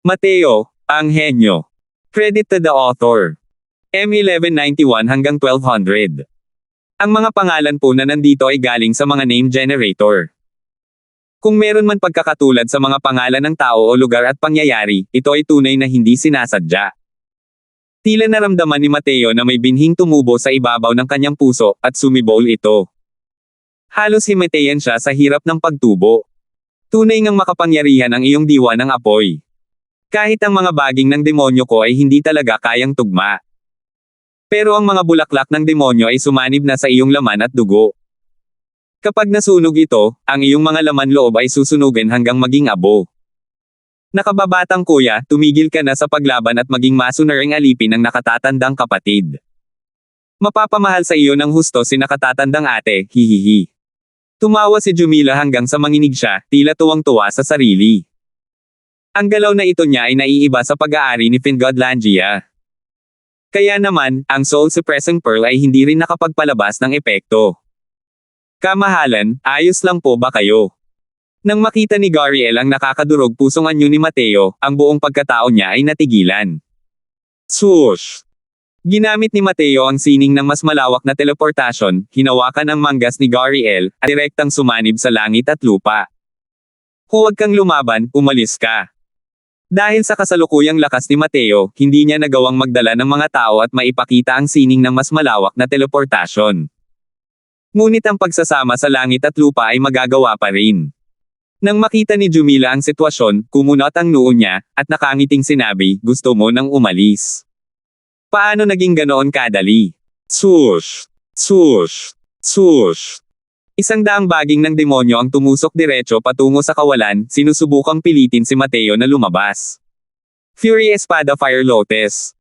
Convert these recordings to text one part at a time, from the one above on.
Mateo, ang henyo. Credit to the author. M1191 hanggang 1200. Ang mga pangalan po na nandito ay galing sa mga name generator. Kung meron man pagkakatulad sa mga pangalan ng tao o lugar at pangyayari, ito ay tunay na hindi sinasadya. Tila naramdaman ni Mateo na may binhing tumubo sa ibabaw ng kanyang puso, at sumibol ito. Halos himatayan siya sa hirap ng pagtubo. Tunay ngang makapangyarihan ang iyong diwa ng apoy. Kahit ang mga baging ng demonyo ko ay hindi talaga kayang tugma. Pero ang mga bulaklak ng demonyo ay sumanib na sa iyong laman at dugo. Kapag nasunog ito, ang iyong mga laman loob ay susunugin hanggang maging abo. Nakababatang kuya, tumigil ka na sa paglaban at maging masunuring alipin ng nakatatandang kapatid. Mapapamahal sa iyo ng husto si nakatatandang ate, hihihi. Tumawa si Jumila hanggang sa manginig siya, tila tuwang-tuwa sa sarili. Ang galaw na ito niya ay naiiba sa pag-aari ni Fingodlandia. Kaya naman, ang Soul Suppressing Pearl ay hindi rin nakapagpalabas ng epekto. Kamahalan, ayos lang po ba kayo? Nang makita ni Gariel ang nakakadurog pusong anyo ni Mateo, ang buong pagkatao niya ay natigilan. Swoosh! Ginamit ni Mateo ang sining ng mas malawak na teleportasyon, hinawakan ang manggas ni Gariel, at direktang sumanib sa langit at lupa. Huwag kang lumaban, umalis ka. Dahil sa kasalukuyang lakas ni Mateo, hindi niya nagawang magdala ng mga tao at maipakita ang sining ng mas malawak na teleportasyon. Ngunit ang pagsasama sa langit at lupa ay magagawa pa rin. Nang makita ni Jumila ang sitwasyon, kumunot ang noo niya, at nakangiting sinabi, gusto mo nang umalis. Paano naging ganoon kadali? Swoosh! Swoosh! Swoosh! 100 baging ng demonyo ang tumusok diretso patungo sa kawalan, sinusubukang pilitin si Mateo na lumabas. Fury Espada Fire Lotus.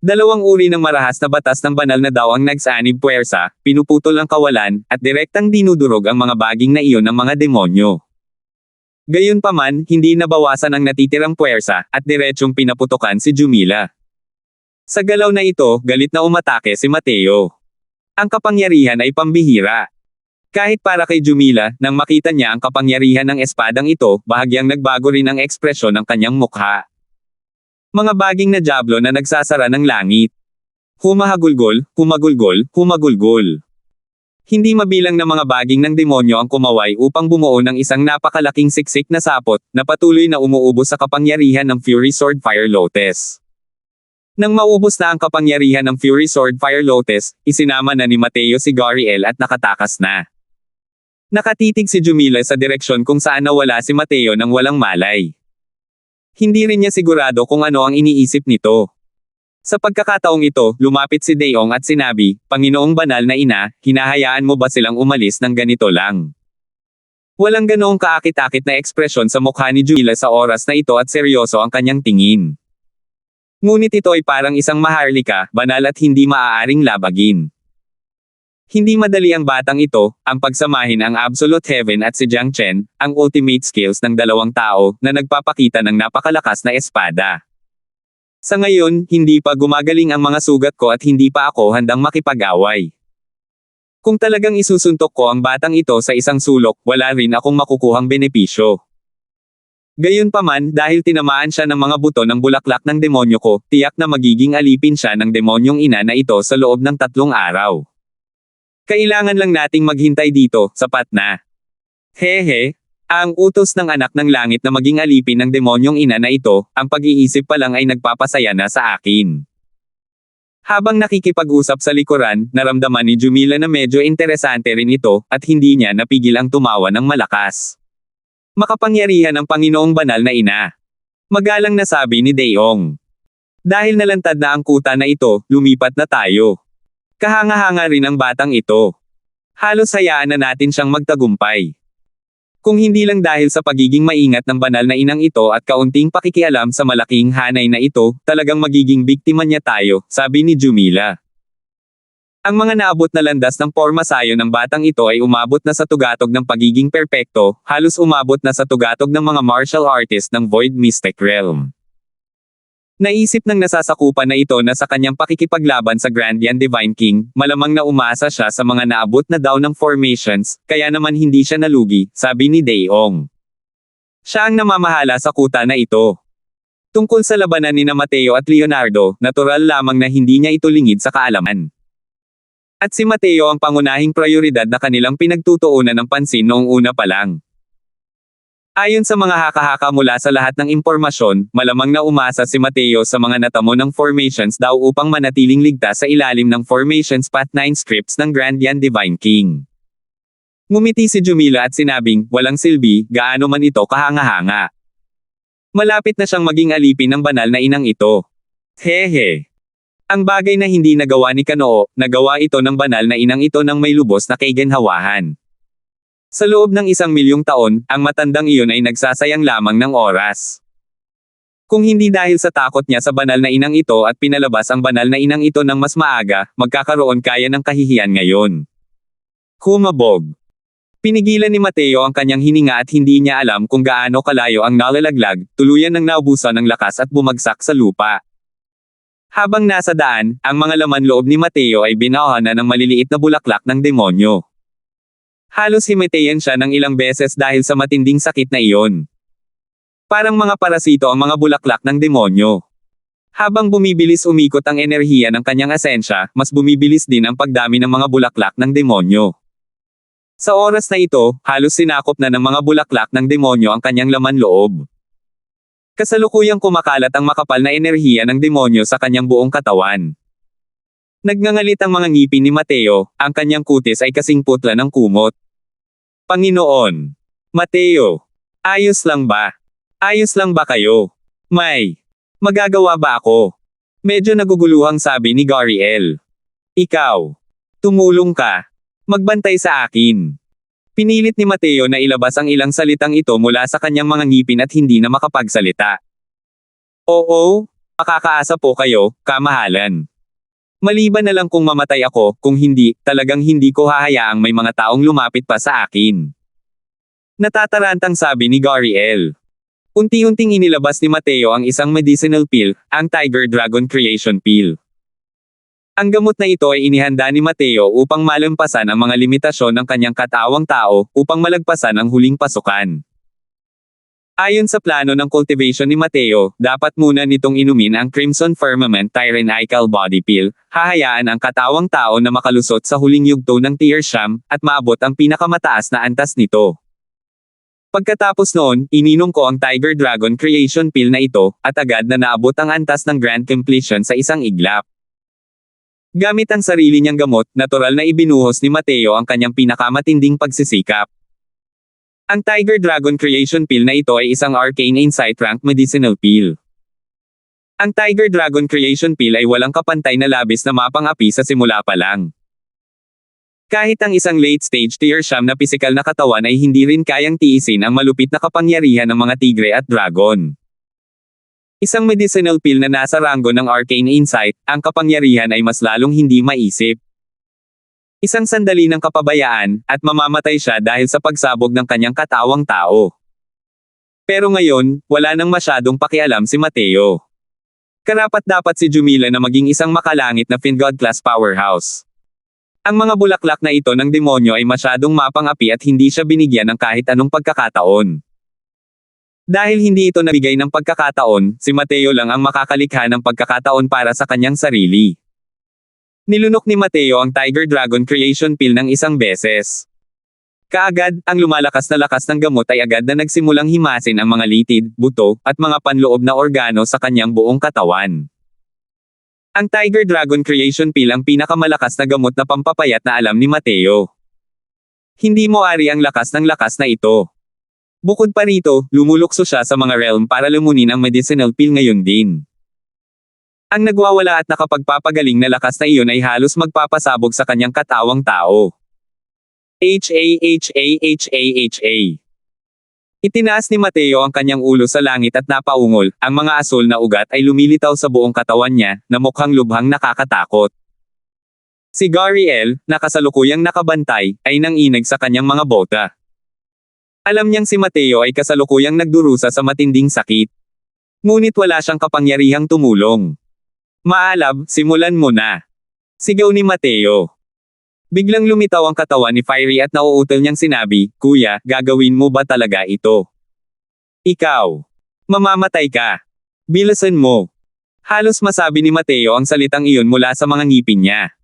Dalawang uri ng marahas na batas ng banal na daw ang nagsanib puwersa, pinuputol ang kawalan, at direktang dinudurog ang mga baging na iyon ng mga demonyo. Gayunpaman, hindi nabawasan ang natitirang puwersa, at diretsyong pinaputokan si Jumila. Sa galaw na ito, galit na umatake si Mateo. Ang kapangyarihan ay pambihira. Kahit para kay Jumila, nang makita niya ang kapangyarihan ng espadang ito, bahagyang nagbago rin ang ekspresyon ng kanyang mukha. Mga baging na diablo na nagsasara ng langit. Humahagulgol, humagulgol, humagulgol. Hindi mabilang na mga baging ng demonyo ang kumaway upang bumuo ng isang napakalaking siksik na sapot, na patuloy na umuubos sa kapangyarihan ng Fury Sword Fire Lotus. Nang maubos na ang kapangyarihan ng Fury Sword Fire Lotus, isinama na ni Mateo si Gariel at nakatakas na. Nakatitig si Jumila sa direksyon kung saan nawala si Mateo nang walang malay. Hindi rin niya sigurado kung ano ang iniisip nito. Sa pagkakataong ito, lumapit si Daeong at sinabi, Panginoong banal na ina, hinahayaan mo ba silang umalis ng ganito lang? Walang ganoong kaakit-akit na ekspresyon sa mukha ni Jumila sa oras na ito at seryoso ang kanyang tingin. Ngunit ito ay parang isang maharlika, banal at hindi maaaring labagin. Hindi madali ang batang ito, ang pagsamahin ang Absolute Heaven at si Jiang Chen, ang ultimate skills ng dalawang tao, na nagpapakita ng napakalakas na espada. Sa ngayon, hindi pa gumagaling ang mga sugat ko at hindi pa ako handang makipag-away. Kung talagang isusuntok ko ang batang ito sa isang sulok, wala rin akong makukuhang benepisyo. Gayunpaman, dahil tinamaan siya ng mga buto ng bulaklak ng demonyo ko, tiyak na magiging alipin siya ng demonyong ina na ito sa loob ng 3 araw. Kailangan lang nating maghintay dito, sapat na. Hehe, ang utos ng anak ng langit na maging alipin ng demonyong ina na ito, ang pag-iisip pa lang ay nagpapasaya na sa akin. Habang nakikipag-usap sa likuran, naramdaman ni Jumila na medyo interesante rin ito, at hindi niya napigil ang tumawa ng malakas. Makapangyarihan ang Panginoong banal na ina. Magalang na sabi ni Daeong. Dahil nalantad na ang kuta na ito, lumipat na tayo. Kahanga-hanga rin ang batang ito. Halos hayaan na natin siyang magtagumpay. Kung hindi lang dahil sa pagiging maingat ng banal na inang ito at kaunting pakikialam sa malaking hanay na ito, talagang magiging biktima niya tayo, sabi ni Jumila. Ang mga naabot na landas ng pormasayo ng batang ito ay umabot na sa tugatog ng pagiging perpekto, halos umabot na sa tugatog ng mga martial artist ng Void Mystic Realm. Naisip ng nasasakupan na ito na sa kanyang pakikipaglaban sa Grandian Divine King, malamang na umasa siya sa mga naabot na daw ng formations, kaya naman hindi siya nalugi, sabi ni Daeong. Siya ang namamahala sa kuta na ito. Tungkol sa labanan ni Mateo at Leonardo, natural lamang na hindi niya ito lingid sa kaalaman. At si Mateo ang pangunahing prioridad na kanilang pinagtutuunan ng pansin noong una pa lang. Ayon sa mga haka-haka mula sa lahat ng impormasyon, malamang na umasa si Mateo sa mga natamo ng formations daw upang manatiling ligtas sa ilalim ng Formations Path 9 scripts ng Grandian Divine King. Ngumiti si Jumila at sinabing, walang silbi, gaano man ito kahanga-hanga. Malapit na siyang maging alipin ng banal na inang ito. Hehe. Ang bagay na hindi nagawa ni Kanoo, nagawa ito ng banal na inang ito ng may lubos na kaiginhawahan. Sa loob ng 1,000,000 taon, ang matandang iyon ay nagsasayang lamang ng oras. Kung hindi dahil sa takot niya sa banal na inang ito at pinalabas ang banal na inang ito ng mas maaga, magkakaroon kaya ng kahihiyan ngayon. Humabog. Pinigilan ni Mateo ang kanyang hininga at hindi niya alam kung gaano kalayo ang nalalaglag, tuluyan ng naubusan ng lakas at bumagsak sa lupa. Habang nasa daan, ang mga laman loob ni Mateo ay binawahan na ng maliliit na bulaklak ng demonyo. Halos himatayan siya ng ilang beses dahil sa matinding sakit na iyon. Parang mga parasito ang mga bulaklak ng demonyo. Habang bumibilis umikot ang enerhiya ng kanyang asensya, mas bumibilis din ang pagdami ng mga bulaklak ng demonyo. Sa oras na ito, halos sinakop na ng mga bulaklak ng demonyo ang kanyang laman loob. Kasalukuyang kumakalat ang makapal na enerhiya ng demonyo sa kanyang buong katawan. Nagngangalit ang mga ngipin ni Mateo, ang kanyang kutis ay kasing putla ng kumot. Panginoon! Mateo! Ayos lang ba? Ayos lang ba kayo? May! Magagawa ba ako? Medyo naguguluhang sabi ni Gariel. Ikaw! Tumulong ka! Magbantay sa akin. Pinilit ni Mateo na ilabas ang ilang salitang ito mula sa kanyang mga ngipin at hindi na makapagsalita. Oo, makakaasa po kayo, kamahalan. Maliban na lang kung mamatay ako, kung hindi, talagang hindi ko hahayaang may mga taong lumapit pa sa akin. Natatarantang sabi ni Gariel. Unti-unting inilabas ni Mateo ang isang medicinal pill, ang Tiger Dragon Creation Pill. Ang gamot na ito ay inihanda ni Mateo upang malampasan ang mga limitasyon ng kanyang katawang tao, upang malagpasan ang huling pasukan. Ayon sa plano ng cultivation ni Mateo, dapat muna nitong inumin ang Crimson Firmament Tyrannical Body Pill, hahayaan ang katawang tao na makalusot sa huling yugto ng Tearsham, at maabot ang pinakamataas na antas nito. Pagkatapos noon, ininom ko ang Tiger Dragon Creation Pill na ito, at agad na naabot ang antas ng Grand Completion sa isang iglap. Gamit ang sarili niyang gamot, natural na ibinuhos ni Mateo ang kanyang pinakamatinding pagsisikap. Ang Tiger Dragon Creation Pill na ito ay isang Arcane Insight Rank Medicinal Pill. Ang Tiger Dragon Creation Pill ay walang kapantay na labis na mapang-api sa simula pa lang. Kahit ang isang late-stage Tearsham na pisikal na katawan ay hindi rin kayang tiisin ang malupit na kapangyarihan ng mga tigre at dragon. Isang medicinal pill na nasa ranggo ng Arcane Insight, ang kapangyarihan ay mas lalong hindi maisip. Isang sandali ng kapabayaan, at mamamatay siya dahil sa pagsabog ng kanyang katawang tao. Pero ngayon, wala nang masyadong pakialam si Mateo. Karapat-dapat si Jumila na maging isang makalangit na Fingod-class powerhouse. Ang mga bulaklak na ito ng demonyo ay masyadong mapang-api at hindi siya binigyan ng kahit anong pagkakataon. Dahil hindi ito nabigay ng pagkakataon, si Mateo lang ang makakalikha ng pagkakataon para sa kanyang sarili. Nilunok ni Mateo ang Tiger Dragon Creation Pill ng isang beses. Kaagad, ang lumalakas na lakas ng gamot ay agad na nagsimulang himasin ang mga litid, buto, at mga panloob na organo sa kanyang buong katawan. Ang Tiger Dragon Creation Pill ang pinakamalakas na gamot na pampapayat na alam ni Mateo. Hindi mo ari ang lakas ng lakas na ito. Bukod pa rito, lumulukso siya sa mga realm para lumunin ang medicinal pill ngayon din. Ang nagwawala at nakapagpapagaling na lakas na iyon ay halos magpapasabog sa kanyang katawang tao. H-A-H-A-H-A-H-A. Itinaas ni Mateo ang kanyang ulo sa langit at napaungol, ang mga asul na ugat ay lumilitaw sa buong katawan niya, na mukhang lubhang nakakatakot. Si Gariel, na kasalukuyang nakabantay, ay nanginag sa kanyang mga bota. Alam niyang si Mateo ay kasalukuyang nagdurusa sa matinding sakit. Ngunit wala siyang kapangyarihang tumulong. Maalab, simulan mo na. Sigaw ni Mateo. Biglang lumitaw ang katawan ni Fiery at nauutal niyang sinabi, Kuya, gagawin mo ba talaga ito? Ikaw. Mamamatay ka. Bilasan mo. Halos masabi ni Mateo ang salitang iyon mula sa mga ngipin niya.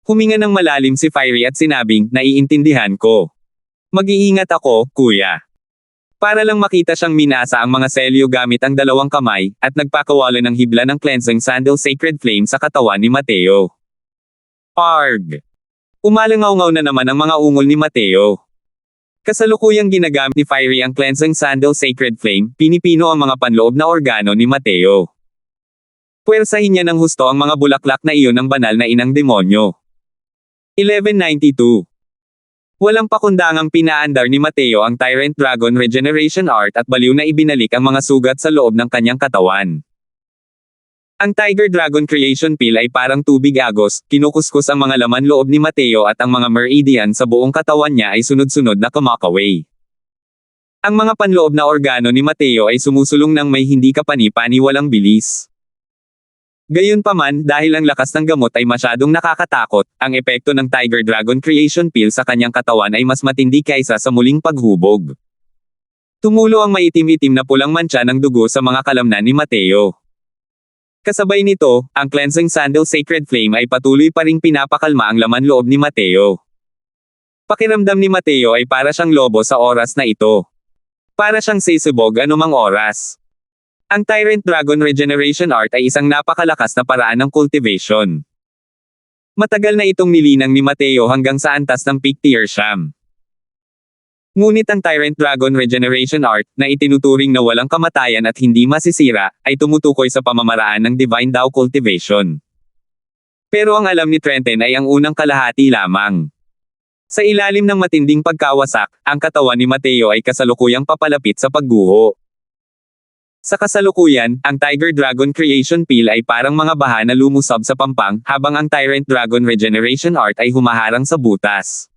Huminga ng malalim si Fiery at sinabing, naiintindihan ko. Mag-iingat ako, kuya. Para lang makita siyang minasa ang mga selyo gamit ang dalawang kamay, at nagpakawala ng hibla ng cleansing sandal sacred flame sa katawan ni Mateo. Arg! Umalangaw-ngaw na naman ang mga ungol ni Mateo. Kasalukuyang ginagamit ni Fiery ang cleansing sandal sacred flame, pinipino ang mga panloob na organo ni Mateo. Puwersahin niya ng husto ang mga bulaklak na iyon ng banal na inang demonyo. 1192. Walang pakundangang pinaandar ni Mateo ang Tyrant Dragon Regeneration Art at baliw na ibinalik ang mga sugat sa loob ng kanyang katawan. Ang Tiger Dragon Creation Pill ay parang tubig agos, kinukuskus ang mga laman loob ni Mateo at ang mga meridian sa buong katawan niya ay sunod-sunod na kumakaway. Ang mga panloob na organo ni Mateo ay sumusulong ng may hindi kapani-paniwalang bilis. Gayunpaman, dahil ang lakas ng gamot ay masyadong nakakatakot, ang epekto ng Tiger Dragon Creation Pill sa kanyang katawan ay mas matindi kaysa sa muling paghubog. Tumulo ang maitim-itim na pulang mantsa ng dugo sa mga kalamnan ni Mateo. Kasabay nito, ang cleansing sandal sacred flame ay patuloy pa ring pinapakalma ang laman loob ni Mateo. Pakiramdam ni Mateo ay para siyang lobo sa oras na ito. Para siyang sisibog anumang oras. Ang Tyrant Dragon Regeneration Art ay isang napakalakas na paraan ng cultivation. Matagal na itong nilinang ni Mateo hanggang sa antas ng peak tier siyam. Ngunit ang Tyrant Dragon Regeneration Art, na itinuturing na walang kamatayan at hindi masisira, ay tumutukoy sa pamamaraan ng Divine Dao cultivation. Pero ang alam ni Trenton ay ang unang kalahati lamang. Sa ilalim ng matinding pagkawasak, ang katawan ni Mateo ay kasalukuyang papalapit sa pagguho. Sa kasalukuyan, ang Tiger Dragon Creation Pill ay parang mga baha na lumusab sa pampang, habang ang Tyrant Dragon Regeneration Art ay humaharang sa butas.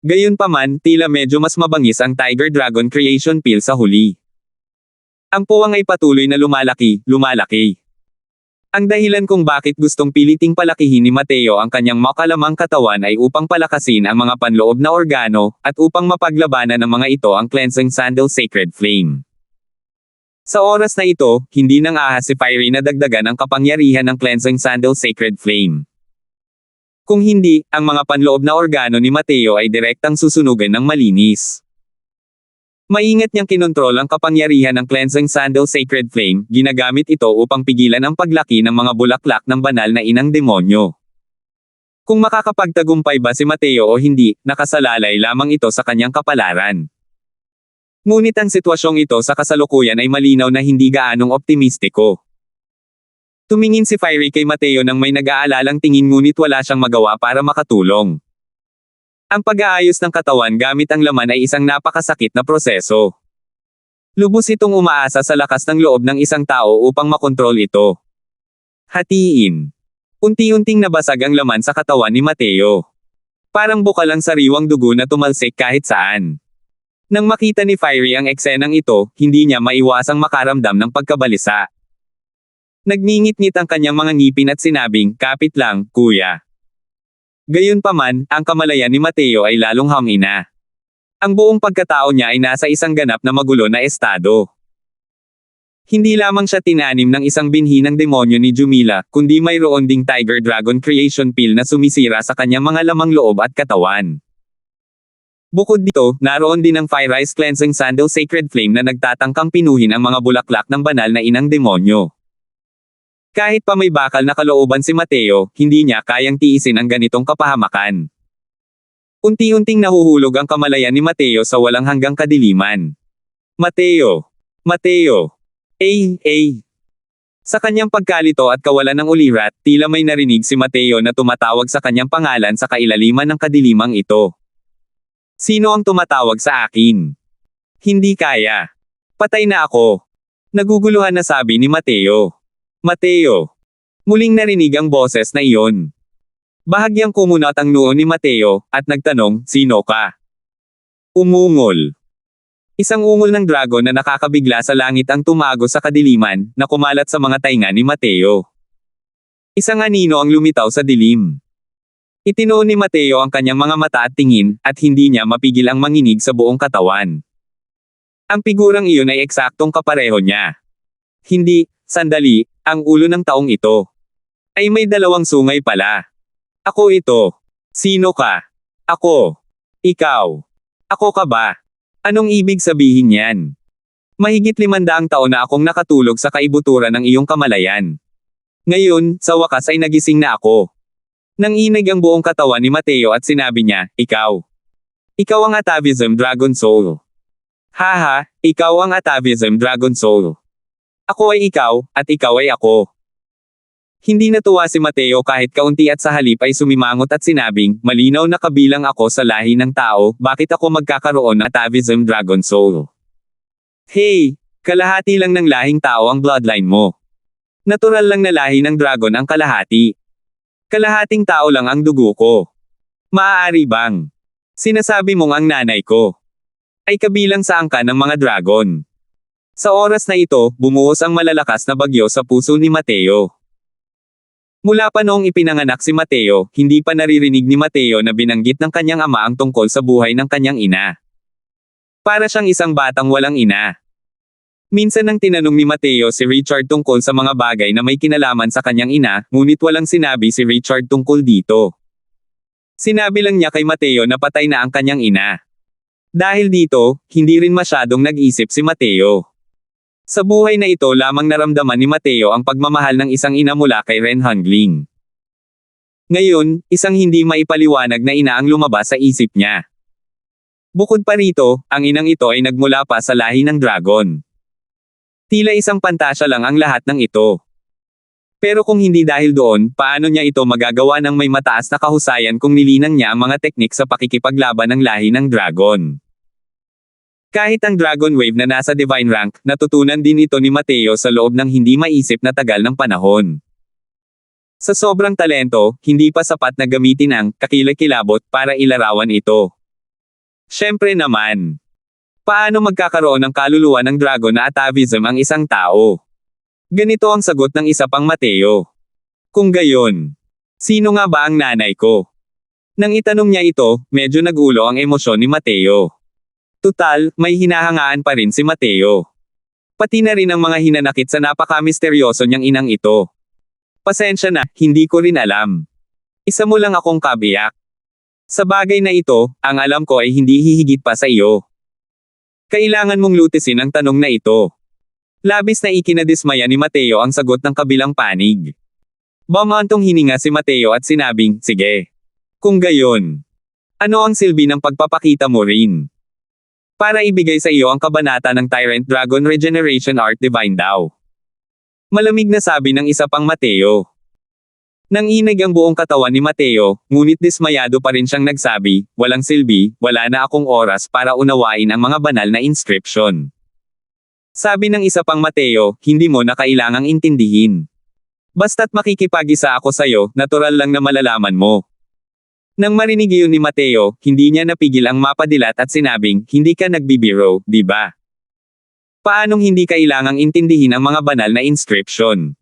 Gayunpaman, tila medyo mas mabangis ang Tiger Dragon Creation Pill sa huli. Ang puwang ay patuloy na lumalaki. Ang dahilan kung bakit gustong piliting palakihin ni Mateo ang kanyang makalamang katawan ay upang palakasin ang mga panloob na organo, at upang mapaglabanan ng mga ito ang cleansing sandal sacred flame. Sa oras na ito, hindi nang ahas si Fiery na dagdagan ang kapangyarihan ng cleansing sandal sacred flame. Kung hindi, ang mga panloob na organo ni Mateo ay direktang susunugan ng malinis. Maingat niyang kinontrol ang kapangyarihan ng cleansing sandal sacred flame, ginagamit ito upang pigilan ang paglaki ng mga bulaklak ng banal na inang demonyo. Kung makakapagtagumpay ba si Mateo o hindi, nakasalalay lamang ito sa kanyang kapalaran. Ngunit ang sitwasyong ito sa kasalukuyan ay malinaw na hindi gaanong optimistiko. Tumingin si Fiery kay Mateo nang may nag-aalalang tingin ngunit wala siyang magawa para makatulong. Ang pag-aayos ng katawan gamit ang laman ay isang napakasakit na proseso. Lubos itong umaasa sa lakas ng loob ng isang tao upang makontrol ito. Hatiin. Unti-unting nabasag ang laman sa katawan ni Mateo. Parang bukal ang sariwang dugo na tumalsik kahit saan. Nang makita ni Fiery ang eksenang ito, hindi niya maiwasang makaramdam ng pagkabalisa. Nagngingit-ngit ang kanyang mga ngipin at sinabing, "Kapit lang, kuya." Gayunpaman, ang kamalayan ni Mateo ay lalong hamina. Ang buong pagkatao niya ay nasa isang ganap na magulo na estado. Hindi lamang siya tinanim ng isang binhi ng demonyo ni Jumila, kundi mayroon ding Tiger Dragon Creation Pill na sumisira sa kanyang mga lamang loob at katawan. Bukod dito, naroon din ang Fire Ice Cleansing Sandal Sacred Flame na nagtatangkang pinuhin ang mga bulaklak ng banal na inang demonyo. Kahit pa may bakal na kalooban si Mateo, hindi niya kayang tiisin ang ganitong kapahamakan. Unti-unting nahuhulog ang kamalayan ni Mateo sa walang hanggang kadiliman. Mateo! Mateo! Ay! Sa kanyang pagkalito at kawalan ng ulirat, tila may narinig si Mateo na tumatawag sa kanyang pangalan sa kailaliman ng kadilimang ito. Sino ang tumatawag sa akin? Hindi kaya. Patay na ako. Naguguluhan na sabi ni Mateo. Mateo. Muling narinig ang boses na iyon. Bahagyang kumunat ang noo ni Mateo, at nagtanong, "Sino ka?" Umungol. Isang ungol ng dragon na nakakabigla sa langit ang tumago sa kadiliman, na kumalat sa mga tainga ni Mateo. Isang anino ang lumitaw sa dilim. Itinuon ni Mateo ang kanyang mga mata at tingin, at hindi niya mapigil ang manginig sa buong katawan. Ang figurang iyon ay eksaktong kapareho niya. Hindi, sandali, ang ulo ng taong ito. Ay may dalawang sungay pala. Ako ito. Sino ka? Ako. Ikaw. Ako ka ba? Anong ibig sabihin yan? Mahigit 500 taon na akong nakatulog sa kaibuturan ng iyong kamalayan. Ngayon, sa wakas ay nagising na ako. Nanginig ang buong katawan ni Mateo at sinabi niya, ikaw. Ikaw ang Atavism Dragon Soul. Haha, ikaw ang Atavism Dragon Soul. Ako ay ikaw, at ikaw ay ako. Hindi natuwa si Mateo kahit kaunti at sa halip ay sumimangot at sinabing, malinaw na kabilang ako sa lahi ng tao, bakit ako magkakaroon ng Atavism Dragon Soul? Hey, kalahati lang ng lahing tao ang bloodline mo. Natural lang na lahi ng dragon ang kalahati. Kalahating tao lang ang dugo ko. Maaari bang? Sinasabi mong ang nanay ko ay kabilang sa angka ng mga dragon. Sa oras na ito, bumuhos ang malalakas na bagyo sa puso ni Mateo. Mula pa noong ipinanganak si Mateo, hindi pa naririnig ni Mateo na binanggit ng kanyang ama ang tungkol sa buhay ng kanyang ina. Para siyang isang batang walang ina. Minsan nang tinanong ni Mateo si Richard tungkol sa mga bagay na may kinalaman sa kanyang ina, ngunit walang sinabi si Richard tungkol dito. Sinabi lang niya kay Mateo na patay na ang kanyang ina. Dahil dito, hindi rin masyadong nag-isip si Mateo. Sa buhay na ito lamang naramdaman ni Mateo ang pagmamahal ng isang ina mula kay Ren Hongling. Ngayon, isang hindi maipaliwanag na ina ang lumabas sa isip niya. Bukod pa rito, ang inang ito ay nagmula pa sa lahi ng dragon. Tila isang pantasya lang ang lahat ng ito. Pero kung hindi dahil doon, paano niya ito magagawa ng may mataas na kahusayan kung nilinang niya ang mga teknik sa pakikipaglaban ng lahi ng dragon? Kahit ang Dragon Wave na nasa Divine Rank, natutunan din ito ni Mateo sa loob ng hindi maisip na tagal ng panahon. Sa sobrang talento, hindi pa sapat na gamitin ang kakilakilabot para ilarawan ito. Siyempre naman. Paano magkakaroon ng kaluluwa ng dragon na atavism ang isang tao? Ganito ang sagot ng isa pang Mateo. Kung gayon, sino nga ba ang nanay ko? Nang itanong niya ito, medyo nagulo ang emosyon ni Mateo. Tutal, may hinahangaan pa rin si Mateo. Pati na rin ang mga hinanakit sa napaka-misteryoso niyang inang ito. Pasensya na, hindi ko rin alam. Isa mo lang akong kabiyak. Sa bagay na ito, ang alam ko ay hindi hihigit pa sa iyo. Kailangan mong lutisin ang tanong na ito. Labis na ikinadismaya ni Mateo ang sagot ng kabilang panig. Bumantong hininga si Mateo at sinabing, sige. Kung gayon, ano ang silbi ng pagpapakita mo rin? Para ibigay sa iyo ang kabanata ng Tyrant Dragon Regeneration Art Divine daw. Malamig na sabi ng isa pang Mateo. Nanginig ang buong katawan ni Mateo, ngunit dismayado pa rin siyang nagsabi, walang silbi, wala na akong oras para unawain ang mga banal na inscription. Sabi ng isa pang Mateo, hindi mo na kailangang intindihin. Basta't makikipag-isa ako sa'yo, natural lang na malalaman mo. Nang marinig iyon ni Mateo, hindi niya napigil ang mapadilat at sinabing, hindi ka nagbibiro, di ba? Paanong hindi kailangang intindihin ang mga banal na inscription?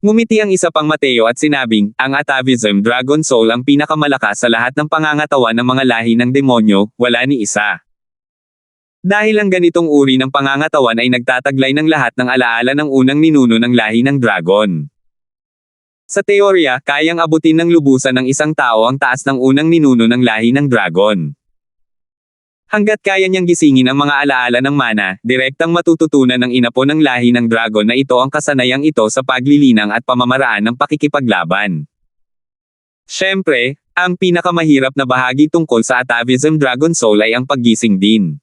Ngumiti ang isa pang Mateo at sinabing, ang Atavism Dragon Soul ang pinakamalakas sa lahat ng pangangatawan ng mga lahi ng demonyo, wala ni isa. Dahil ang ganitong uri ng pangangatawan ay nagtataglay ng lahat ng alaala ng unang ninuno ng lahi ng dragon. Sa teorya, kayang abutin ng lubusan ng isang tao ang taas ng unang ninuno ng lahi ng dragon. Hanggat kaya niyang gisingin ang mga alaala ng mana, direktang matututunan ng inapo ng lahi ng dragon na ito ang kasanayang ito sa paglilinang at pamamaraan ng pakikipaglaban. Siyempre, ang pinakamahirap na bahagi tungkol sa Atavism Dragon Soul ay ang paggising din.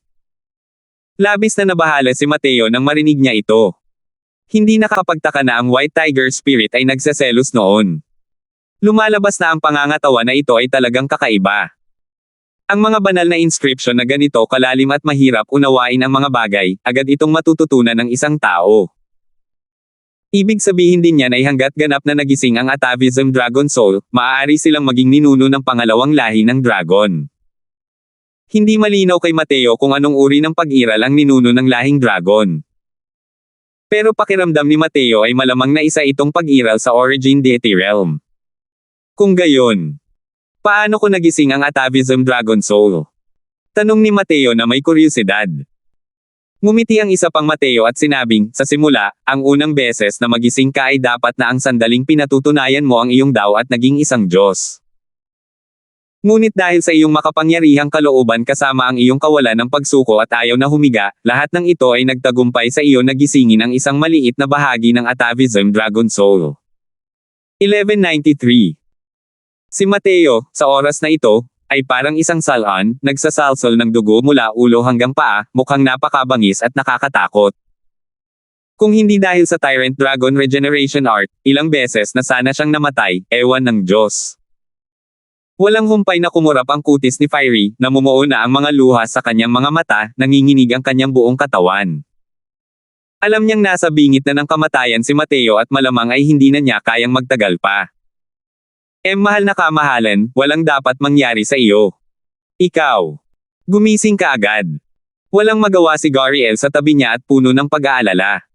Labis na nabahala si Mateo nang marinig niya ito. Hindi nakapagtaka na ang White Tiger Spirit ay nagseselos noon. Lumalabas na ang pangangatawan na ito ay talagang kakaiba. Ang mga banal na inscription na ganito kalalim at mahirap unawain ang mga bagay, agad itong matututunan ng isang tao. Ibig sabihin din niyan ay hanggat ganap na nagising ang Atavism Dragon Soul, maaari silang maging ninuno ng pangalawang lahi ng dragon. Hindi malinaw kay Mateo kung anong uri ng pag-iral ang ninuno ng lahing dragon. Pero pakiramdam ni Mateo ay malamang na isa itong pag-iral sa Origin Deity Realm. Kung gayon, paano ko nagising ang Atavism Dragon Soul? Tanong ni Mateo na may kuryosidad. Ngumiti ang isa pang Mateo at sinabing, sa simula, ang unang beses na magising ka ay dapat na ang sandaling pinatutunayan mo ang iyong daw at naging isang Diyos. Ngunit dahil sa iyong makapangyarihang kalooban kasama ang iyong kawalan ng pagsuko at ayaw na humiga, lahat ng ito ay nagtagumpay sa iyo na gisingin ang isang maliit na bahagi ng atavism Dragon Soul. 1193. Si Mateo, sa oras na ito, ay parang isang salon, nagsasalsol ng dugo mula ulo hanggang paa, mukhang napakabangis at nakakatakot. Kung hindi dahil sa Tyrant Dragon Regeneration Art, ilang beses na sana siyang namatay, ewan ng Diyos. Walang humpay na kumurap ang kutis ni Fiery, namumuo na ang mga luha sa kanyang mga mata, nanginginig ang kanyang buong katawan. Alam niyang nasa bingit na ng kamatayan si Mateo at malamang ay hindi na niya kayang magtagal pa. Mahal na kamahalan, walang dapat mangyari sa iyo. Ikaw. Gumising ka agad. Walang magawa si Gariel sa tabi niya at puno ng pag-aalala.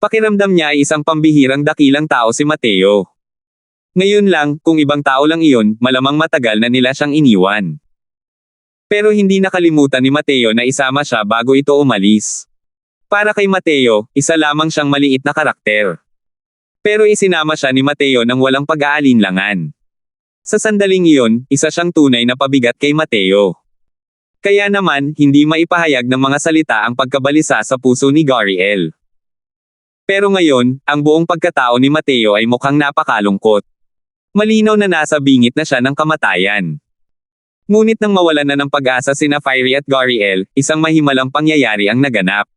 Pakiramdam niya ay isang pambihirang dakilang tao si Mateo. Ngayon lang, kung ibang tao lang iyon, malamang matagal na nila siyang iniwan. Pero hindi nakalimutan ni Mateo na isama siya bago ito umalis. Para kay Mateo, isa lamang siyang maliit na karakter. Pero isinama siya ni Mateo nang walang pag-aalinlangan. Sa sandaling iyon, isa siyang tunay na pabigat kay Mateo. Kaya naman, hindi maipahayag ng mga salita ang pagkabalisa sa puso ni Gariel. Pero ngayon, ang buong pagkatao ni Mateo ay mukhang napakalungkot. Malinaw na nasa bingit na siya ng kamatayan. Ngunit nang mawalan na ng pag-asa sina Fiery at Gariel, isang mahimalang pangyayari ang naganap.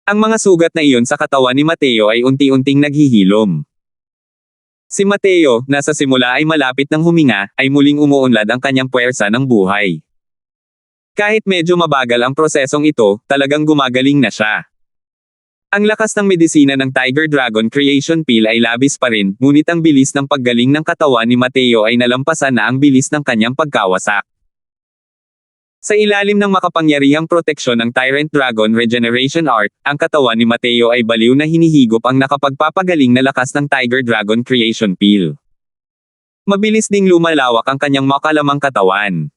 Ang mga sugat na iyon sa katawan ni Mateo ay unti-unting naghihilom. Si Mateo, na sa simula ay malapit ng huminga, ay muling umuunlad ang kanyang puwersa ng buhay. Kahit medyo mabagal ang prosesong ito, talagang gumagaling na siya. Ang lakas ng medisina ng Tiger Dragon Creation Pill ay labis pa rin, ngunit ang bilis ng paggaling ng katawan ni Mateo ay nalampasan na ang bilis ng kanyang pagkawasak. Sa ilalim ng makapangyarihang proteksyon ng Tyrant Dragon Regeneration Art, ang katawan ni Mateo ay baliw na hinihigop ang nakapagpapagaling na lakas ng Tiger Dragon Creation Pill. Mabilis ding lumalawak ang kanyang makalamang katawan.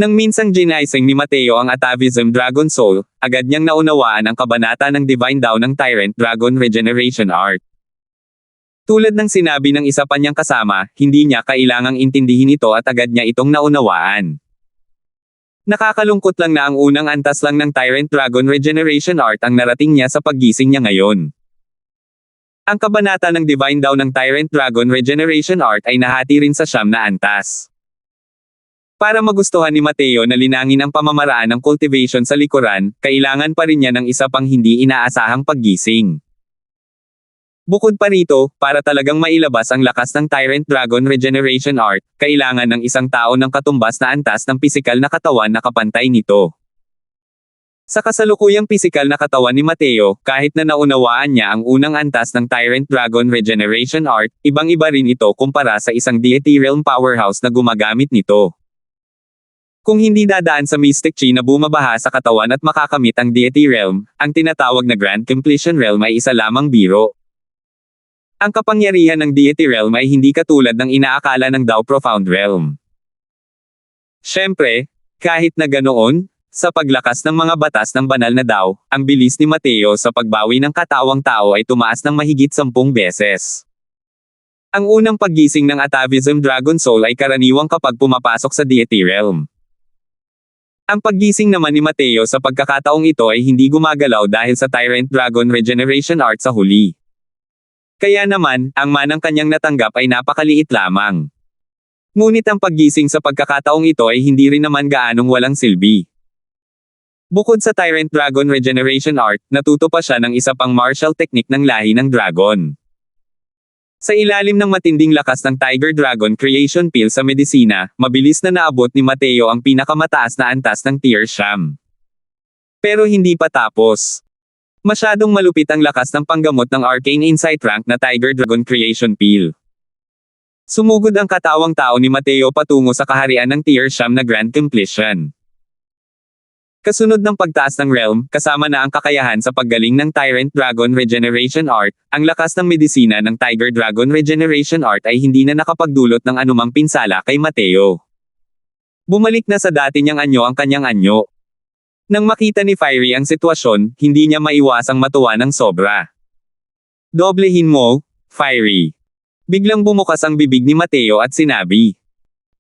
Nang minsang ginaising ni Mateo ang atavism Dragon Soul, agad niyang naunawaan ang kabanata ng Divine Daw ng Tyrant Dragon Regeneration Art. Tulad ng sinabi ng isa pa niyang kasama, hindi niya kailangang intindihin ito at agad niya itong naunawaan. Nakakalungkot lang na ang unang antas lang ng Tyrant Dragon Regeneration Art ang narating niya sa paggising niya ngayon. Ang kabanata ng Divine Daw ng Tyrant Dragon Regeneration Art ay nahati rin sa 9 na antas. Para magustuhan ni Mateo na linangin ang pamamaraan ng cultivation sa likuran, kailangan pa rin niya ng isa pang hindi inaasahang paggising. Bukod pa rito, para talagang mailabas ang lakas ng Tyrant Dragon Regeneration Art, kailangan ng isang tao ng katumbas na antas ng pisikal na katawan na kapantay nito. Sa kasalukuyang pisikal na katawan ni Mateo, kahit na naunawaan niya ang unang antas ng Tyrant Dragon Regeneration Art, ibang-iba rin ito kumpara sa isang Deity Realm powerhouse na gumagamit nito. Kung hindi dadaan sa Mystic Chi na bumabaha sa katawan at makakamit ang Deity Realm, ang tinatawag na Grand Completion Realm ay isa lamang biro. Ang kapangyarihan ng Deity Realm ay hindi katulad ng inaakala ng Dao Profound Realm. Siyempre, kahit na ganoon, sa paglakas ng mga batas ng banal na Dao, ang bilis ni Mateo sa pagbawi ng katawang tao ay tumaas ng mahigit 10 beses. Ang unang paggising ng atavism Dragon Soul ay karaniwang kapag pumapasok sa Deity Realm. Ang paggising naman ni Mateo sa pagkakataong ito ay hindi gumagalaw dahil sa Tyrant Dragon Regeneration Art sa huli. Kaya naman, ang manang kanyang natanggap ay napakaliit lamang. Ngunit ang paggising sa pagkakataong ito ay hindi rin naman gaanong walang silbi. Bukod sa Tyrant Dragon Regeneration Art, natuto pa siya ng isa pang martial technique ng lahi ng dragon. Sa ilalim ng matinding lakas ng Tiger Dragon Creation Pill sa medisina, mabilis na naabot ni Mateo ang pinakamataas na antas ng Tier Sham. Pero hindi pa tapos. Masyadong malupit ang lakas ng panggamot ng Arcane Insight rank na Tiger Dragon Creation Pill. Sumugod ang katawang tao ni Mateo patungo sa kaharian ng Tier Sham na Grand Completion. Kasunod ng pagtaas ng realm, kasama na ang kakayahan sa paggaling ng Tyrant Dragon Regeneration Art, ang lakas ng medisina ng Tiger Dragon Regeneration Art ay hindi na nakapagdulot ng anumang pinsala kay Mateo. Bumalik na sa dati niyang anyo ang kanyang anyo. Nang makita ni Fiery ang sitwasyon, hindi niya maiwasang matuwa ng sobra. Doblehin mo, Fiery. Biglang bumukas ang bibig ni Mateo at sinabi.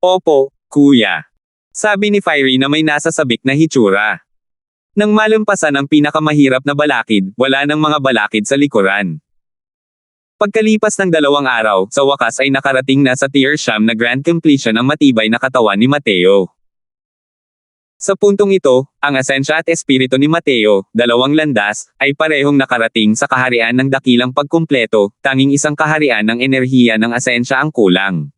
Opo, kuya. Sabi ni Fiery na may nasa sabik na hitsura. Nang malampasan ang pinakamahirap na balakid, wala nang mga balakid sa likuran. Pagkalipas ng 2 araw, sa wakas ay nakarating na sa tier siyam na grand completion ang matibay na katawan ni Mateo. Sa puntong ito, ang asensya at espiritu ni Mateo, 2 landas, ay parehong nakarating sa kaharian ng dakilang pagkumpleto, tanging isang kaharian ng enerhiya ng asensya ang kulang.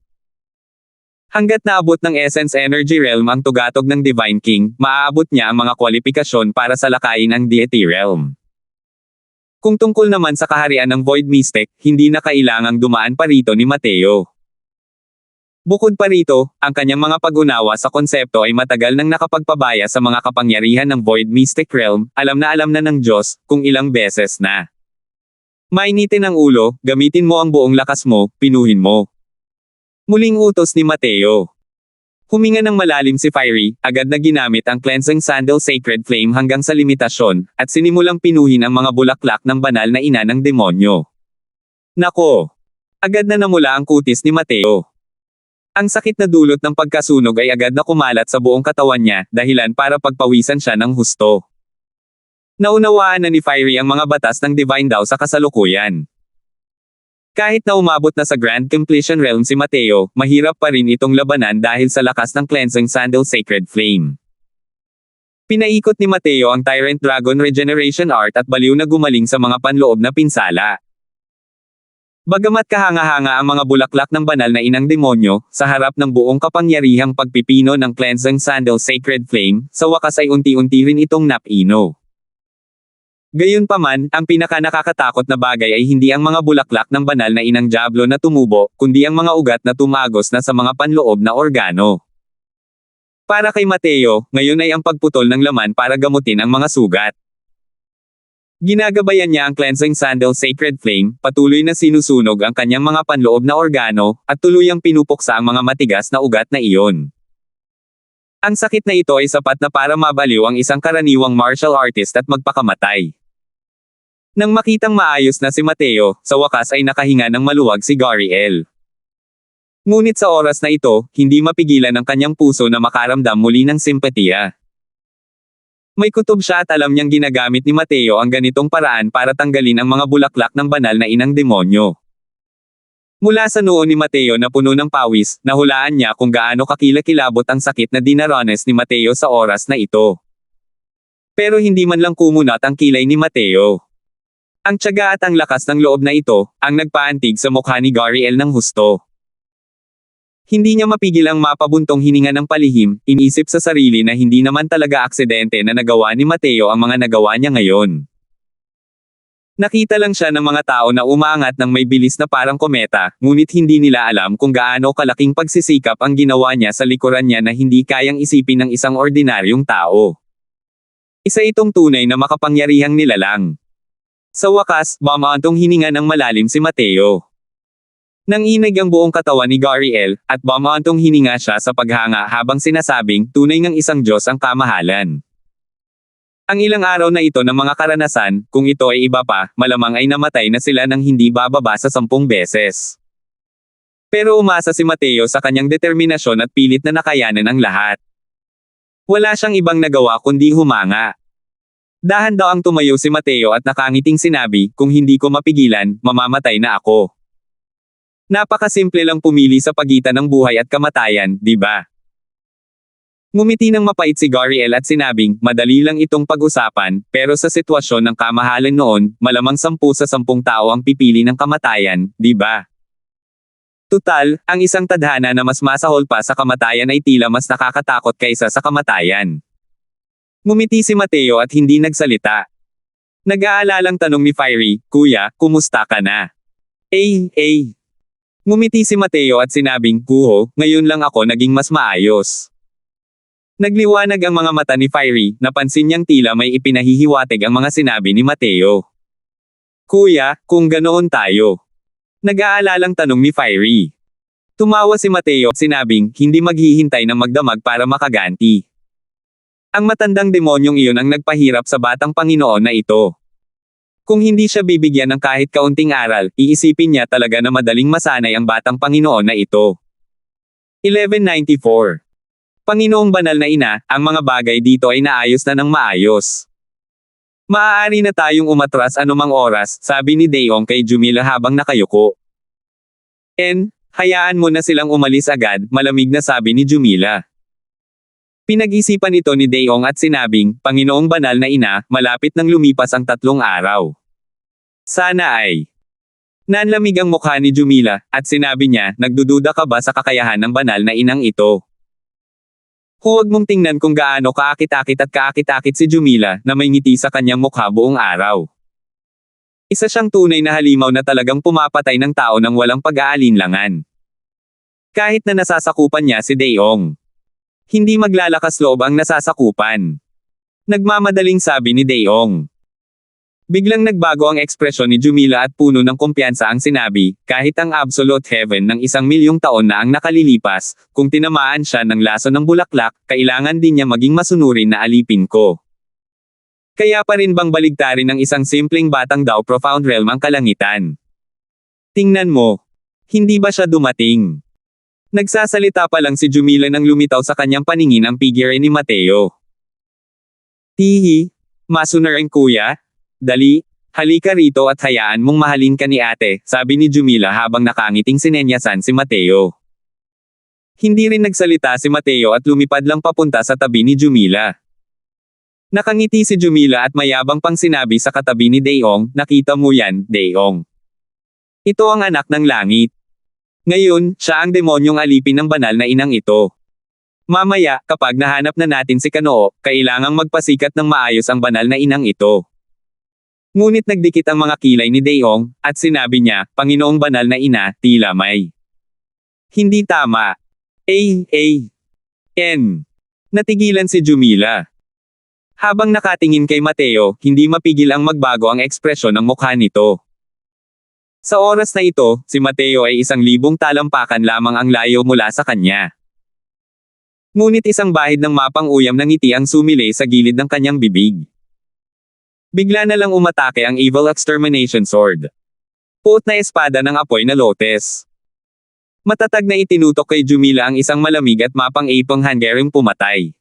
Hanggat naabot ng Essence Energy Realm ang tugatog ng Divine King, maaabot niya ang mga kwalifikasyon para salakayin ang Deity Realm. Kung tungkol naman sa kaharian ng Void Mystic, hindi na kailangang dumaan pa rito ni Mateo. Bukod pa rito, ang kanyang mga pag-unawa sa konsepto ay matagal nang nakapagpabaya sa mga kapangyarihan ng Void Mystic Realm, alam na ng Diyos, kung ilang beses na. Mainitin ang ulo, gamitin mo ang buong lakas mo, pinuhin mo. Muling utos ni Mateo. Huminga ng malalim si Fiery, agad na ginamit ang Cleansing Sandal Sacred Flame hanggang sa limitasyon, at sinimulang pinuhin ang mga bulaklak ng banal na ina ng demonyo. Nako! Agad na namula ang kutis ni Mateo. Ang sakit na dulot ng pagkasunog ay agad na kumalat sa buong katawan niya, dahilan para pagpawisan siya ng husto. Naunawaan na ni Fiery ang mga batas ng Divine Dao sa kasalukuyan. Kahit na umabot na sa Grand Completion Realm si Mateo, mahirap pa rin itong labanan dahil sa lakas ng Cleansing Sandal Sacred Flame. Pinaikot ni Mateo ang Tyrant Dragon Regeneration Art at baliw na gumaling sa mga panloob na pinsala. Bagamat kahanga-hanga ang mga bulaklak ng banal na inang demonyo, sa harap ng buong kapangyarihang pagpipino ng Cleansing Sandal Sacred Flame, sa wakas ay unti-unti rin itong napino. Gayunpaman, ang pinaka-nakakatakot na bagay ay hindi ang mga bulaklak ng banal na inang Diablo na tumubo, kundi ang mga ugat na tumagos na sa mga panloob na organo. Para kay Mateo, ngayon ay ang pagputol ng laman para gamutin ang mga sugat. Ginagabayan niya ang Cleansing Sandal Sacred Flame, patuloy na sinusunog ang kanyang mga panloob na organo, at tuluyang pinupuksa ang mga matigas na ugat na iyon. Ang sakit na ito ay sapat na para mabaliw ang isang karaniwang martial artist at magpakamatay. Nang makitang maayos na si Mateo, sa wakas ay nakahinga ng maluwag si Gariel. Ngunit sa oras na ito, hindi mapigilan ang kanyang puso na makaramdam muli ng simpatiya. May kutob siya at alam niyang ginagamit ni Mateo ang ganitong paraan para tanggalin ang mga bulaklak ng banal na inang demonyo. Mula sa noo ni Mateo na puno ng pawis, nahulaan niya kung gaano kakilakilabot ang sakit na dinaranas ni Mateo sa oras na ito. Pero hindi man lang kumunat ang kilay ni Mateo. Ang tiyaga at ang lakas ng loob na ito, ang nagpaantig sa mukha ni Gariel ng husto. Hindi niya mapigil ang mapabuntong hininga ng palihim, inisip sa sarili na hindi naman talaga aksidente na nagawa ni Mateo ang mga nagawa niya ngayon. Nakita lang siya ng mga tao na umaangat ng may bilis na parang kometa, ngunit hindi nila alam kung gaano kalaking pagsisikap ang ginawa niya sa likuran niya na hindi kayang isipin ng isang ordinaryong tao. Isa itong tunay na makapangyarihang nilalang. Sa wakas, bumaantong hininga ng malalim si Mateo. Nanginig ang buong katawan ni Gariel, at bumaantong hininga siya sa paghanga habang sinasabing tunay ngang isang Diyos ang kamahalan. Ang ilang araw na ito ng mga karanasan, kung ito ay iba pa, malamang ay namatay na sila ng hindi bababa sa 10 beses. Pero umasa si Mateo sa kanyang determinasyon at pilit na nakayanan ang lahat. Wala siyang ibang nagawa kundi humanga. Dahan daw ang tumayo si Mateo at nakangiting sinabi, kung hindi ko mapigilan, mamamatay na ako. Napakasimple lang pumili sa pagitan ng buhay at kamatayan, di ba? Ngumiti ng mapait si Gariel at sinabing, madali lang itong pag-usapan, pero sa sitwasyon ng kamahalan noon, malamang 10 sa 10 tao ang pipili ng kamatayan, di ba? Tutal, ang isang tadhana na mas masahol pa sa kamatayan ay tila mas nakakatakot kaysa sa kamatayan. Ngumiti si Mateo at hindi nagsalita. Nag-aalalang tanong ni Fiery, Kuya, kumusta ka na? Ngumiti si Mateo at sinabing, Kuho, ngayon lang ako naging mas maayos. Nagliwanag ang mga mata ni Fiery, napansin niyang tila may ipinahihiwatig ang mga sinabi ni Mateo. Kuya, kung ganoon tayo. Nag-aalalang tanong ni Fiery. Tumawa si Mateo at sinabing, hindi maghihintay ng magdamag para makaganti. Ang matandang demonyong iyon ang nagpahirap sa batang Panginoon na ito. Kung hindi siya bibigyan ng kahit kaunting aral, iisipin niya talaga na madaling masanay ang batang Panginoon na ito. 1194. Panginoong Banal na Ina, ang mga bagay dito ay naayos na ng maayos. Maaari na tayong umatras anumang oras, sabi ni Daeong kay Jumila habang nakayuko. Hayaan mo na silang umalis agad, malamig na sabi ni Jumila. Pinag-isipan ito ni Daeong at sinabing, Panginoong Banal na Ina, malapit nang lumipas ang 3 araw. Sana ay. Nanlamig ang mukha ni Jumila, at sinabi niya, nagdududa ka ba sa kakayahan ng banal na inang ito? Huwag mong tingnan kung gaano kaakit-akit at kaakit-akit si Jumila na may ngiti sa kanyang mukha buong araw. Isa siyang tunay na halimaw na talagang pumapatay ng tao nang walang pag-aalinlangan. Kahit na nasasakupan niya si Daeong. Hindi maglalakas loob ang nasasakupan. Nagmamadaling sabi ni Daeong. Biglang nagbago ang ekspresyon ni Jumila at puno ng kumpiyansa ang sinabi, kahit ang absolute heaven ng 1,000,000 taon na ang nakalilipas, kung tinamaan siya ng laso ng bulaklak, kailangan din niya maging masunurin na alipin ko. Kaya pa rin bang baligtarin ng isang simpleng batang daw profound realm ang kalangitan? Tingnan mo. Hindi ba siya dumating? Nagsasalita pa lang si Jumila nang lumitaw sa kanyang paningin ang figure ni Mateo. Tihi, masunurin kuya? Dali, halika rito at hayaan mong mahalin ka ni ate, sabi ni Jumila habang nakangiting sinenyasan si Mateo. Hindi rin nagsalita si Mateo at lumipad lang papunta sa tabi ni Jumila. Nakangiti si Jumila at mayabang pang sinabi sa katabi ni Daeong, nakita mo yan, Daeong. Ito ang anak ng langit. Ngayon, siya ang demonyong alipin ng banal na inang ito. Mamaya, kapag nahanap na natin si Kanoo, kailangang magpasikat ng maayos ang banal na inang ito. Ngunit nagdikit ang mga kilay ni Daeong, at sinabi niya, Panginoong Banal na Ina, tila may. Hindi tama. Natigilan si Jumila. Habang nakatingin kay Mateo, hindi mapigil ang magbago ang ekspresyon ng mukha nito. Sa oras na ito, si Mateo ay 1,000 talampakan lamang ang layo mula sa kanya. Ngunit isang bahid ng mapang uyam ng ngiti ang sumilay sa gilid ng kanyang bibig. Bigla na lang umatake ang Evil Extermination Sword. Puot na espada ng apoy na lotes. Matatag na itinutok kay Jumila ang isang malamig at mapang-ipang hanggaring pumatay.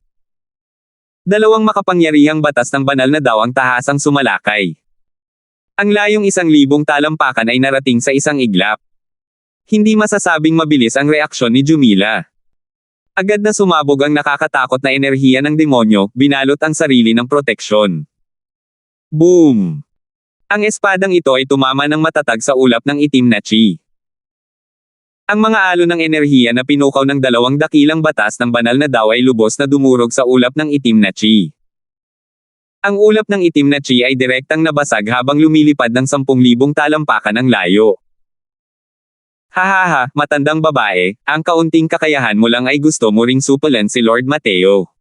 2 makapangyarihang batas ng banal na daw ang tahasang sumalakay. Ang layong 1,000 talampakan ay narating sa isang iglap. Hindi masasabing mabilis ang reaksyon ni Jumila. Agad na sumabog ang nakakatakot na enerhiya ng demonyo, binalot ang sarili ng proteksyon. Boom! Ang espadang ito ay tumama ng matatag sa ulap ng itim na chi. Ang mga alon ng enerhiya na pinukaw ng 2 dakilang batas ng banal na daw ay lubos na dumurog sa ulap ng itim na chi. Ang ulap ng itim na chi ay direktang nabasag habang lumilipad ng 10,000 talampakan ang layo. Hahaha, matandang babae, ang kaunting kakayahan mo lang ay gusto mo ring supulan si Lord Mateo.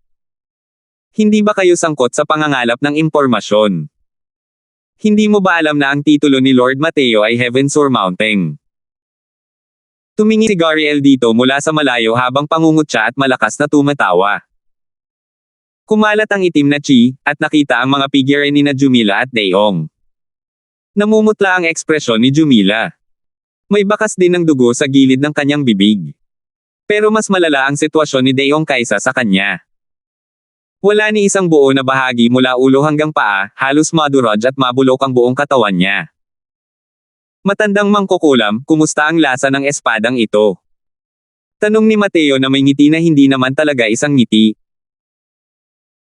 Hindi ba kayo sangkot sa pangangalap ng impormasyon? Hindi mo ba alam na ang titulo ni Lord Mateo ay Heaven Surmounting? Tumingin si Gariel dito mula sa malayo habang pangungutya at malakas na tumatawa. Kumalat ang itim na chi, at nakita ang mga figure ni na Jumila at Daeong. Namumutla ang ekspresyon ni Jumila. May bakas din ng dugo sa gilid ng kanyang bibig. Pero mas malala ang sitwasyon ni Daeong kaysa sa kanya. Wala ni isang buo na bahagi mula ulo hanggang paa, halos madurog at mabulok ang buong katawan niya. Matandang mangkukulam, kumusta ang lasa ng espadang ito? Tanong ni Mateo na may ngiti na hindi naman talaga isang ngiti.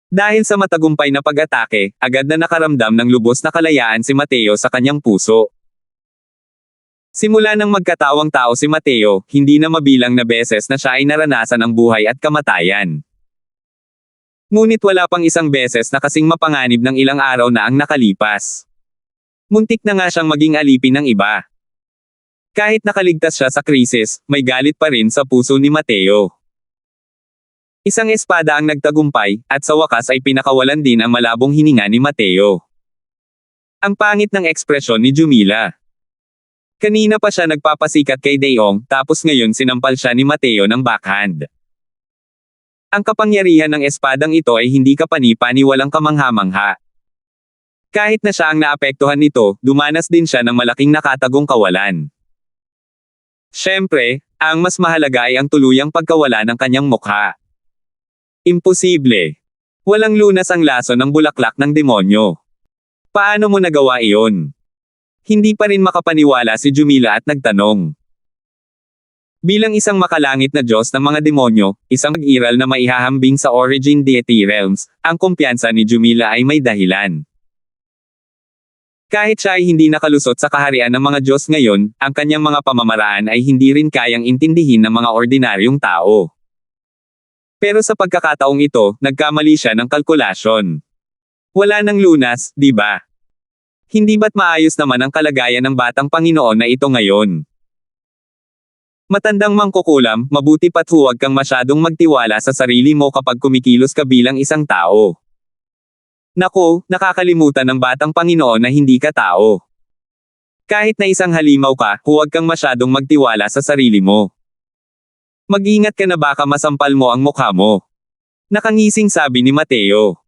Dahil sa matagumpay na pag-atake, agad na nakaramdam ng lubos na kalayaan si Mateo sa kanyang puso. Simula nang magkatawang tao si Mateo, hindi na mabilang na beses na siya ay naranasan ang buhay at kamatayan. Ngunit wala pang isang beses na kasing mapanganib ng ilang araw na ang nakalipas. Muntik na nga siyang maging alipin ng iba. Kahit nakaligtas siya sa krisis, may galit pa rin sa puso ni Mateo. Isang espada ang nagtagumpay, at sa wakas ay pinakawalan din ang malabong hininga ni Mateo. Ang pangit ng ekspresyon ni Jumila. Kanina pa siya nagpapasikat kay Daeong, tapos ngayon sinampal siya ni Mateo ng backhand. Ang kapangyarihan ng espadang ito ay hindi kapani-paniwalang kamangha-mangha. Kahit na siya ang naapektuhan nito, dumanas din siya ng malaking nakatagong kawalan. Siyempre, ang mas mahalaga ay ang tuluyang pagkawala ng kanyang mukha. Imposible. Walang lunas ang laso ng bulaklak ng demonyo. Paano mo nagawa iyon? Hindi pa rin makapaniwala si Jumila at nagtanong. Bilang isang makalangit na Diyos ng mga demonyo, isang mag-iral na maihahambing sa Origin Deity Realms, ang kumpiyansa ni Jumila ay may dahilan. Kahit siya ay hindi nakalusot sa kaharian ng mga Diyos ngayon, ang kanyang mga pamamaraan ay hindi rin kayang intindihin ng mga ordinaryong tao. Pero sa pagkakataong ito, nagkamali siya ng kalkulasyon. Wala nang lunas, di ba? Hindi ba't maayos naman ang kalagayan ng batang Panginoon na ito ngayon? Matandang mangkukulam, mabuti pa't huwag kang masyadong magtiwala sa sarili mo kapag kumikilos ka bilang isang tao. Naku, nakakalimutan ng batang Panginoon na hindi ka tao. Kahit na isang halimaw ka, huwag kang masyadong magtiwala sa sarili mo. Mag-ingat ka na baka masampal mo ang mukha mo. Nakangising sabi ni Mateo.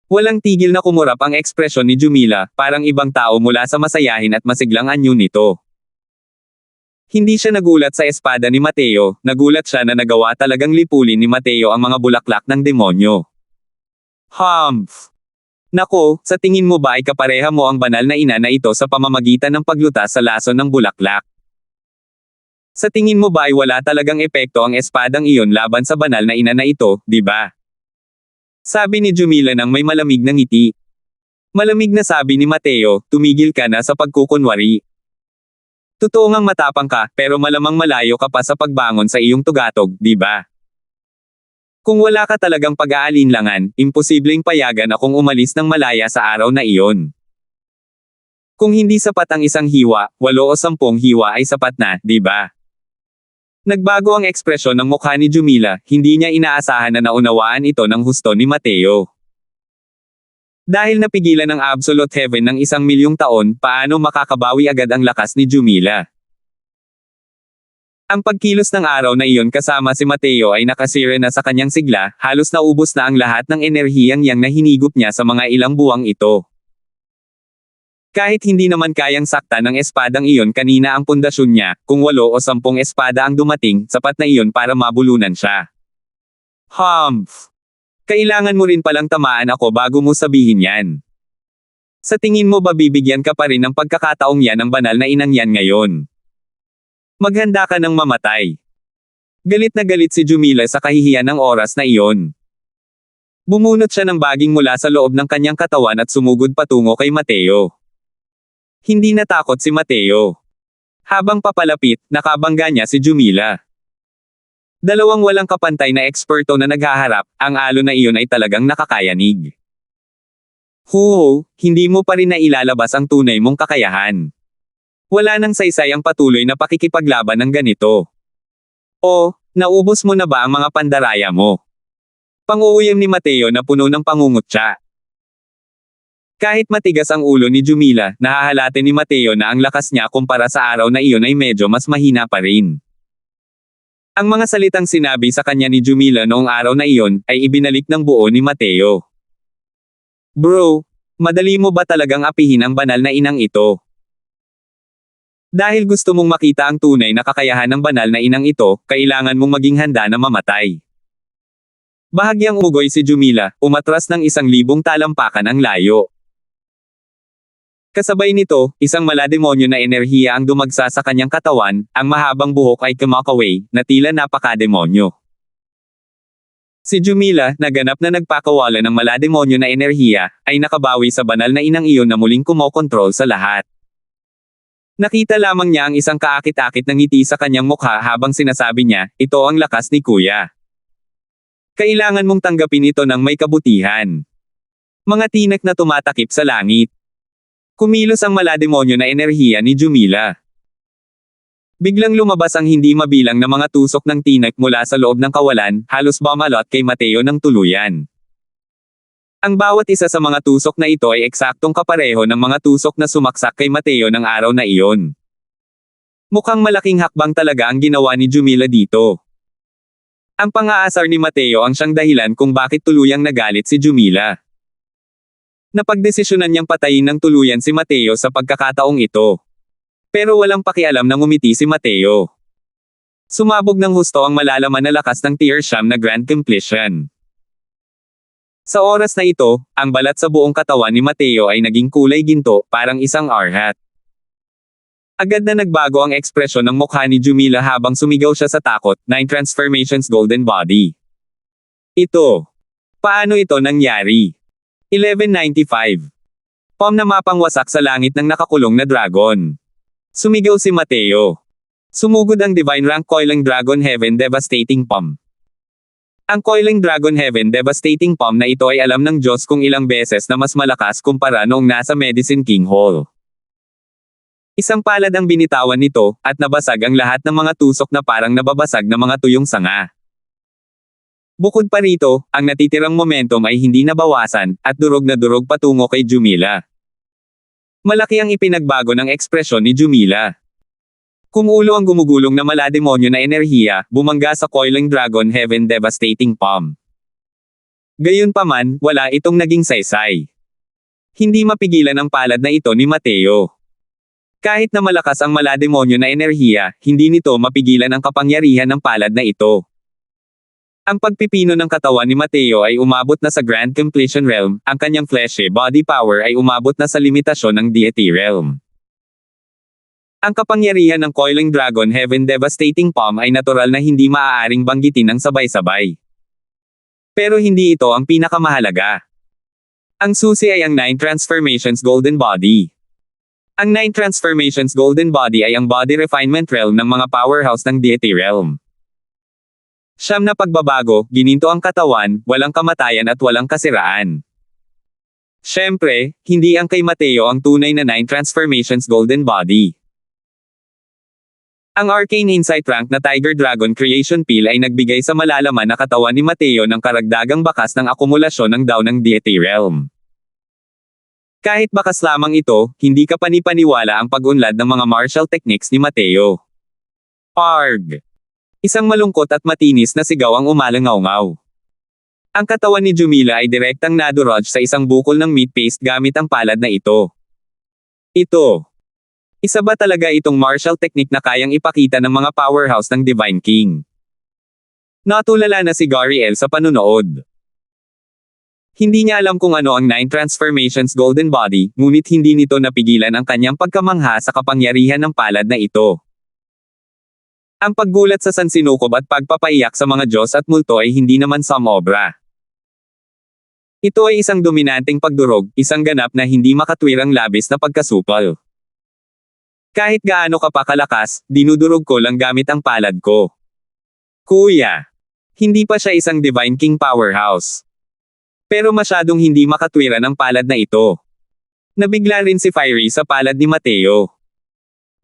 Walang tigil na kumurap ang ekspresyon ni Jumila, parang ibang tao mula sa masayahin at masiglang anyo nito. Hindi siya nagulat sa espada ni Mateo, nagulat siya na nagawa talagang lipulin ni Mateo ang mga bulaklak ng demonyo. Humph! Nako, sa tingin mo ba ay kapareha mo ang banal na ina na ito sa pamamagitan ng paglutas sa lason ng bulaklak? Sa tingin mo ba ay wala talagang epekto ang espadang iyon laban sa banal na ina na ito, di ba? Sabi ni Jumila nang may malamig na ngiti. Malamig na sabi ni Mateo, tumigil ka na sa pagkukunwari. Totoo ngang matapang ka, pero malamang malayo ka pa sa pagbangon sa iyong tugatog, di ba? Kung wala ka talagang pag-aalinlangan, imposibleng payagan akong umalis ng malaya sa araw na iyon. Kung hindi sapat ang isang hiwa, 8 o 10 hiwa ay sapat na, di ba? Nagbago ang ekspresyon ng mukha ni Jumila, hindi niya inaasahan na naunawaan ito ng husto ni Mateo. Dahil napigilan ng absolute heaven ng 1,000,000 taon, paano makakabawi agad ang lakas ni Jumila? Ang pagkilos ng araw na iyon kasama si Mateo ay nakasira na sa kanyang sigla, halos naubos na ang lahat ng enerhiyang yang nahinigop niya sa mga ilang buwang ito. Kahit hindi naman kayang saktan ng espadang iyon kanina ang pundasyon niya, kung 8 o 10 espada ang dumating, sapat na iyon para mabulunan siya. Humph! Kailangan mo rin palang tamaan ako bago mo sabihin yan. Sa tingin mo ba bibigyan ka pa rin ng pagkakataong yan ng banal na inang yan ngayon? Maghanda ka ng mamatay. Galit na galit si Jumila sa kahihiyan ng oras na iyon. Bumunot siya ng baging mula sa loob ng kanyang katawan at sumugod patungo kay Mateo. Hindi natakot si Mateo. Habang papalapit, nakabangga niya si Jumila. Dalawang walang kapantay na eksperto na naghaharap, ang alon na iyon ay talagang nakakayanig. Hindi mo pa rin nailalabas ang tunay mong kakayahan. Wala nang saysay ang patuloy na pakikipaglaban ng ganito. O, naubos mo na ba ang mga pandaraya mo? Pang-uuyam ni Mateo na puno ng pangungutya. Kahit matigas ang ulo ni Jumila, nahahalata ni Mateo na ang lakas niya kumpara sa araw na iyon ay medyo mas mahina pa rin. Ang mga salitang sinabi sa kanya ni Jumila noong araw na iyon, ay ibinalik ng buo ni Mateo. Bro, madali mo ba talagang apihin ang banal na inang ito? Dahil gusto mong makita ang tunay na kakayahan ng banal na inang ito, kailangan mong maging handa na mamatay. Bahagyang umugoy si Jumila, umatras ng 1,000 talampakan ang layo. Kasabay nito, isang malademonyo na enerhiya ang dumagsa sa kanyang katawan, ang mahabang buhok ay kumakaway, na tila napakademonyo. Si Jumila, naganap na nagpakawala ng malademonyo na enerhiya, ay nakabawi sa banal na inang iyon na muling kumokontrol sa lahat. Nakita lamang niya ang isang kaakit-akit na ngiti sa kanyang mukha habang sinasabi niya, ito ang lakas ni Kuya. Kailangan mong tanggapin ito ng may kabutihan. Mga tinak na tumatakip sa langit. Kumilos ang malademonyo na enerhiya ni Jumila. Biglang lumabas ang hindi mabilang na mga tusok ng tinak mula sa loob ng kawalan, halos bumalot kay Mateo ng tuluyan. Ang bawat isa sa mga tusok na ito ay eksaktong kapareho ng mga tusok na sumaksak kay Mateo ng araw na iyon. Mukhang malaking hakbang talaga ang ginawa ni Jumila dito. Ang pang-aasar ni Mateo ang siyang dahilan kung bakit tuluyang nagalit si Jumila. Napagdesisyonan niyang patayin ng tuluyan si Mateo sa pagkakataong ito. Pero walang pakialam na ngumiti si Mateo. Sumabog ng husto ang malalaman na lakas ng Tier Siyam na Grand Completion. Sa oras na ito, ang balat sa buong katawan ni Mateo ay naging kulay ginto, parang isang arhat. Agad na nagbago ang ekspresyon ng mukha ni Jumila habang sumigaw siya sa takot, 9 Transformations Golden Body. Ito. Paano ito nangyari? 1195. Palm na mapangwasak sa langit ng nakakulong na dragon. Sumigaw si Mateo. Sumugod ang Divine Rank Coiling Dragon Heaven Devastating Palm. Ang Coiling Dragon Heaven Devastating Palm na ito ay alam ng Diyos kung ilang beses na mas malakas kumpara noong nasa Medicine King Hall. Isang palad ang binitawan nito, at nabasag ang lahat ng mga tusok na parang nababasag na mga tuyong sanga. Bukod pa rito, ang natitirang momentum ay hindi nabawasan, at durog na durog patungo kay Jumila. Malaki ang ipinagbago ng ekspresyon ni Jumila. Kumulo ang gumugulong na malademonyo na enerhiya, bumangga sa Coiling Dragon Heaven Devastating Palm. Gayunpaman, wala itong naging saysay. Hindi mapigilan ang palad na ito ni Mateo. Kahit na malakas ang malademonyo na enerhiya, hindi nito mapigilan ang kapangyarihan ng palad na ito. Ang pagpipino ng katawan ni Mateo ay umabot na sa Grand Completion Realm, ang kanyang fleshy body power ay umabot na sa limitasyon ng Deity Realm. Ang kapangyarihan ng Coiling Dragon Heaven Devastating Palm ay natural na hindi maaaring banggitin ng sabay-sabay. Pero hindi ito ang pinakamahalaga. Ang susi ay ang 9 Transformations Golden Body. Ang 9 Transformations Golden Body ay ang body refinement realm ng mga powerhouse ng Deity Realm. Siyam na pagbabago, gininto ang katawan, walang kamatayan at walang kasiraan. Siyempre, hindi ang kay Mateo ang tunay na 9 Transformations Golden Body. Ang Arcane Insight Rank na Tiger Dragon Creation Peel ay nagbigay sa malalaman na katawan ni Mateo ng karagdagang bakas ng akumulasyon ng Dao ng Deity Realm. Kahit bakas lamang ito, hindi ka panipaniwala ang pag-unlad ng mga martial techniques ni Mateo. Arg! Isang malungkot at matinis na sigaw ang umalangaw-ngaw. Ang katawan ni Jumila ay direktang nadurog sa isang bukol ng meat paste gamit ang palad na ito. Ito. Isa ba talaga itong martial technique na kayang ipakita ng mga powerhouse ng Divine King? Natulala na si Gariel sa panunood. Hindi niya alam kung ano ang 9 Transformations Golden Body, ngunit hindi nito napigilan ang kanyang pagkamangha sa kapangyarihan ng palad na ito. Ang paggulat sa sansinukob at pagpapaiyak sa mga Diyos at multo ay hindi naman samobra. Ito ay isang dominanteng pagdurog, isang ganap na hindi makatwirang labis na pagkasupal. Kahit gaano ka pa kalakas, dinudurog ko lang gamit ang palad ko. Kuya! Hindi pa siya isang Divine King powerhouse. Pero masyadong hindi makatwiran ang palad na ito. Nabigla rin si Fiery sa palad ni Mateo.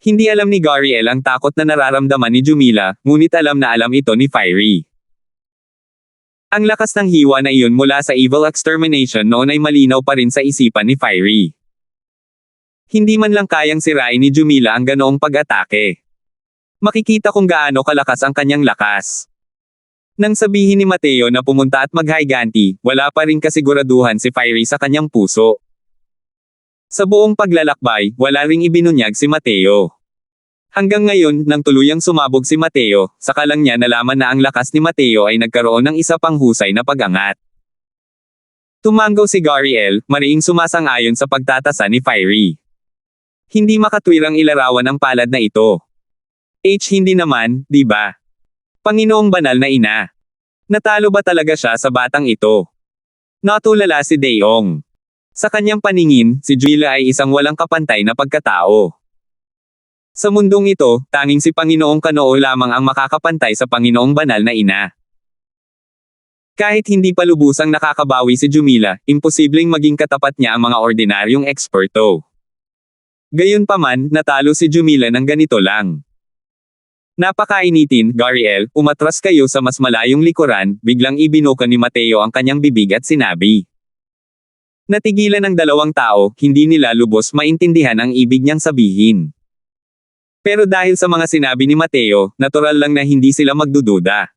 Hindi alam ni Gariel ang takot na nararamdaman ni Jumila, ngunit alam na alam ito ni Fiery. Ang lakas ng hiwa na iyon mula sa Evil Extermination noon ay malinaw pa rin sa isipan ni Fiery. Hindi man lang kayang sirain ni Jumila ang ganoong pag-atake. Makikita kung gaano kalakas ang kanyang lakas. Nang sabihin ni Mateo na pumunta at maghiganti, wala pa rin kasiguraduhan si Fiery sa kanyang puso. Sa buong paglalakbay, wala ring ibinunyag si Mateo. Hanggang ngayon, nang tuluyang sumabog si Mateo, saka lang niya nalaman na ang lakas ni Mateo ay nagkaroon ng isa pang husay na pag-angat. Tumanggaw si Gariel, mariing sumasang-ayon sa pagtatasa ni Fiery. Hindi makatwirang ilarawan ang palad na ito. Hindi naman, di ba? Panginoong banal na ina. Natalo ba talaga siya sa batang ito? Natulala si Daeong. Sa kanyang paningin, si Jumila ay isang walang kapantay na pagkatao. Sa mundong ito, tanging si Panginoong Kanoo lamang ang makakapantay sa Panginoong banal na ina. Kahit hindi pa lubusang nakakabawi si Jumila, imposibleng maging katapat niya ang mga ordinaryong eksperto. Gayunpaman, natalo si Jumila ng ganito lang. Napakainitin, Gariel, umatras kayo sa mas malayong likuran, biglang ibinuka ni Mateo ang kanyang bibig at sinabi. Natigilan ng dalawang tao, hindi nila lubos maintindihan ang ibig niyang sabihin. Pero dahil sa mga sinabi ni Mateo, natural lang na hindi sila magdududa.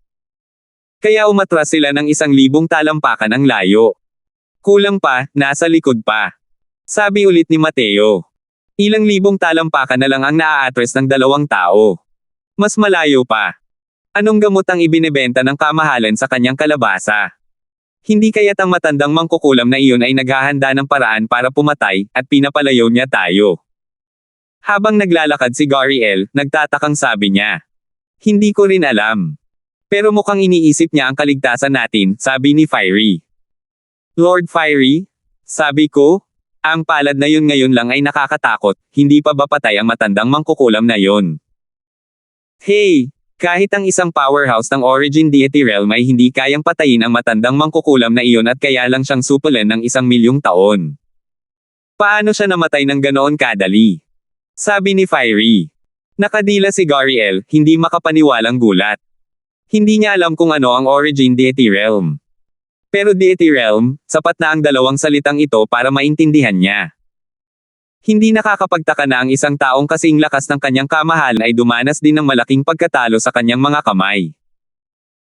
Kaya umatras sila ng 1,000 talampakan ang layo. Kulang pa, nasa likod pa. Sabi ulit ni Mateo. Ilang libong talampakan na lang ang naa-atres ng 2 tao. Mas malayo pa. Anong gamot ang ibinebenta ng kamahalan sa kanyang kalabasa? Hindi kaya't ang matandang mangkukulam na iyon ay naghahanda ng paraan para pumatay, at pinapalayo niya tayo. Habang naglalakad si Gariel, nagtatakang sabi niya. Hindi ko rin alam. Pero mukhang iniisip niya ang kaligtasan natin, sabi ni Fiery. Lord Fiery? Sabi ko? Ang palad na yun ngayon lang ay nakakatakot, hindi pa ba patay ang matandang mangkukulam na yun? Hey! Kahit ang isang powerhouse ng Origin Deity Realm ay hindi kayang patayin ang matandang mangkukulam na iyon at kaya lang siyang supulan ng 1,000,000 taon. Paano siya namatay ng ganoon kadali? Sabi ni Fiery. Nakadila si Gariel, hindi makapaniwalang gulat. Hindi niya alam kung ano ang Origin Deity Realm. Pero Deity Realm, sapat na ang 2 salitang ito para maintindihan niya. Hindi nakakapagtaka na ang isang taong kasing lakas ng kanyang kamahalan ay dumanas din ng malaking pagkatalo sa kanyang mga kamay.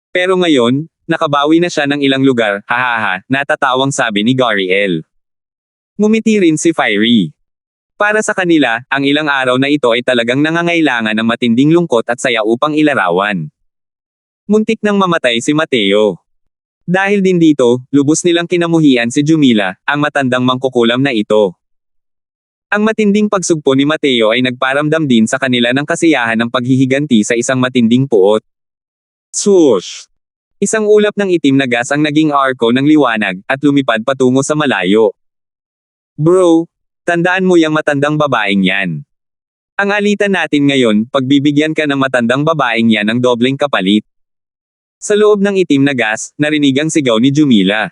Pero ngayon, nakabawi na siya ng ilang lugar, hahaha, natatawang sabi ni Gariel. Ngumiti rin si Fiery. Para sa kanila, ang ilang araw na ito ay talagang nangangailangan ng matinding lungkot at saya upang ilarawan. Muntik nang mamatay si Mateo. Dahil din dito, lubos nilang kinamuhian si Jumila, ang matandang mangkukulam na ito. Ang matinding pagsugpo ni Mateo ay nagparamdam din sa kanila ng kasiyahan ng paghihiganti sa isang matinding puot. Swoosh! Isang ulap ng itim na gas ang naging arko ng liwanag, at lumipad patungo sa malayo. Bro, tandaan mo yang matandang babaeng yan. Ang alitan natin ngayon, pagbibigyan ka ng matandang babaeng yan ng dobleng kapalit. Sa loob ng itim na gas, narinig ang sigaw ni Jumila.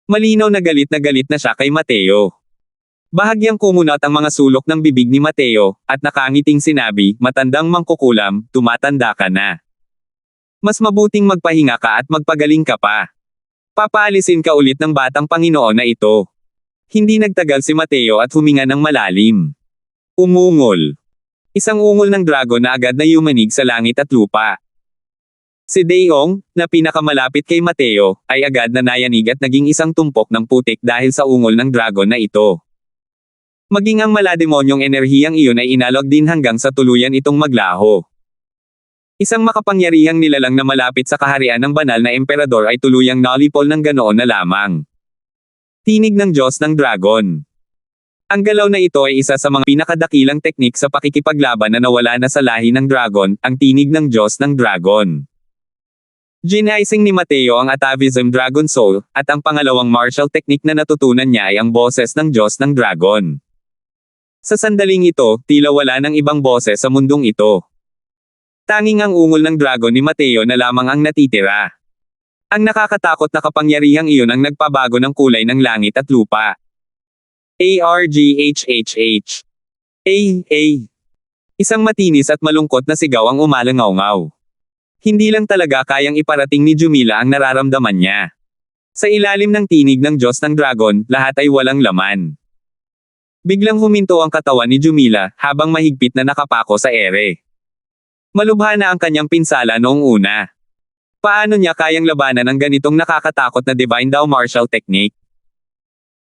Malinaw na galit na siya kay Mateo. Bahagyang kumunat ang mga sulok ng bibig ni Mateo, at nakangiting sinabi, matandang mangkukulam, tumatanda ka na. Mas mabuting magpahinga ka at magpagaling ka pa. Papaalisin ka ulit ng batang Panginoon na ito. Hindi nagtagal si Mateo at huminga ng malalim. Umungol. Isang ungol ng dragon na agad na yumanig sa langit at lupa. Si Daeong, na pinakamalapit kay Mateo, ay agad na nayanig at naging isang tumpok ng putik dahil sa ungol ng dragon na ito. Maging ang malademonyong enerhiyang iyon ay inalog din hanggang sa tuluyan itong maglaho. Isang makapangyarihang nilalang na malapit sa kaharian ng banal na emperador ay tuluyang nalipol ng ganoon na lamang. Tinig ng Diyos ng Dragon. Ang galaw na ito ay isa sa mga pinakadakilang teknik sa pakikipaglaban na nawala na sa lahi ng dragon, ang tinig ng Diyos ng Dragon. Ginaising ni Mateo ang atavism Dragon Soul, at ang pangalawang martial technique na natutunan niya ay ang boses ng Diyos ng Dragon. Sa sandaling ito, tila wala ng ibang boses sa mundong ito. Tanging ang ungol ng dragon ni Mateo na lamang ang natitira. Ang nakakatakot na kapangyarihang iyon ang nagpabago ng kulay ng langit at lupa. ARGHHH. A. Isang matinis at malungkot na sigaw ang umalangaw-ngaw. Hindi lang talaga kayang iparating ni Jumila ang nararamdaman niya. Sa ilalim ng tinig ng Diyos ng Dragon, lahat ay walang laman. Biglang huminto ang katawan ni Jumila, habang mahigpit na nakapako sa ere. Malubha na ang kanyang pinsala noong una. Paano niya kayang labanan ang ganitong nakakatakot na Divine Dao martial technique?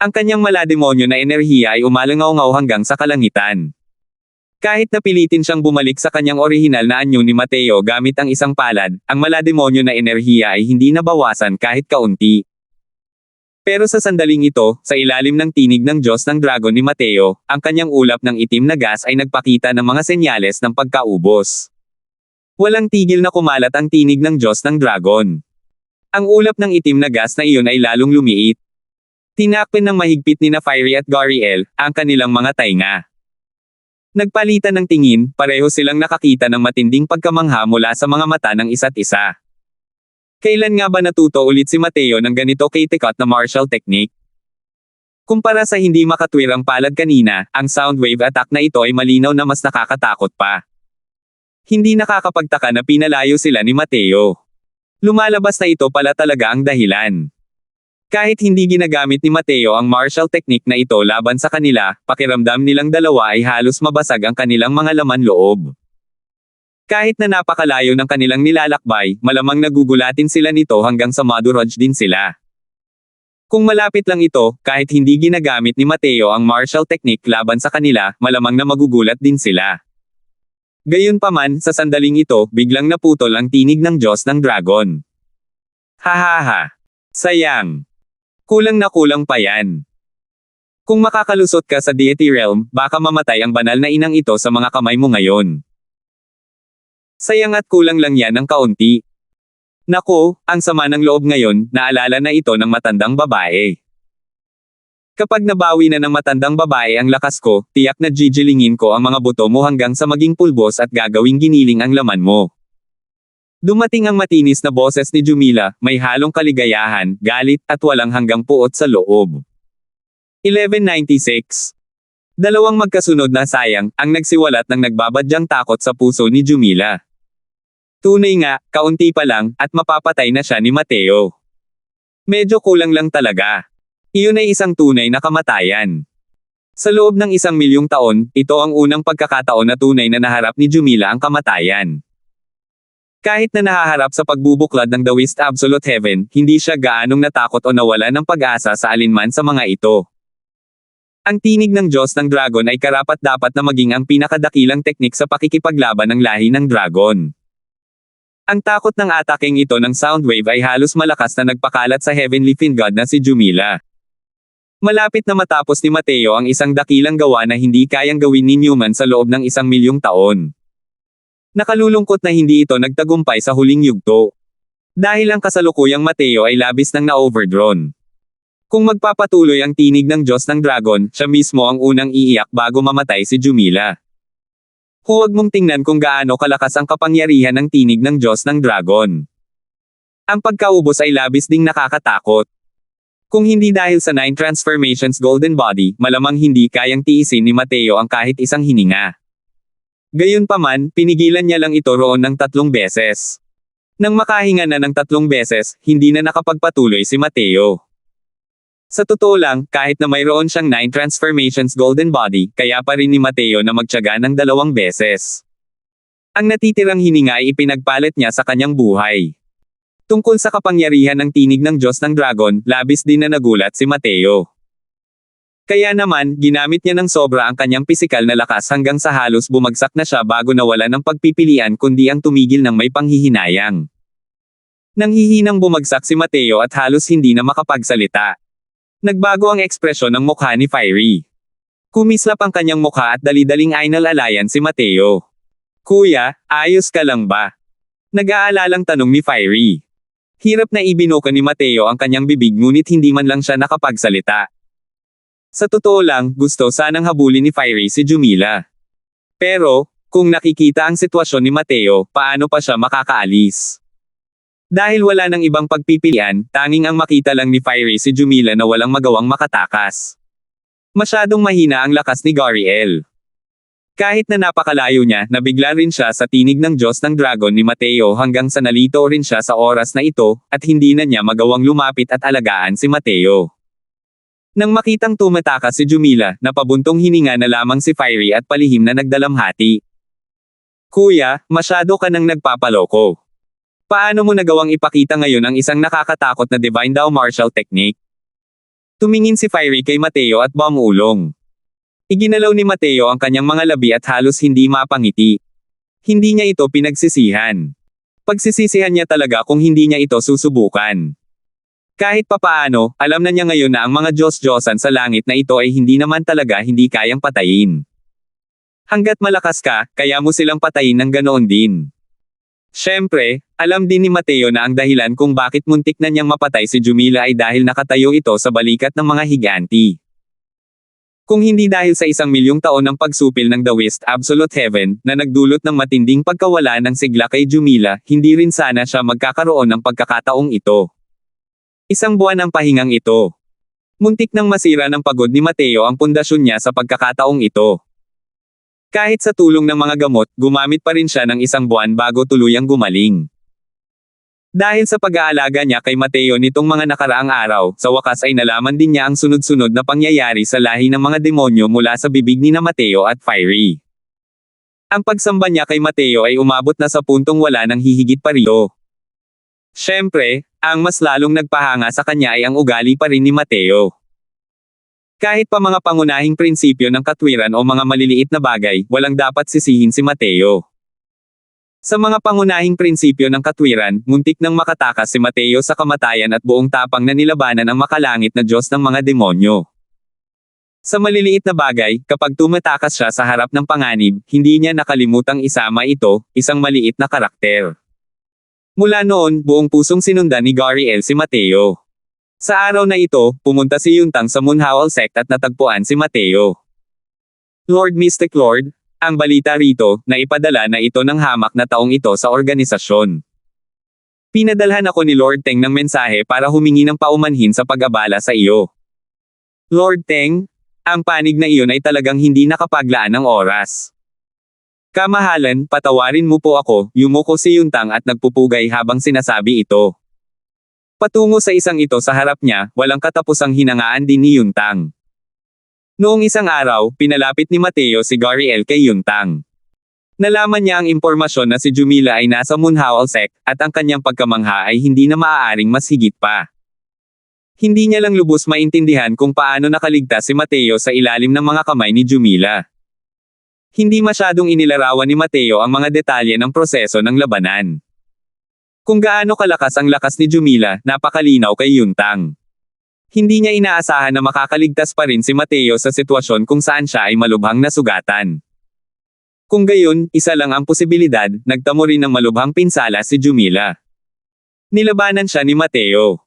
Ang kanyang malademonyo na enerhiya ay umalangaw-ngaw hanggang sa kalangitan. Kahit napilitin siyang bumalik sa kanyang orihinal na anyo ni Mateo gamit ang isang palad, ang malademonyo na enerhiya ay hindi nabawasan kahit kaunti. Pero sa sandaling ito, sa ilalim ng tinig ng Diyos ng Dragon ni Mateo, ang kanyang ulap ng itim na gas ay nagpakita ng mga senyales ng pagkaubos. Walang tigil na kumalat ang tinig ng Diyos ng Dragon. Ang ulap ng itim na gas na iyon ay lalong lumiit. Tinakpan ng mahigpit ni Fiery at Gariel, ang kanilang mga tainga. Nagpalitan ng tingin, pareho silang nakakita ng matinding pagkamangha mula sa mga mata ng isa't isa. Kailan nga ba natuto ulit si Mateo ng ganito kaitikot na martial technique? Kumpara sa hindi makatwirang palad kanina, ang sound wave attack na ito ay malinaw na mas nakakatakot pa. Hindi nakakapagtaka na pinalayo sila ni Mateo. Lumalabas na ito pala talaga ang dahilan. Kahit hindi ginagamit ni Mateo ang martial technique na ito laban sa kanila, pakiramdam nilang dalawa ay halos mabasag ang kanilang mga laman loob. Kahit na napakalayo ng kanilang nilalakbay, malamang nagugulatin sila nito hanggang sa madurage din sila. Kung malapit lang ito, kahit hindi ginagamit ni Mateo ang martial technique laban sa kanila, malamang na magugulat din sila. Gayunpaman, sa sandaling ito, biglang naputol ang tinig ng Diyos ng Dragon. Hahaha. Sayang. Kulang na kulang pa yan. Kung makakalusot ka sa deity realm, baka mamatay ang banal na inang ito sa mga kamay mo ngayon. Sayang at kulang lang yan ng kaunti. Naku, ang sama ng loob ngayon, naalala na ito ng matandang babae. Kapag nabawi na ng matandang babae ang lakas ko, tiyak na jijilingin ko ang mga buto mo hanggang sa maging pulbos at gagawing giniling ang laman mo. Dumating ang matinis na boses ni Jumila, may halong kaligayahan, galit, at walang hanggang puot sa loob. 1196. Dalawang magkasunod na sayang, ang nagsiwalat ng nagbabadyang takot sa puso ni Jumila. Tunay nga, kaunti pa lang, at mapapatay na siya ni Mateo. Medyo kulang lang talaga. Iyon ay isang tunay na kamatayan. Sa loob ng 1,000,000 taon, ito ang unang pagkakataon na tunay na naharap ni Jumila ang kamatayan. Kahit na nahaharap sa pagbubuklad ng Taoist Absolute Heaven, hindi siya gaanong natakot o nawala ng pag-asa sa alinman sa mga ito. Ang tinig ng Diyos ng Dragon ay karapat-dapat na maging ang pinakadakilang teknik sa pakikipaglaban ng lahi ng Dragon. Ang takot ng ataking ito ng Soundwave ay halos malakas na nagpakalat sa Heavenly Fiend God na si Jumila. Malapit na matapos ni Mateo ang isang dakilang gawa na hindi kayang gawin ni Newman sa loob ng 1,000,000 taon. Nakalulungkot na hindi ito nagtagumpay sa huling yugto. Dahil ang kasalukuyang Mateo ay labis nang na-overdrawn. Kung magpapatuloy ang tinig ng Diyos ng Dragon, siya mismo ang unang iiyak bago mamatay si Jumila. Huwag mong tingnan kung gaano kalakas ang kapangyarihan ng tinig ng Diyos ng Dragon. Ang pagkaubos ay labis ding nakakatakot. Kung hindi dahil sa 9 Transformations Golden Body, malamang hindi kayang tiisin ni Mateo ang kahit isang hininga. Gayunpaman, pinigilan niya lang ito roon ng 3 beses. Nang makahinga na ng 3 beses, hindi na nakapagpatuloy si Mateo. Sa totoo lang, kahit na mayroon siyang 9 Transformations Golden Body, kaya pa rin ni Mateo na magtiyaga ng 2 beses. Ang natitirang hininga ay ipinagpalit niya sa kanyang buhay. Tungkol sa kapangyarihan ng tinig ng Diyos ng Dragon, labis din na nagulat si Mateo. Kaya naman, ginamit niya ng sobra ang kanyang pisikal na lakas hanggang sa halos bumagsak na siya bago nawala ng pagpipilian kundi ang tumigil ng may panghihinayang. Nang hihinang bumagsak si Mateo at halos hindi na makapagsalita. Nagbago ang ekspresyon ng mukha ni Fiery. Kumislap ang kanyang mukha at dali-daling inalalayan si Mateo. Kuya, ayos ka lang ba? Nag-aalalang tanong ni Fiery. Hirap na ibinuka ni Mateo ang kanyang bibig ngunit hindi man lang siya nakapagsalita. Sa totoo lang, gusto sanang habulin ni Fiery si Jumila. Pero, kung nakikita ang sitwasyon ni Mateo, paano pa siya makakaalis? Dahil wala nang ibang pagpipilian, tanging ang makita lang ni Fiery si Jumila na walang magawang makatakas. Masyadong mahina ang lakas ni Gariel. Kahit na napakalayo niya, nabigla rin siya sa tinig ng Diyos ng Dragon ni Mateo hanggang sa nalito rin siya sa oras na ito, at hindi na niya magawang lumapit at alagaan si Mateo. Nang makitang tumatakas si Jumila, napabuntong hininga na lamang si Fiery at palihim na nagdalamhati. Kuya, masyado ka nang nagpapaloko. Paano mo nagawang ipakita ngayon ang isang nakakatakot na Divine Dao Martial Technique? Tumingin si Fiery kay Mateo at bumulong. Iginalaw ni Mateo ang kanyang mga labi at halos hindi mapangiti. Hindi niya ito pinagsisihan. Pagsisisihan niya talaga kung hindi niya ito susubukan. Kahit papaano, alam na niya ngayon na ang mga Diyos-Diyosan sa langit na ito ay hindi naman talaga hindi kayang patayin. Hanggat malakas ka, kaya mo silang patayin ng ganoon din. Siyempre, alam din ni Mateo na ang dahilan kung bakit muntik na niyang mapatay si Jumila ay dahil nakatayo ito sa balikat ng mga higanti. Kung hindi dahil sa 1,000,000 taon ng pagsupil ng Taoist Absolute Heaven, na nagdulot ng matinding pagkawala ng sigla kay Jumila, hindi rin sana siya magkakaroon ng pagkakataong ito. 1 buwan ang pahingang ito. Muntik nang masira ng pagod ni Mateo ang pundasyon niya sa pagkakataong ito. Kahit sa tulong ng mga gamot, gumamit pa rin siya ng 1 buwan bago tuluyang gumaling. Dahil sa pag-aalaga niya kay Mateo nitong mga nakaraang araw, sa wakas ay nalaman din niya ang sunod-sunod na pangyayari sa lahi ng mga demonyo mula sa bibig ni na Mateo at Fiery. Ang pagsamba niya kay Mateo ay umabot na sa puntong wala nang hihigit pa rito. Siyempre, ang mas lalong nagpahanga sa kanya ay ang ugali pa rin ni Mateo. Kahit pa mga pangunahing prinsipyo ng katwiran o mga maliliit na bagay, walang dapat sisihin si Mateo. Sa mga pangunahing prinsipyo ng katwiran, muntik nang makatakas si Mateo sa kamatayan at buong tapang na nilabanan ang makalangit na Diyos ng mga demonyo. Sa maliliit na bagay, kapag tumatakas siya sa harap ng panganib, hindi niya nakalimutang isama ito, isang maliit na karakter. Mula noon, buong pusong sinundan ni Gary L. si Mateo. Sa araw na ito, pumunta si Yuntang sa Moonhowl sect at natagpuan si Mateo. Lord Mystic Lord, ang balita rito, na ipadala na ito ng hamak na taong ito sa organisasyon. Pinadalhan ako ni Lord Teng ng mensahe para humingi ng paumanhin sa pag-abala sa iyo. Lord Teng, ang panig na iyon ay talagang hindi nakapaglaan ng oras. Kamahalan, patawarin mo po ako, yumuko si Yuntang at nagpupugay habang sinasabi ito. Patungo sa isang ito sa harap niya, walang katapusang hinangaan din ni Yuntang. Noong isang araw, pinalapit ni Mateo si Gary L. kay Yuntang. Nalaman niya ang impormasyon na si Jumila ay nasa Moonhowl sect, at ang kanyang pagkamangha ay hindi na maaaring mas higit pa. Hindi niya lang lubos maintindihan kung paano nakaligtas si Mateo sa ilalim ng mga kamay ni Jumila. Hindi masyadong inilarawan ni Mateo ang mga detalye ng proseso ng labanan. Kung gaano kalakas ang lakas ni Jumila, napakalinaw kay Yuntang. Hindi niya inaasahan na makakaligtas pa rin si Mateo sa sitwasyon kung saan siya ay malubhang nasugatan. Kung gayon, isa lang ang posibilidad, nagtamo rin ng malubhang pinsala si Jumila. Nilabanan siya ni Mateo.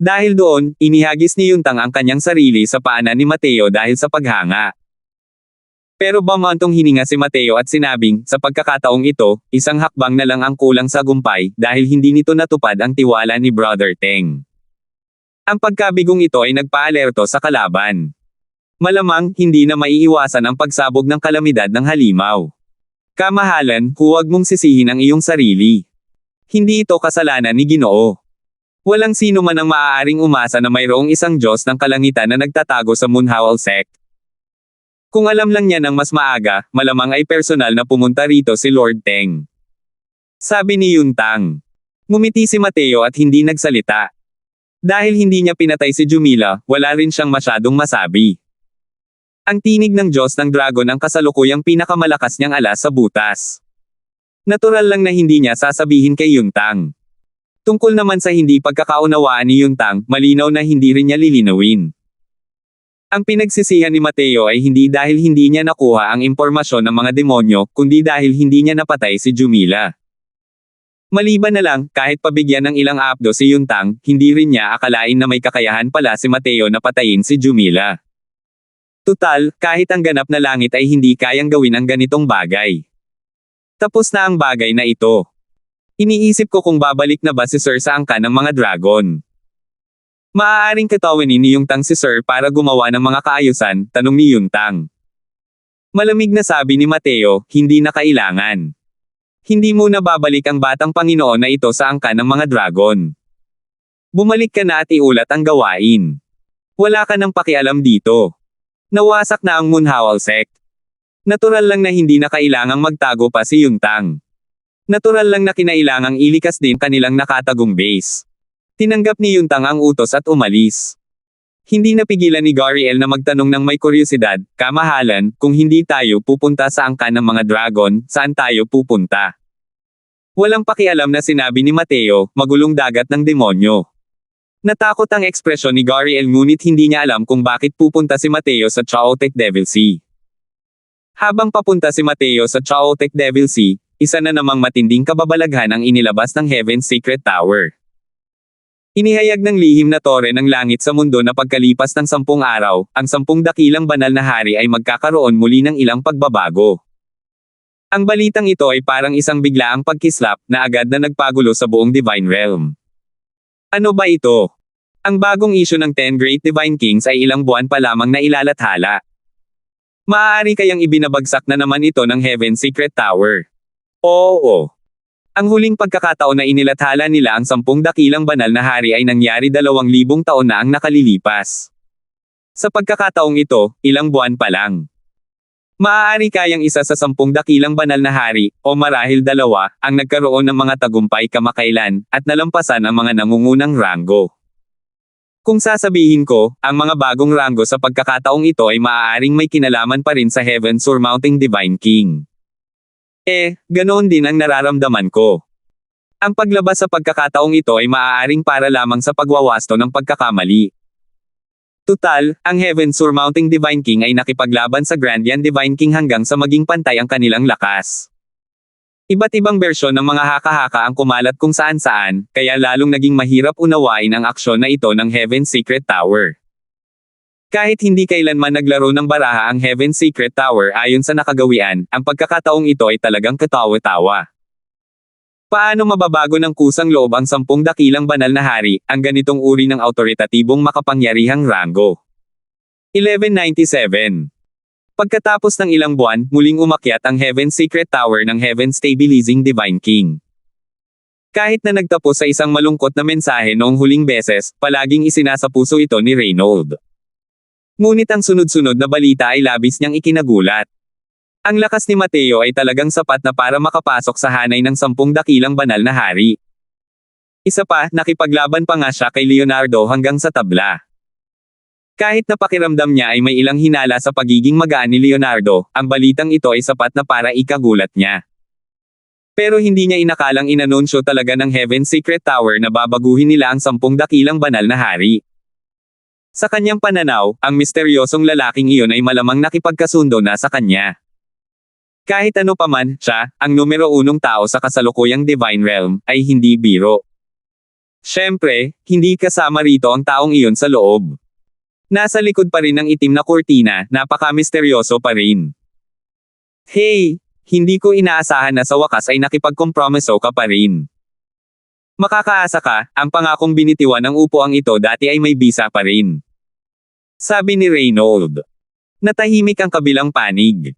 Dahil doon, inihagis ni Yuntang ang kanyang sarili sa paanan ni Mateo dahil sa paghanga. Pero bumantong hininga si Mateo at sinabing, sa pagkakataong ito, isang hakbang na lang ang kulang sa gumpay dahil hindi nito natupad ang tiwala ni Brother Teng. Ang pagkabigong ito ay nagpaalerto sa kalaban. Malamang, hindi na maiiwasan ang pagsabog ng kalamidad ng halimaw. Kamahalan, huwag mong sisihin ang iyong sarili. Hindi ito kasalanan ni Ginoo. Walang sino man ang maaaring umasa na mayroong isang Diyos ng kalangitan na nagtatago sa Moonhowl sect. Kung alam lang niya ng mas maaga, malamang ay personal na pumunta rito si Lord Teng. Sabi ni Yuntang. Ngumiti si Mateo at hindi nagsalita. Dahil hindi niya pinatay si Jumila, wala rin siyang masyadong masabi. Ang tinig ng Diyos ng Dragon ang kasalukuyang pinakamalakas niyang alas sa butas. Natural lang na hindi niya sasabihin kay Yuntang. Tungkol naman sa hindi pagkakaunawaan ni Yuntang, malinaw na hindi rin niya lilinawin. Ang pinagsisihan ni Mateo ay hindi dahil hindi niya nakuha ang impormasyon ng mga demonyo, kundi dahil hindi niya napatay si Jumila. Maliban na lang, kahit pabigyan ng ilang apdo si Yuntang, hindi rin niya akalain na may kakayahan pala si Mateo na patayin si Jumila. Tutal, kahit ang ganap na langit ay hindi kayang gawin ang ganitong bagay. Tapos na ang bagay na ito. Iniisip ko kung babalik na ba si Sir sa angkan ng mga dragon. Maaaring katawinin ni Yuntang si Sir para gumawa ng mga kaayusan, tanong ni Yuntang. Malamig na sabi ni Mateo, hindi na kailangan. Hindi muna babalik ang batang Panginoon na ito sa angkan ng mga dragon. Bumalik ka na at iulat ang gawain. Wala ka nang pakialam dito. Nawasak na ang Moonhowl sect. Natural lang na hindi na kailangang magtago pa si Yuntang. Natural lang na kinailangang ilikas din kanilang nakatagong base. Tinanggap ni Yuntang ang utos at umalis. Hindi napigilan ni Gary L na magtanong ng may kuryosidad, kamahalan, kung hindi tayo pupunta sa angkan ng mga dragon, saan tayo pupunta? Walang pakialam na sinabi ni Mateo, magulong dagat ng demonyo. Natakot ang ekspresyon ni Gary L ngunit hindi niya alam kung bakit pupunta si Mateo sa Chaotic Devil Sea. Habang papunta si Mateo sa Chaotic Devil Sea, isa na namang matinding kababalaghan ang inilabas ng Heaven's Secret Tower. Inihayag ng lihim na tore ng langit sa mundo na pagkalipas ng 10 araw, ang 10 dakilang banal na hari ay magkakaroon muli ng ilang pagbabago. Ang balitang ito ay parang isang biglaang pagkislap na agad na nagpagulo sa buong Divine Realm. Ano ba ito? Ang bagong issue ng 10 Great Divine Kings ay ilang buwan pa lamang na ilalathala. Maaari kayang ibinabagsak na naman ito ng Heaven's Secret Tower. Oo. Ang huling pagkakataon na inilathala nila ang 10 dakilang banal na hari ay nangyari 2,000 taon na ang nakalilipas. Sa pagkakataong ito, ilang buwan pa lang. Maaari kayang isa sa 10 dakilang banal na hari, o marahil dalawa, ang nagkaroon ng mga tagumpay kamakailan, at nalampasan ang mga nangungunang ranggo. Kung sasabihin ko, ang mga bagong ranggo sa pagkakataong ito ay maaaring may kinalaman pa rin sa Heaven Surmounting Divine King. Ganoon din ang nararamdaman ko. Ang paglabas sa pagkakataong ito ay maaaring para lamang sa pagwawasto ng pagkakamali. Tutal, ang Heaven Surmounting Divine King ay nakipaglaban sa Grandian Divine King hanggang sa maging pantay ang kanilang lakas. Iba't ibang bersyon ng mga haka-haka ang kumalat kung saan-saan, kaya lalong naging mahirap unawain ang aksyon na ito ng Heaven's Secret Tower. Kahit hindi kailanman naglaro ng baraha ang Heaven's Secret Tower ayon sa nakagawian, ang pagkakataong ito ay talagang katawa-tawa. Paano mababago ng kusang loob ang 10 dakilang banal na hari, ang ganitong uri ng awtoritatibong makapangyarihang ranggo? 1197. Pagkatapos ng ilang buwan, muling umakyat ang Heaven's Secret Tower ng Heaven Stabilizing Divine King. Kahit na nagtapos sa isang malungkot na mensahe noong huling beses, palaging isinasapuso ito ni Reynold. Ngunit ang sunod-sunod na balita ay labis niyang ikinagulat. Ang lakas ni Mateo ay talagang sapat na para makapasok sa hanay ng 10 dakilang banal na hari. Isa pa, nakipaglaban pa nga siya kay Leonardo hanggang sa tabla. Kahit na pakiramdam niya ay may ilang hinala sa pagiging magaan ni Leonardo, ang balitang ito ay sapat na para ikagulat niya. Pero hindi niya inakalang inanunsyo talaga ng Heaven's Secret Tower na babaguhin nila ang 10 dakilang banal na hari. Sa kanyang pananaw, ang misteryosong lalaking iyon ay malamang nakipagkasundo na sa kanya. Kahit ano paman, siya, ang numero 1 tao sa kasalukuyang Divine Realm, ay hindi biro. Siyempre, hindi kasama rito ang taong iyon sa loob. Nasa likod pa rin ng itim na kurtina, napaka-misteryoso pa rin. Hey! Hindi ko inaasahan na sa wakas ay nakipagkompromiso ka pa rin. Makakaasa ka, ang pangakong binitiwan ng upuang ito dati ay may bisa pa rin. Sabi ni Reynold. Natahimik ang kabilang panig.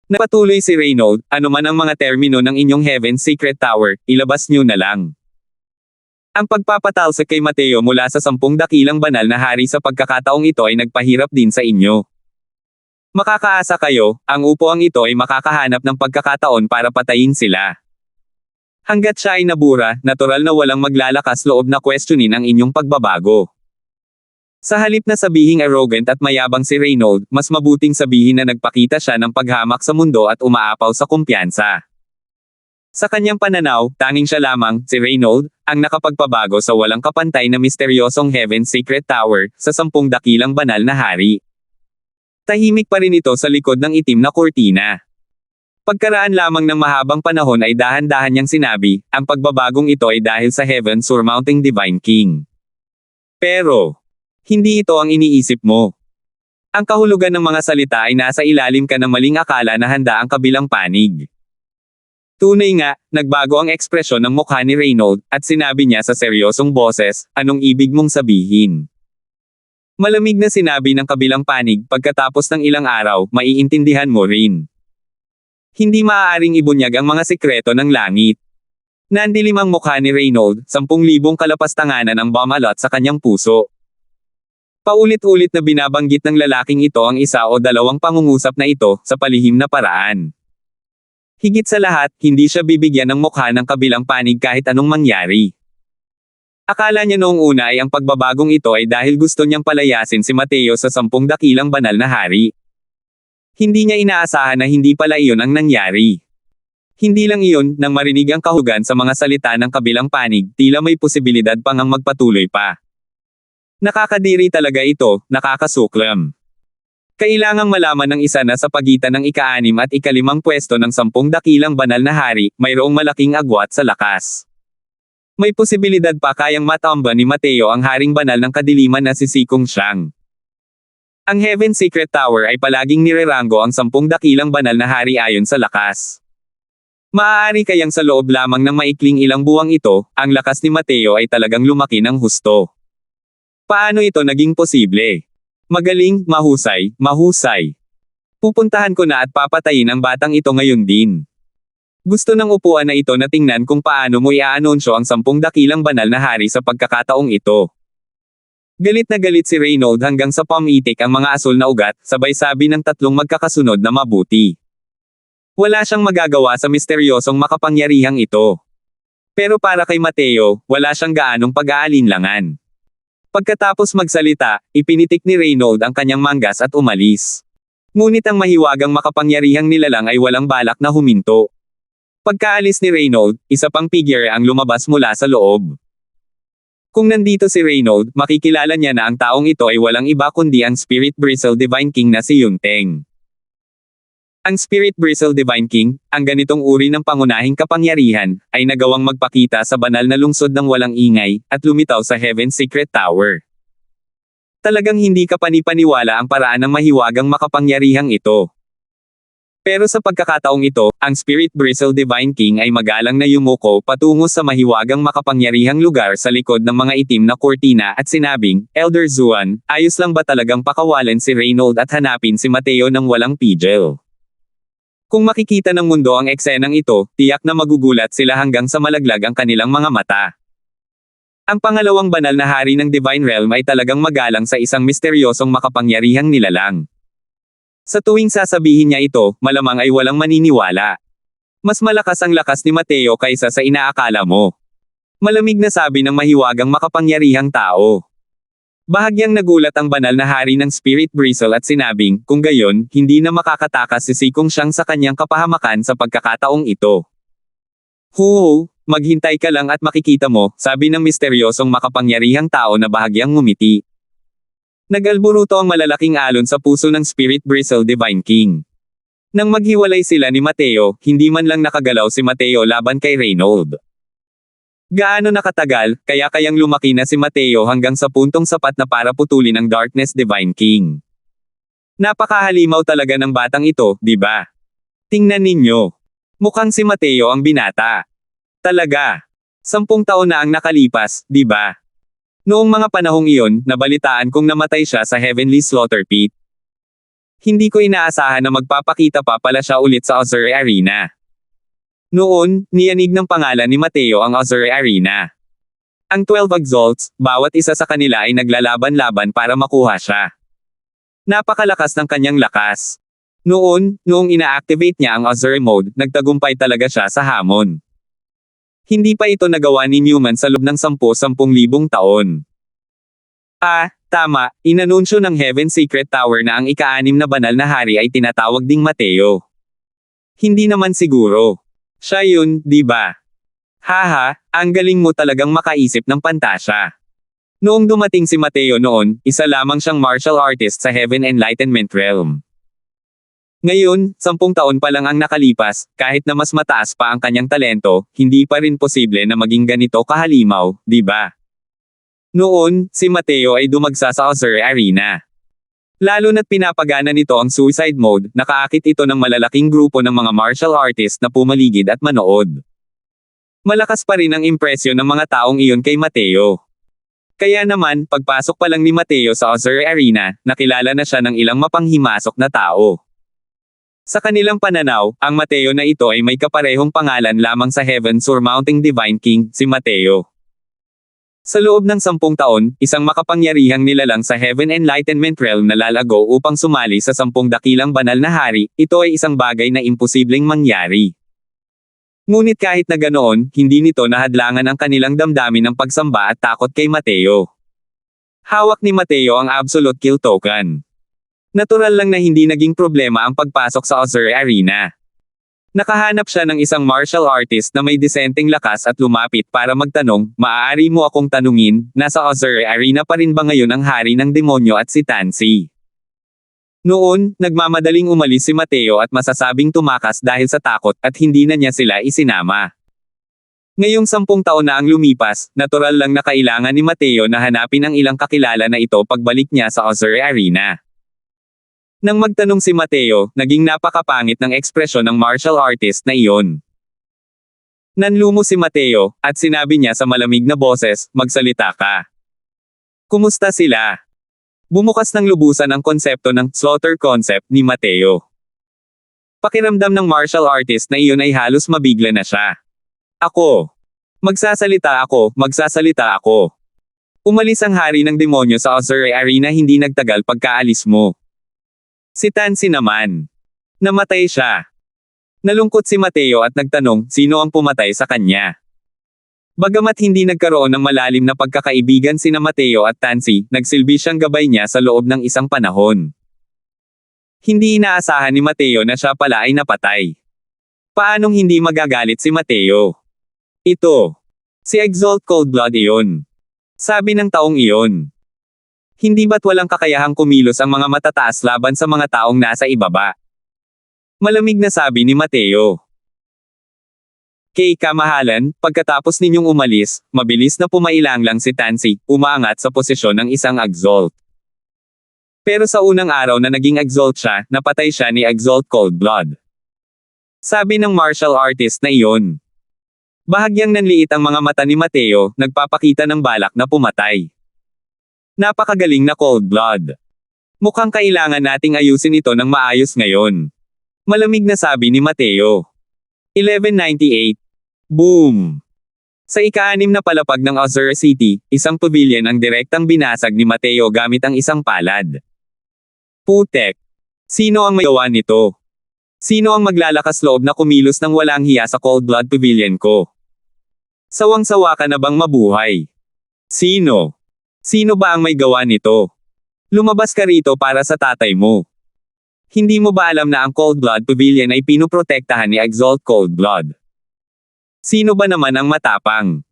Napatuloy si Reynold, anuman ang mga termino ng inyong Heaven's Secret Tower, ilabas nyo na lang. Ang pagpapatalsik kay Mateo mula sa 10 dakilang banal na hari sa pagkakataong ito ay nagpahirap din sa inyo. Makakaasa kayo, ang upuang ito ay makakahanap ng pagkakataon para patayin sila. Hanggat siya ay nabura, natural na walang maglalakas loob na questionin ang inyong pagbabago. Sa halip na sabihing arrogant at mayabang si Reynold, mas mabuting sabihin na nagpakita siya ng paghamak sa mundo at umaapaw sa kumpiyansa. Sa kanyang pananaw, tanging siya lamang, si Reynold, ang nakapagpabago sa walang kapantay na misteryosong Heaven's Secret Tower, sa 10 dakilang banal na hari. Tahimik pa rin ito sa likod ng itim na kurtina. Pagkaraan lamang ng mahabang panahon ay dahan-dahan niyang sinabi, ang pagbabagong ito ay dahil sa Heaven Surmounting Divine King. Pero, hindi ito ang iniisip mo. Ang kahulugan ng mga salita ay nasa ilalim ka ng maling akala na handa ang kabilang panig. Tunay nga, nagbago ang ekspresyon ng mukha ni Reynold, at sinabi niya sa seryosong boses, anong ibig mong sabihin? Malamig na sinabi ng kabilang panig, pagkatapos ng ilang araw, maiintindihan mo rin. Hindi maaaring ibunyag ang mga sikreto ng langit. Nandilim ang mukha ni Reynold, 10,000 kalapastanganan ang bumalot sa kanyang puso. Paulit-ulit na binabanggit ng lalaking ito ang isa o dalawang pangungusap na ito, sa palihim na paraan. Higit sa lahat, hindi siya bibigyan ng mukha ng kabilang panig kahit anong mangyari. Akala niya noong una ay ang pagbabagong ito ay dahil gusto niyang palayasin si Mateo sa 10 dakilang banal na hari. Hindi niya inaasahan na hindi pala iyon ang nangyari. Hindi lang iyon, nang marinig ang kahugan sa mga salita ng kabilang panig, tila may posibilidad pang ang magpatuloy pa. Nakakadiri talaga ito, nakakasuklam. Kailangang malaman ng isa na sa pagitan ng ika-6 at ika-5 pwesto ng 10 dakilang banal na hari, mayroong malaking agwat sa lakas. May posibilidad pa kayang matamba ni Mateo ang haring banal ng kadiliman na si Sikong Siyang. Ang Heaven's Secret Tower ay palaging nireranggo ang 10 dakilang banal na hari ayon sa lakas. Maaari kayang sa loob lamang ng maikling ilang buwang ito, ang lakas ni Mateo ay talagang lumaki ng husto. Paano ito naging posible? Magaling, mahusay, mahusay. Pupuntahan ko na at papatayin ang batang ito ngayon din. Gusto ng upuan na ito na tingnan kung paano mo iaanunsyo ang 10 dakilang banal na hari sa pagkakataong ito. Galit na galit si Reynold hanggang sa pumitik ang mga asul na ugat, sabay sabi ng tatlong magkakasunod na mabuti. Wala siyang magagawa sa misteryosong makapangyarihang ito. Pero para kay Mateo, wala siyang gaanong pag-aalinlangan. Pagkatapos magsalita, ipinitik ni Reynold ang kanyang manggas at umalis. Ngunit ang mahiwagang makapangyarihang nilalang ay walang balak na huminto. Pagkaalis ni Reynold, isa pang figure ang lumabas mula sa loob. Kung nandito si Reynold, makikilala niya na ang taong ito ay walang iba kundi ang Spirit Bristle Divine King na si Yunteng. Ang Spirit Bristle Divine King, ang ganitong uri ng pangunahing kapangyarihan, ay nagawang magpakita sa banal na lungsod ng walang ingay, at lumitaw sa Heaven's Secret Tower. Talagang hindi ka panipaniwala ang paraan ng mahiwagang makapangyarihang ito. Pero sa pagkakataong ito, ang Spirit Bristle Divine King ay magalang na yumuko patungo sa mahiwagang makapangyarihang lugar sa likod ng mga itim na kurtina at sinabing, Elder Zuan, ayos lang ba talagang pakawalan si Reynold at hanapin si Mateo ng walang pigil? Kung makikita ng mundo ang eksenang ito, tiyak na magugulat sila hanggang sa malaglag ang kanilang mga mata. Ang pangalawang banal na hari ng Divine Realm ay talagang magalang sa isang misteryosong makapangyarihang nilalang. Sa tuwing sasabihin niya ito, malamang ay walang maniniwala. Mas malakas ang lakas ni Mateo kaysa sa inaakala mo. Malamig na sabi ng mahiwagang makapangyarihang tao. Bahagyang nagulat ang banal na hari ng Spirit Bristle at sinabing, kung gayon, hindi na makakatakas si Sikong siyang sa kanyang kapahamakan sa pagkakataong ito. Huhu, maghintay ka lang at makikita mo, sabi ng misteryosong makapangyarihang tao na bahagyang ngumiti. Nag-alburuto ang malalaking alon sa puso ng Spirit Bristle Divine King. Nang maghiwalay sila ni Mateo, hindi man lang nakagalaw si Mateo laban kay Reynold. Gaano nakatagal, kaya kayang lumaki na si Mateo hanggang sa puntong sapat na para putulin ang Darkness Divine King. Napakahalimaw talaga ng batang ito, di ba? Tingnan ninyo. Mukhang si Mateo ang binata. Talaga. 10 taon na ang nakalipas, di ba? Noong mga panahong iyon, nabalitaan kong namatay siya sa Heavenly Slaughter Pit. Hindi ko inaasahan na magpapakita pa pala siya ulit sa Azure Arena. Noon, niyanig ng pangalan ni Mateo ang Azure Arena. Ang 12 Exalts, bawat isa sa kanila ay naglalaban-laban para makuha siya. Napakalakas ng kanyang lakas. Noong ina-activate niya ang Azure Mode, nagtagumpay talaga siya sa hamon. Hindi pa ito nagawa ni Newman sa loob ng 10,000 taon. Tama, inanunsyo ng Heaven's Secret Tower na ang ika-6 na banal na hari ay tinatawag ding Mateo. Hindi naman siguro. Siya yun, di ba? Haha, ang galing mo talagang makaisip ng pantasya. Noong dumating si Mateo noon, isa lamang siyang martial artist sa Heaven Enlightenment Realm. Ngayon, 10 taon pa lang ang nakalipas, kahit na mas mataas pa ang kanyang talento, hindi pa rin posible na maging ganito kahalimaw, di ba? Noon, si Mateo ay dumagsa sa Azure Arena. Lalo na't pinapagana nito ang suicide mode, nakaakit ito ng malalaking grupo ng mga martial artists na pumaligid at manood. Malakas pa rin ang impresyon ng mga taong iyon kay Mateo. Kaya naman, pagpasok pa lang ni Mateo sa Azure Arena, nakilala na siya ng ilang mapanghimasok na tao. Sa kanilang pananaw, ang Mateo na ito ay may kaparehong pangalan lamang sa Heaven Surmounting Divine King, si Mateo. Sa loob ng 10 taon, isang makapangyarihang nilalang sa Heaven Enlightenment Realm na lalago upang sumali sa 10 dakilang banal na hari, ito ay isang bagay na imposibleng mangyari. Ngunit kahit na ganoon, hindi nito nahadlangan ang kanilang damdamin ng pagsamba at takot kay Mateo. Hawak ni Mateo ang Absolute Kill Token. Natural lang na hindi naging problema ang pagpasok sa Azure Arena. Nakahanap siya ng isang martial artist na may disenteng lakas at lumapit para magtanong, maaari mo akong tanungin, nasa Azure Arena pa rin ba ngayon ang hari ng demonyo at si Tansy? Noon, nagmamadaling umalis si Mateo at masasabing tumakas dahil sa takot at hindi na niya sila isinama. Ngayong 10 taon na ang lumipas, natural lang na kailangan ni Mateo na hanapin ang ilang kakilala na ito pagbalik niya sa Azure Arena. Nang magtanong si Mateo, naging napakapangit ng ekspresyon ng martial artist na iyon. Nanlumo si Mateo, at sinabi niya sa malamig na boses, magsalita ka. Kumusta sila? Bumukas ng lubusan ang konsepto ng slaughter concept ni Mateo. Pakiramdam ng martial artist na iyon ay halos mabigla na siya. Magsasalita ako. Umalis ang hari ng demonyo sa Azure Arena hindi nagtagal pagkaalis mo. Si Tansy naman. Namatay siya. Nalungkot si Mateo at nagtanong, sino ang pumatay sa kanya? Bagamat hindi nagkaroon ng malalim na pagkakaibigan sina Mateo at Tansy, nagsilbi siyang gabay niya sa loob ng isang panahon. Hindi inaasahan ni Mateo na siya pala ay napatay. Paanong hindi magagalit si Mateo? Ito. Si Exalt Coldblood iyon. Sabi ng taong iyon. Hindi ba't walang kakayahang kumilos ang mga matataas laban sa mga taong nasa ibaba? Malamig na sabi ni Mateo. Kay kamahalan, pagkatapos ninyong umalis, mabilis na pumailanglang si Tansy, umaangat sa posisyon ng isang Exalt. Pero sa unang araw na naging Exalt siya, napatay siya ni Exalt Coldblood. Sabi ng martial artist na iyon. Bahagyang nanliit ang mga mata ni Mateo, nagpapakita ng balak na pumatay. Napakagaling na Coldblood. Mukhang kailangan nating ayusin ito ng maayos ngayon. Malamig na sabi ni Mateo. 1198. Boom! Sa ika-6 na palapag ng Azure City, isang pavilion ang direktang binasag ni Mateo gamit ang isang palad. Putek! Sino ang may gawa nito? Sino ang maglalakas loob na kumilos ng walang hiya sa Coldblood Pavilion ko? Sawang-sawa ka na bang mabuhay? Sino? Sino ba ang may gawa nito? Lumabas ka rito para sa tatay mo. Hindi mo ba alam na ang Coldblood Pavilion ay pinoprotektahan ni Exalt Coldblood? Sino ba naman ang matapang?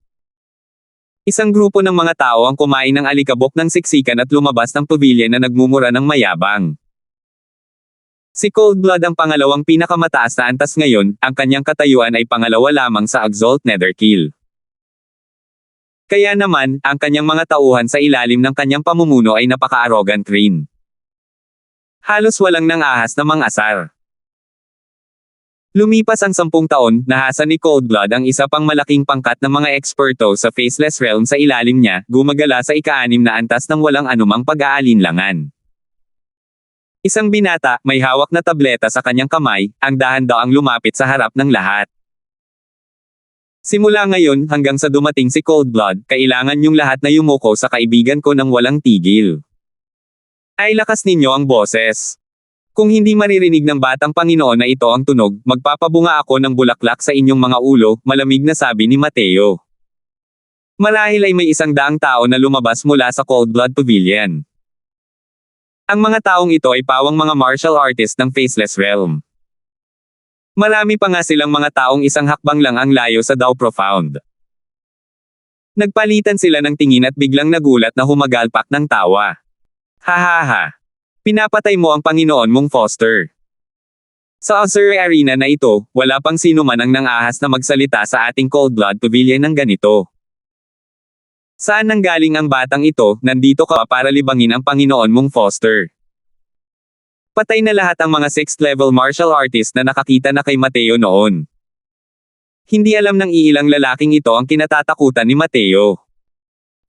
Isang grupo ng mga tao ang kumain ng alikabok ng siksikan at lumabas ng pavilion na nagmumura ng mayabang. Si Coldblood ang pangalawang pinakamataas na antas ngayon, ang kanyang katayuan ay pangalawa lamang sa Exalt Netherkill. Kaya naman, ang kanyang mga tauhan sa ilalim ng kanyang pamumuno ay napaka-arrogant rin. Halos walang nang-ahas na mang-asar. Lumipas ang 10 taon, nahasa ni Coldblood ang isa pang malaking pangkat ng mga eksperto sa Faceless Realm sa ilalim niya, gumagala sa ika-6 na antas ng walang anumang pag-aalinlangan. Isang binata, may hawak na tableta sa kanyang kamay, ang dahan-daang lumapit sa harap ng lahat. Simula ngayon hanggang sa dumating si Coldblood, kailangan niyong lahat na yumuko sa kaibigan ko ng walang tigil. Ay lakas ninyo ang boses. Kung hindi maririnig ng batang Panginoon na ito ang tunog, magpapabunga ako ng bulaklak sa inyong mga ulo, malamig na sabi ni Mateo. Marahil ay may 100 tao na lumabas mula sa Coldblood Pavilion. Ang mga taong ito ay pawang mga martial artist ng Faceless Realm. Marami pa nga silang mga taong isang hakbang lang ang layo sa Dao Profound. Nagpalitan sila ng tingin at biglang nagulat na humagalpak ng tawa. Hahaha. Pinapatay mo ang Panginoon mong Foster. Sa Azure Arena na ito, wala pang sino man ang nang-ahas na magsalita sa ating Coldblood Pavilion ng ganito. Saan nanggaling ang batang ito, nandito ka para libangin ang Panginoon mong Foster? Patay na lahat ang mga 6th level martial artist na nakakita na kay Mateo noon. Hindi alam ng iilang lalaking ito ang kinatatakutan ni Mateo.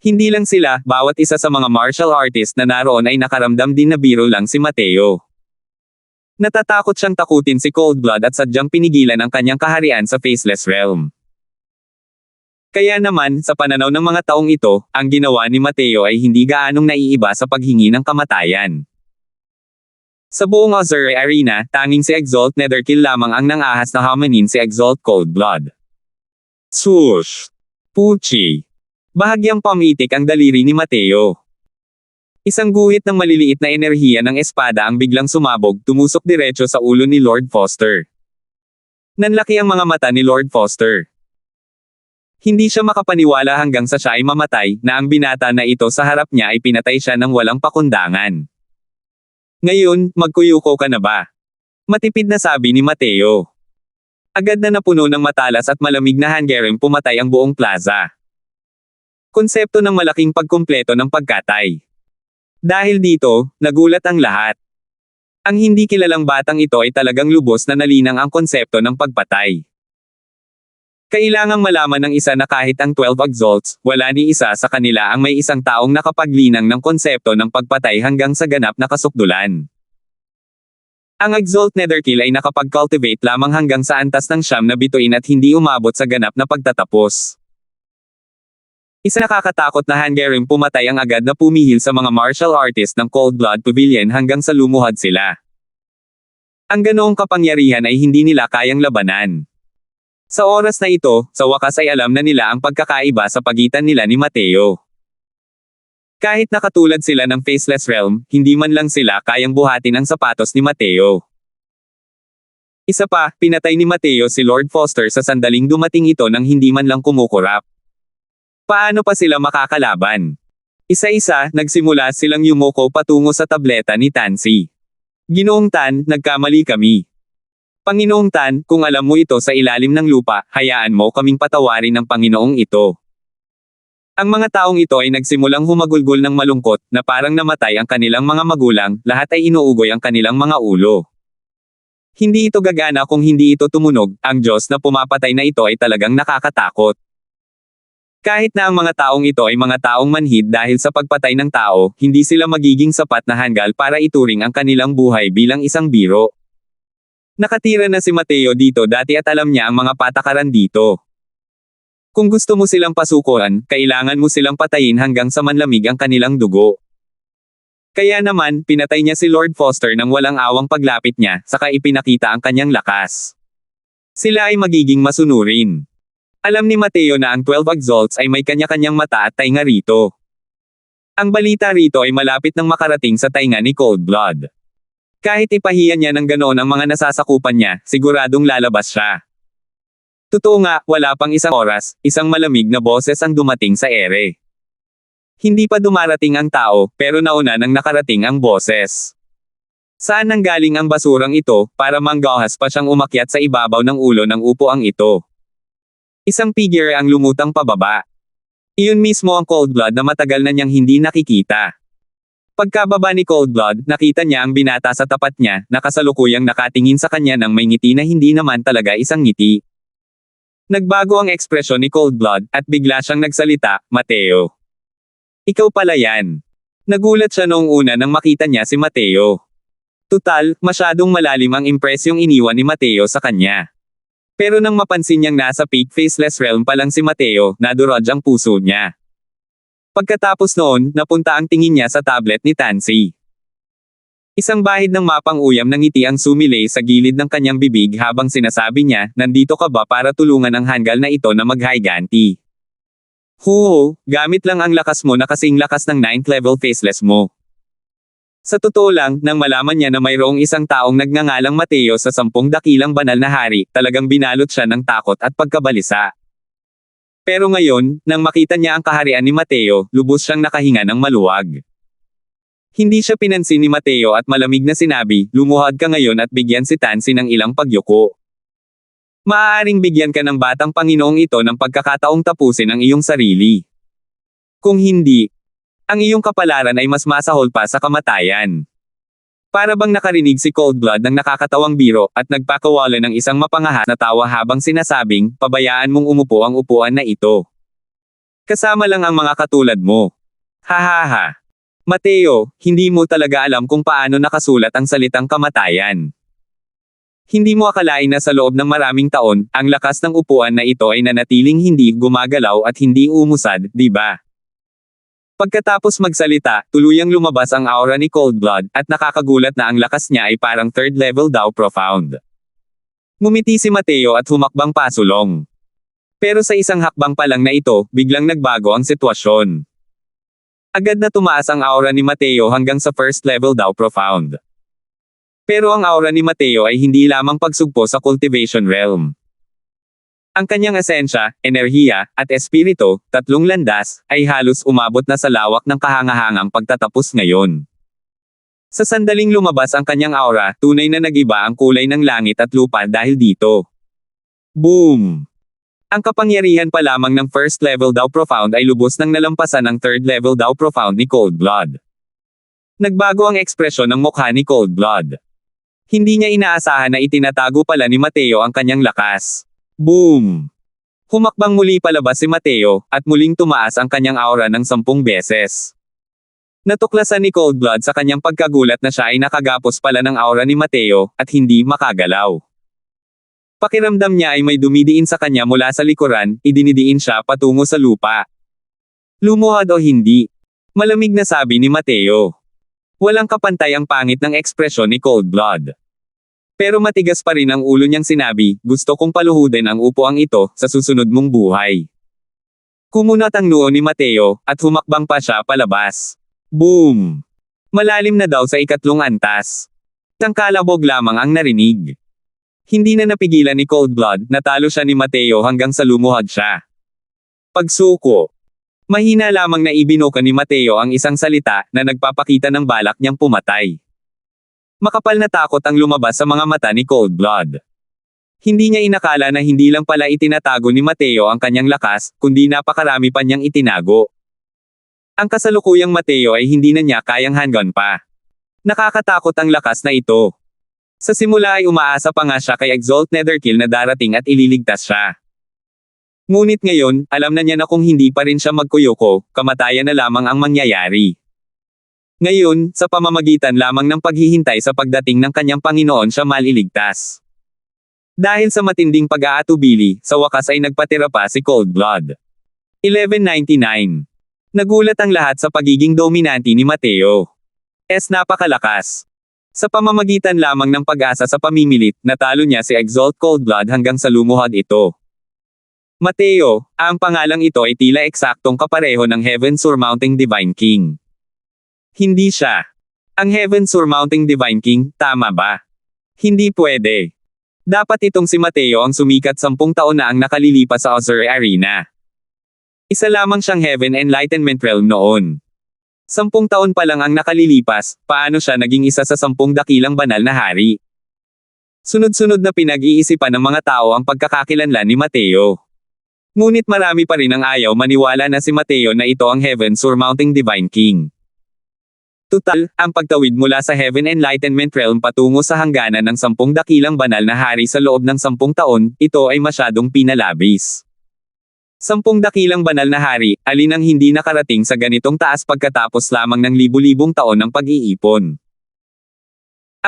Hindi lang sila, bawat isa sa mga martial artist na naroon ay nakaramdam din na biro lang si Mateo. Natatakot siyang takutin si Coldblood at sadyang pinigilan ang kanyang kaharian sa Faceless Realm. Kaya naman, sa pananaw ng mga taong ito, ang ginawa ni Mateo ay hindi gaanong naiiba sa paghingi ng kamatayan. Sa buong Azure Arena, tanging si Exalt Netherkill lamang ang nang-ahas na hamanin si Exalt Coldblood. Swoosh! Puchi! Bahagyang pamitik ang daliri ni Mateo. Isang guhit ng maliliit na enerhiya ng espada ang biglang sumabog, tumusok diretso sa ulo ni Lord Foster. Nanlaki ang mga mata ni Lord Foster. Hindi siya makapaniwala hanggang sa siya ay mamatay, na ang binata na ito sa harap niya ay pinatay siya ng walang pakundangan. Ngayon, magkuyuko ka na ba? Matipid na sabi ni Mateo. Agad na napuno ng matalas at malamig na hanggaring pumatay ang buong plaza. Konsepto ng malaking pagkumpleto ng pagkatay. Dahil dito, nagulat ang lahat. Ang hindi kilalang batang ito ay talagang lubos na nalinang ang konsepto ng pagpatay. Kailangang malaman ng isa na kahit ang 12 Exalts, wala ni isa sa kanila ang may isang taong nakapaglinang ng konsepto ng pagpatay hanggang sa ganap na kasukdulan. Ang Exalt Netherkill ay nakapag-cultivate lamang hanggang sa antas ng 9 na bituin at hindi umabot sa ganap na pagtatapos. Isa nakakatakot na Hungarian pumatay ang agad na pumihil sa mga martial artist ng Cold Blood Pavilion hanggang sa lumuhad sila. Ang ganoong kapangyarihan ay hindi nila kayang labanan. Sa oras na ito, sa wakas ay alam na nila ang pagkakaiba sa pagitan nila ni Mateo. Kahit nakatulad sila ng Faceless Realm, hindi man lang sila kayang buhatin ang sapatos ni Mateo. Isa pa, pinatay ni Mateo si Lord Foster sa sandaling dumating ito nang hindi man lang kumukurap. Paano pa sila makakalaban? Isa-isa, nagsimula silang yumuko patungo sa tableta ni Tansy. Ginoong Tan, nagkamali kami. Panginoong Tan, kung alam mo ito sa ilalim ng lupa, hayaan mo kaming patawarin ng Panginoong ito. Ang mga taong ito ay nagsimulang humagulgol ng malungkot, na parang namatay ang kanilang mga magulang, lahat ay inuugoy ang kanilang mga ulo. Hindi ito gagana kung hindi ito tumunog, ang Diyos na pumapatay na ito ay talagang nakakatakot. Kahit na ang mga taong ito ay mga taong manhid dahil sa pagpatay ng tao, hindi sila magiging sapat na hanggal para ituring ang kanilang buhay bilang isang biro. Nakatira na si Mateo dito dati at alam niya ang mga patakaran dito. Kung gusto mo silang pasukuan, kailangan mo silang patayin hanggang sa manlamig ang kanilang dugo. Kaya naman, pinatay niya si Lord Foster nang walang awang paglapit niya, saka ipinakita ang kanyang lakas. Sila ay magiging masunurin. Alam ni Mateo na ang 12 Exalts ay may kanya-kanyang mata at tainga rito. Ang balita rito ay malapit nang makarating sa tainga ni Cold Blood. Kahit ipahiyan niya ng ganoon ang mga nasasakupan niya, siguradong lalabas siya. Totoo nga, wala pang isang oras, isang malamig na boses ang dumating sa ere. Hindi pa dumarating ang tao, pero nauna nang nakarating ang boses. Saan nanggaling ang basurang ito, para manggahas pa siyang umakyat sa ibabaw ng ulo ng upuang ito? Isang figure ang lumutang pababa. Iyon mismo ang Cold Blood na matagal na niyang hindi nakikita. Pagkababa ni Cold Blood, nakita niya ang binata sa tapat niya, na kasalukuyang nakatingin sa kanya ng may ngiti na hindi naman talaga isang ngiti. Nagbago ang ekspresyon ni Cold Blood, at bigla siyang nagsalita, "Mateo. Ikaw pala yan." Nagulat siya noong una nang makita niya si Mateo. Tutal, masyadong malalim ang impresyong iniwan ni Mateo sa kanya. Pero nang mapansin niyang nasa peak Faceless Realm pa lang si Mateo, nadurog ang puso niya. Pagkatapos noon, napunta ang tingin niya sa tablet ni Tansy. Isang bahid ng mapang uyam ng ngiti ang sumilay sa gilid ng kanyang bibig habang sinasabi niya, "Nandito ka ba para tulungan ang hanggal na ito na maghiganti? Huho, gamit lang ang lakas mo na kasing lakas ng 9th level Faceless mo." Sa totoo lang, nang malaman niya na mayroong isang taong nagngangalang Mateo sa 10 dakilang banal na hari, talagang binalot siya ng takot at pagkabalisa. Pero ngayon, nang makita niya ang kaharian ni Mateo, lubos siyang nakahinga ng maluwag. Hindi siya pinansin ni Mateo at malamig na sinabi, "Lumuhad ka ngayon at bigyan si Tansy ng ilang pagyuko. Maaaring bigyan ka ng batang Panginoong ito ng pagkakataong tapusin ang iyong sarili. Kung hindi, ang iyong kapalaran ay mas masahol pa sa kamatayan." Para bang nakarinig si Cold Blood ng nakakatawang biro, at nagpakawala ng isang mapangahas na tawa habang sinasabing, "Pabayaan mong umupo ang upuan na ito. Kasama lang ang mga katulad mo. Hahaha. Mateo, hindi mo talaga alam kung paano nakasulat ang salitang kamatayan. Hindi mo akalain na sa loob ng maraming taon, ang lakas ng upuan na ito ay nanatiling hindi gumagalaw at hindi umusad, di ba?" Pagkatapos magsalita, tuluyang lumabas ang aura ni Cold Blood, at nakakagulat na ang lakas niya ay parang 3rd level daw profound. Ngumiti si Mateo at humakbang pasulong. Pero sa isang hakbang pa lang na ito, biglang nagbago ang sitwasyon. Agad na tumaas ang aura ni Mateo hanggang sa 1st level daw profound. Pero ang aura ni Mateo ay hindi lamang pagsugpo sa cultivation realm. Ang kanyang esensya, enerhiya, at espiritu, 3 landas, ay halos umabot na sa lawak ng kahangahangang pagtatapos ngayon. Sa sandaling lumabas ang kanyang aura, tunay na nag-iba ang kulay ng langit at lupa dahil dito. Boom! Ang kapangyarihan pa lamang ng 1st level daw profound ay lubos nang nalampasan ng 3rd level daw profound ni Cold Blood. Nagbago ang ekspresyon ng mukha ni Cold Blood. Hindi niya inaasahan na itinatago pala ni Mateo ang kanyang lakas. Boom! Humakbang muli palabas si Mateo, at muling tumaas ang kanyang aura ng 10 beses. Natuklasan ni Cold Blood sa kanyang pagkagulat na siya ay nakagapos pala ng aura ni Mateo, at hindi makagalaw. Pakiramdam niya ay may dumidiin sa kanya mula sa likuran, idinidiin siya patungo sa lupa. Lumuhad o hindi? Malamig na sabi ni Mateo. Walang kapantay ang pangit ng ekspresyon ni Cold Blood. Pero matigas pa rin ang ulo niyang sinabi, gusto kong paluhudin ang upuang ito sa susunod mong buhay. Kumunat ang noo ni Mateo, at humakbang pa siya palabas. Boom! Malalim na daw sa ikatlong antas. Isang kalabog lamang ang narinig. Hindi na napigilan ni Cold Blood, natalo siya ni Mateo hanggang sa lumuhad siya. Pagsuko. Mahina lamang na ibinuka ni Mateo ang isang salita na nagpapakita ng balak niyang pumatay. Makapal na takot ang lumabas sa mga mata ni Cold Blood. Hindi niya inakala na hindi lang pala itinatago ni Mateo ang kanyang lakas, kundi napakarami pa niyang itinago. Ang kasalukuyang Mateo ay hindi na niya kayang hanggan pa. Nakakatakot ang lakas na ito. Sa simula ay umaasa pa nga siya kay Exalt Netherkill na darating at ililigtas siya. Ngunit ngayon, alam na niya na kung hindi pa rin siya magkuyoko, kamatayan na lamang ang mangyayari. Ngayon, sa pamamagitan lamang ng paghihintay sa pagdating ng kanyang Panginoon siya maliligtas. Dahil sa matinding pag-aatubili, sa wakas ay nagpatira pa si Cold Blood. 1199. Nagulat ang lahat sa pagiging dominante ni Mateo. Napakalakas. Sa pamamagitan lamang ng pag-asa sa pamimilit, natalo niya si Exalt Cold Blood hanggang sa lumuhad ito. Mateo, ang pangalang ito ay tila eksaktong kapareho ng Heaven Surmounting Divine King. Hindi siya. Ang Heaven Surmounting Divine King, tama ba? Hindi pwede. Dapat itong si Mateo ang sumikat 10 taon na ang nakalilipas sa Azure Arena. Isa lamang siyang Heaven Enlightenment Realm noon. 10 taon pa lang ang nakalilipas, paano siya naging isa sa 10 dakilang banal na hari? Sunod-sunod na pinag-iisipan ng mga tao ang pagkakakilanlan ni Mateo. Ngunit marami pa rin ang ayaw maniwala na si Mateo na ito ang Heaven Surmounting Divine King. Tutal, ang pagtawid mula sa Heaven Enlightenment Realm patungo sa hangganan ng 10 dakilang banal na hari sa loob ng 10 taon, ito ay masyadong pinalabis. 10 dakilang banal na hari, alin ang hindi nakarating sa ganitong taas pagkatapos lamang ng libu-libong taon ng pag-iipon.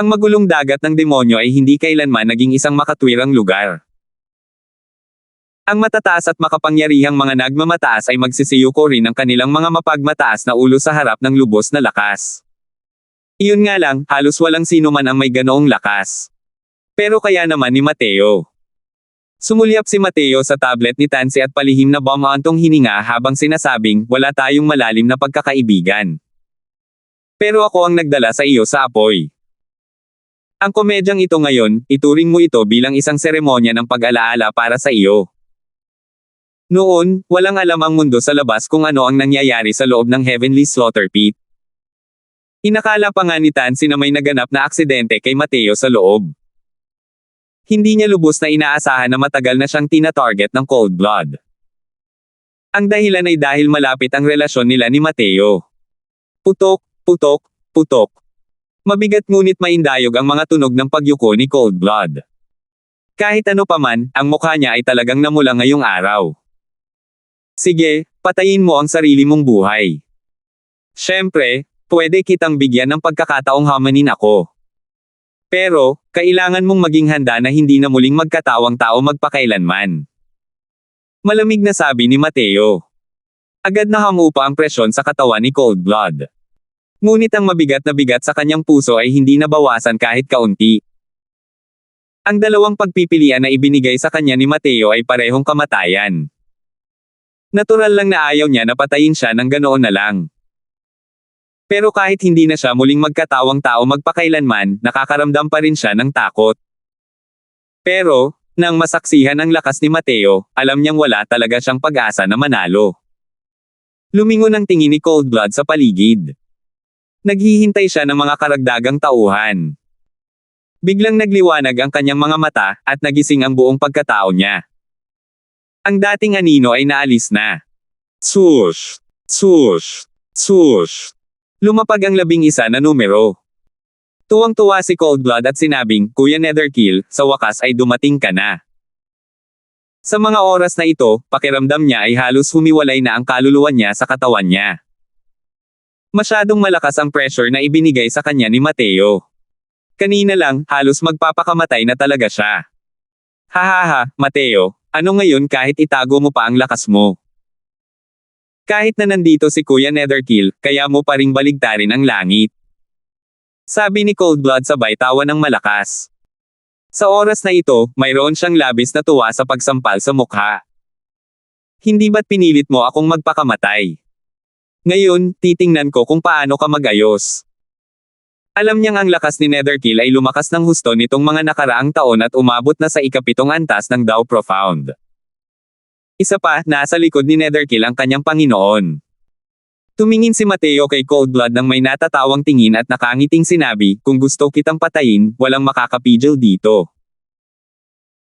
Ang magulong dagat ng demonyo ay hindi kailanman naging isang makatwirang lugar. Ang matataas at makapangyarihang mga nagmamataas ay magsisiyuko rin ang kanilang mga mapagmataas na ulo sa harap ng lubos na lakas. Iyon nga lang, halos walang sino man ang may ganoong lakas. Pero kaya naman ni Mateo. Sumulyap si Mateo sa tablet ni Tansy at palihim na bumantong hininga habang sinasabing, wala tayong malalim na pagkakaibigan. Pero ako ang nagdala sa iyo sa apoy. Ang komedyang ito ngayon, ituring mo ito bilang isang seremonya ng pag-alaala para sa iyo. Noon, walang alam ang mundo sa labas kung ano ang nangyayari sa loob ng Heavenly Slaughter Pit. Inakala pa nga ni Tansy na may naganap na aksidente kay Mateo sa loob. Hindi niya lubos na inaasahan na matagal na siyang tina-target ng Cold Blood. Ang dahilan ay dahil malapit ang relasyon nila ni Mateo. Putok, putok, putok. Mabigat ngunit maindayog ang mga tunog ng pagyuko ni Cold Blood. Kahit ano paman, ang mukha niya ay talagang namula ngayong araw. Sige, patayin mo ang sarili mong buhay. Siyempre, pwede kitang bigyan ng pagkakataong hamanin ako. Pero, kailangan mong maging handa na hindi na muling magkatawang tao magpakailanman. Malamig na sabi ni Mateo. Agad na hamupa ang presyon sa katawan ni Cold Blood. Ngunit ang mabigat na bigat sa kanyang puso ay hindi nabawasan kahit kaunti. Ang dalawang pagpipilian na ibinigay sa kanya ni Mateo ay parehong kamatayan. Natural lang na ayaw niya na patayin siya ng ganoon na lang. Pero kahit hindi na siya muling magkatawang tao magpakailanman, nakakaramdam pa rin siya ng takot. Pero, nang masaksihan ang lakas ni Mateo, alam niyang wala talaga siyang pag-asa na manalo. Lumingon ang tingin ni Cold Blood sa paligid. Naghihintay siya ng mga karagdagang tauhan. Biglang nagliwanag ang kanyang mga mata, at nagising ang buong pagkatao niya. Ang dating anino ay naalis na. Swoosh! Swoosh! Swoosh! Lumapag ang 11 na numero. Tuwang-tuwa si Cold Blood at sinabing, Kuya Netherkill, sa wakas ay dumating ka na. Sa mga oras na ito, pakiramdam niya ay halos humiwalay na ang kaluluwa niya sa katawan niya. Masyadong malakas ang pressure na ibinigay sa kanya ni Mateo. Kanina lang, halos magpapakamatay na talaga siya. Hahaha, Mateo, ano ngayon kahit itago mo pa ang lakas mo? Kahit na nandito si Kuya Netherkill, kaya mo pa ring baligtarin ang langit. Sabi ni Coldblood sabay tawa ng malakas. Sa oras na ito, mayroon siyang labis na tuwa sa pagsampal sa mukha. Hindi ba't pinilit mo akong magpakamatay? Ngayon, titingnan ko kung paano ka magayos. Alam niyang ang lakas ni Netherkill ay lumakas ng husto nitong mga nakaraang taon at umabot na sa ikapitong antas ng Dao Profound. Isa pa, nasa likod ni Netherkill ang kanyang Panginoon. Tumingin si Mateo kay Coldblood nang may natatawang tingin at nakangiting sinabi, kung gusto kitang patayin, walang makakapigil dito.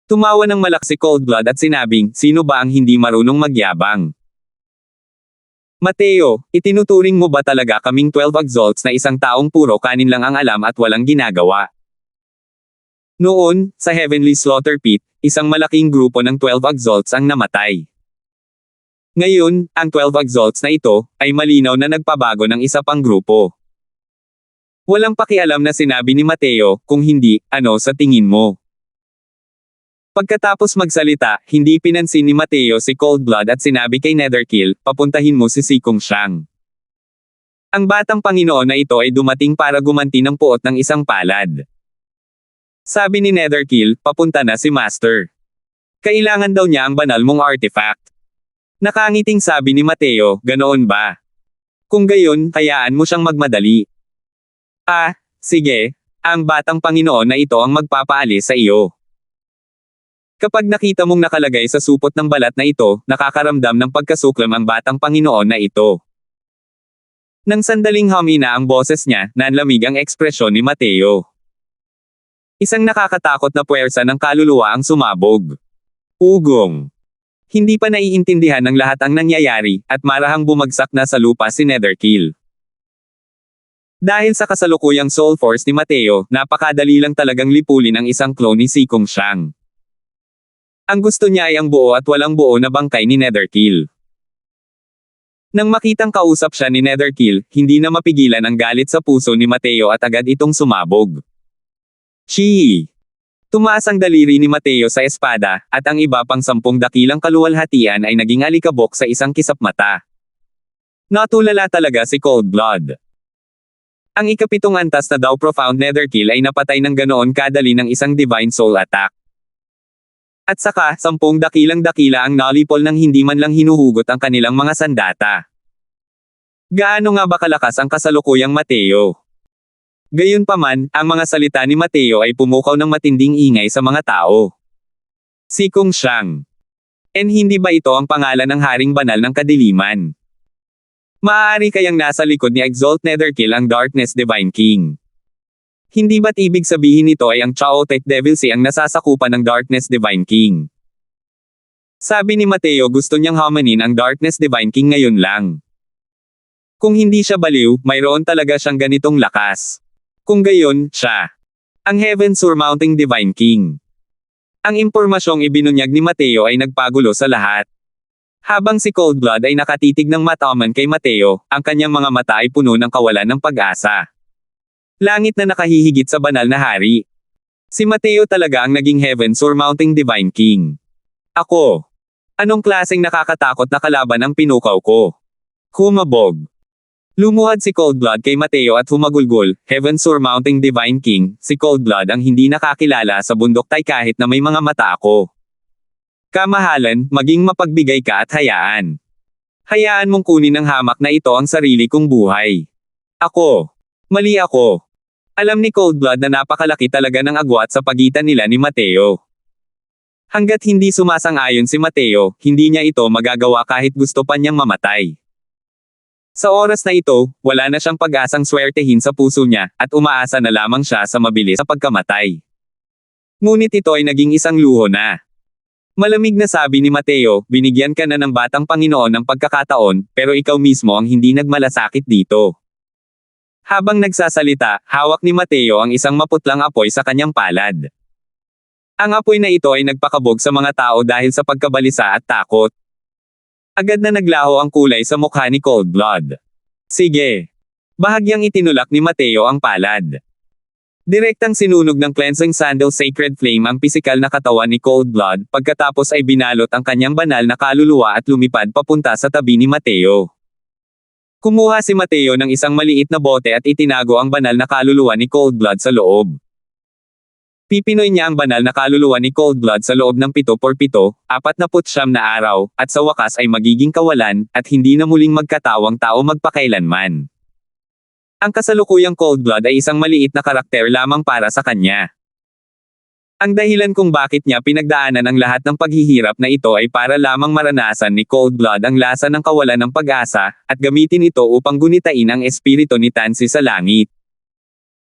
Tumawa ng malaki si Coldblood at sinabing, sino ba ang hindi marunong magyabang? Mateo, itinuturing mo ba talaga kaming 12 exalts na isang taong puro kanin lang ang alam at walang ginagawa? Noon, sa Heavenly Slaughter Pit, isang malaking grupo ng 12 exalts ang namatay. Ngayon, ang 12 exalts na ito, ay malinaw na nagpabago ng isa pang grupo. Walang pakialam na sinabi ni Mateo, kung hindi, ano sa tingin mo? Pagkatapos magsalita, hindi pinansin ni Mateo si Coldblood at sinabi kay Netherkill, papuntahin mo si Sikong Siyang. Ang batang Panginoon na ito ay dumating para gumanti ng puot ng isang palad. Sabi ni Netherkill, papunta na si Master. Kailangan daw niya ang banal mong artifact. Nakangiting sabi ni Mateo, ganoon ba? Kung gayon, hayaan mo siyang magmadali. Ah, sige, ang batang Panginoon na ito ang magpapaalis sa iyo. Kapag nakita mong nakalagay sa supot ng balat na ito, nakakaramdam ng pagkasuklam ang batang Panginoon na ito. Nang sandaling humina ang boses niya, nanlamig ang ekspresyon ni Mateo. Isang nakakatakot na puwersa ng kaluluwa ang sumabog. Ugong. Hindi pa naiintindihan ng lahat ang nangyayari, at marahang bumagsak na sa lupa si Netherkill. Dahil sa kasalukuyang soul force ni Mateo, napakadali lang talagang lipulin ang isang clone ni Sikong Siyang. Ang gusto niya ay ang buo at walang buo na bangkay ni Netherkill. Nang makitang kausap siya ni Netherkill, hindi na mapigilan ang galit sa puso ni Mateo at agad itong sumabog. Chi! Tumaas ang daliri ni Mateo sa espada, at ang iba pang 10 dakilang kaluwalhatian ay naging alikabok sa isang kisap mata. Natulala talaga si Coldblood. Ang ikapitong antas na Dao Profound Netherkill ay napatay ng ganoon kadali ng isang Divine Soul attack. At saka, 10 dakilang dakila ang nalipol nang hindi man lang hinuhugot ang kanilang mga sandata. Gaano nga ba kalakas ang kasalukuyang Mateo? Gayunpaman, ang mga salita ni Mateo ay pumukaw ng matinding ingay sa mga tao. Sikong Siyang. Hindi ba ito ang pangalan ng Haring Banal ng Kadiliman? Maaari kayang nasa likod ni Exalt Netherkill ang Darkness Divine King. Hindi ba't ibig sabihin nito ay ang Chaotic Devil Sea ang nasasakupan ng Darkness Divine King? Sabi ni Mateo gusto niyang hamanin ang Darkness Divine King ngayon lang. Kung hindi siya baliw, mayroon talaga siyang ganitong lakas. Kung gayon, siya ang Heaven Surmounting Divine King. Ang impormasyong ibinunyag ni Mateo ay nagpagulo sa lahat. Habang si Coldblood ay nakatitig ng mataman kay Mateo, ang kanyang mga mata ay puno ng kawalan ng pag-asa. Langit na nakahihigit sa banal na hari. Si Mateo talaga ang naging Heaven Surmounting Divine King. Ako. Anong klaseng nakakatakot na kalaban ang pinukaw ko? Humabog. Lumuhad si Coldblood kay Mateo at humagulgol, Heaven Surmounting Divine King, si Coldblood ang hindi nakakilala sa bundok tay kahit na may mga mata ako. Kamahalan, maging mapagbigay ka at hayaan. Hayaan mong kunin ng hamak na ito ang sarili kong buhay. Ako. Mali ako. Alam ni Coldblood na napakalaki talaga ng agwat sa pagitan nila ni Mateo. Hanggat hindi sumasang-ayon si Mateo, hindi niya ito magagawa kahit gusto pa niyang mamatay. Sa oras na ito, wala na siyang pag-asang swertehin sa puso niya, at umaasa na lamang siya sa mabilis na pagkamatay. Ngunit ito ay naging isang luho na. Malamig na sabi ni Mateo, binigyan ka na ng batang Panginoon ng pagkakataon, pero ikaw mismo ang hindi nagmalasakit dito. Habang nagsasalita, hawak ni Mateo ang isang maputlang apoy sa kanyang palad. Ang apoy na ito ay nagpakabog sa mga tao dahil sa pagkabalisa at takot. Agad na naglaho ang kulay sa mukha ni Coldblood. Sige. Bahagyang itinulak ni Mateo ang palad. Direktang sinunog ng cleansing sandal sacred flame ang pisikal na katawan ni Coldblood, pagkatapos ay binalot ang kanyang banal na kaluluwa at lumipad papunta sa tabi ni Mateo. Kumuha si Mateo ng isang maliit na bote at itinago ang banal na kaluluwa ni Coldblood sa loob. Pipinoy niya ang banal na kaluluwa ni Coldblood sa loob ng 7x7, 49 na araw, at sa wakas ay magiging kawalan, at hindi na muling magkatawang tao magpakailanman. Ang kasalukuyang Coldblood ay isang maliit na karakter lamang para sa kanya. Ang dahilan kung bakit niya pinagdaanan ang lahat ng paghihirap na ito ay para lamang maranasan ni Coldblood ang lasa ng kawalan ng pag-asa, at gamitin ito upang gunitain ang espiritu ni Tansy sa langit.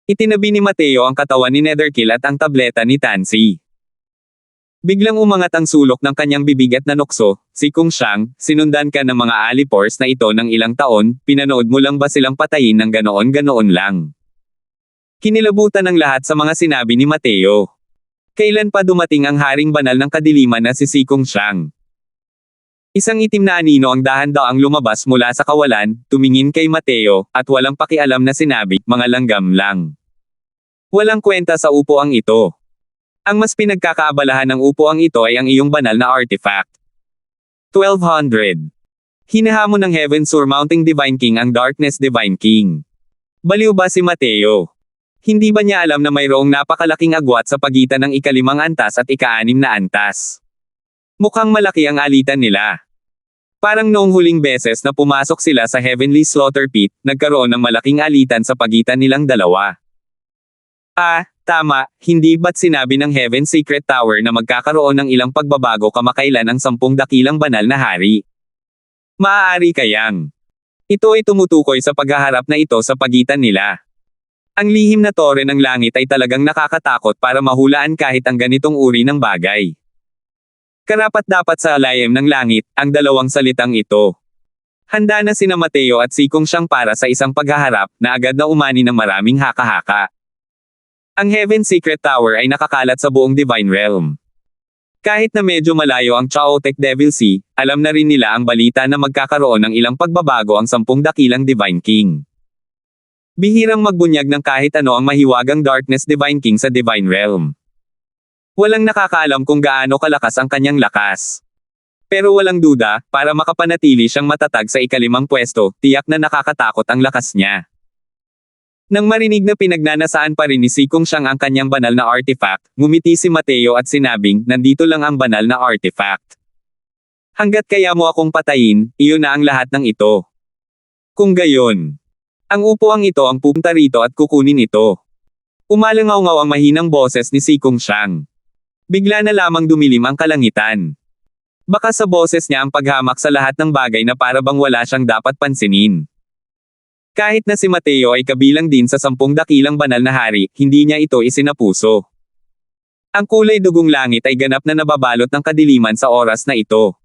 Itinabi ni Mateo ang katawan ni Netherkill at ang tableta ni Tansy. Biglang umangat ang sulok ng kanyang bibig at nanukso, "Si Kung Xiang, sinundan ka ng mga alipores na ito ng ilang taon, pinanood mo lang ba silang patayin ng ganoon-ganoon lang?" Kinilabutan ng lahat sa mga sinabi ni Mateo. Kailan pa dumating ang haring banal ng kadiliman na si Kung Xiang? Isang itim na anino ang dahan-daang lumabas mula sa kawalan, tumingin kay Mateo, at walang pakialam na sinabi, "Mga langgam lang." Walang kwenta sa upuang ito. Ang mas pinagkakaabalahan ng upuang ito ay ang iyong banal na artifact. 1200. Hinahamon ng Heaven Surmounting Divine King ang Darkness Divine King. Baliw ba si Mateo? Hindi ba niya alam na mayroong napakalaking agwat sa pagitan ng ika-5 antas at ika-6 na antas? Mukhang malaki ang alitan nila. Parang noong huling beses na pumasok sila sa Heavenly Slaughter Pit, nagkaroon ng malaking alitan sa pagitan nilang dalawa. Tama, hindi ba't sinabi ng Heaven Secret Tower na magkakaroon ng ilang pagbabago kamakailan ang 10 dakilang banal na hari? Maaari kayang ito ay tumutukoy sa paghaharap na ito sa pagitan nila. Ang lihim na tore ng langit ay talagang nakakatakot para mahulaan kahit ang ganitong uri ng bagay. Karapat-dapat sa alayam ng langit, ang dalawang salitang ito. Handa na sina Mateo at si Kung Xiang para sa isang paghaharap na agad na umani ng maraming haka-haka. Ang Heaven Secret Tower ay nakakalat sa buong Divine Realm. Kahit na medyo malayo ang Chaotic Devil Sea, alam na rin nila ang balita na magkakaroon ng ilang pagbabago ang 10 dakilang Divine King. Bihirang magbunyag ng kahit ano ang mahiwagang Darkness Divine King sa Divine Realm. Walang nakakaalam kung gaano kalakas ang kanyang lakas. Pero walang duda, para makapanatili siyang matatag sa ika-5 pwesto, tiyak na nakakatakot ang lakas niya. Nang marinig na pinagnanasaan pa rin ni si Kung Xiang ang kanyang banal na artifact, ngumiti si Mateo at sinabing, "Nandito lang ang banal na artifact. Hanggat kaya mo akong patayin, iyon na ang lahat ng ito." Kung gayon, ang upuang ito ang pupunta rito at kukunin ito. Umalangaw-ngaw ang mahinang boses ni si Kung Xiang. Bigla na lamang dumilim ang kalangitan. Baka sa boses niya ang paghamak sa lahat ng bagay na para bang wala siyang dapat pansinin. Kahit na si Mateo ay kabilang din sa 10 dakilang banal na hari, hindi niya ito isinapuso. Ang kulay dugong langit ay ganap na nababalot ng kadiliman sa oras na ito.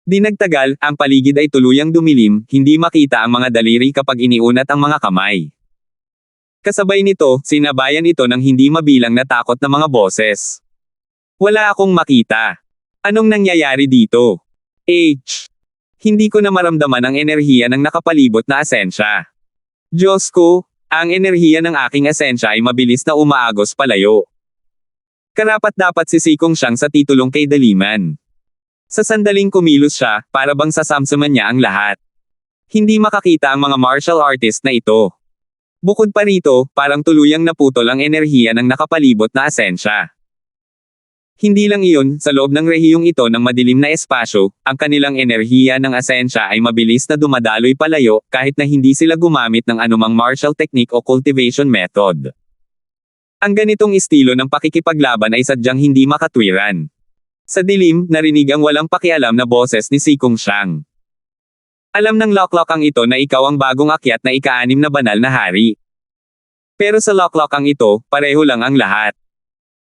Di nagtagal, ang paligid ay tuluyang dumilim, hindi makita ang mga daliri kapag iniunat ang mga kamay. Kasabay nito, sinabayan ito ng hindi mabilang na takot na mga boses. "Wala akong makita. Anong nangyayari dito? Hindi ko na maramdaman ang enerhiya ng nakapalibot na asensya. Diyos ko, ang enerhiya ng aking asensya ay mabilis na umaagos palayo." Karapat-dapat si Kung Xiang sa titulong kay Daliman. Sa sandaling kumilos siya, para bang sasamsaman niya ang lahat. Hindi makakita ang mga martial artist na ito. Bukod pa rito, parang tuluyang naputol ang enerhiya ng nakapalibot na asensya. Hindi lang iyon, sa loob ng rehiyong ito ng madilim na espasyo, ang kanilang enerhiya ng asensya ay mabilis na dumadaloy palayo, kahit na hindi sila gumamit ng anumang martial technique o cultivation method. Ang ganitong estilo ng pakikipaglaban ay sadyang hindi makatwiran. Sa dilim, narinig ang walang pakialam na boses ni si Kung Xiang. Alam ng loklokang ito na ikaw ang bagong akyat na ika-6 na banal na hari. Pero sa loklokang ito, pareho lang ang lahat.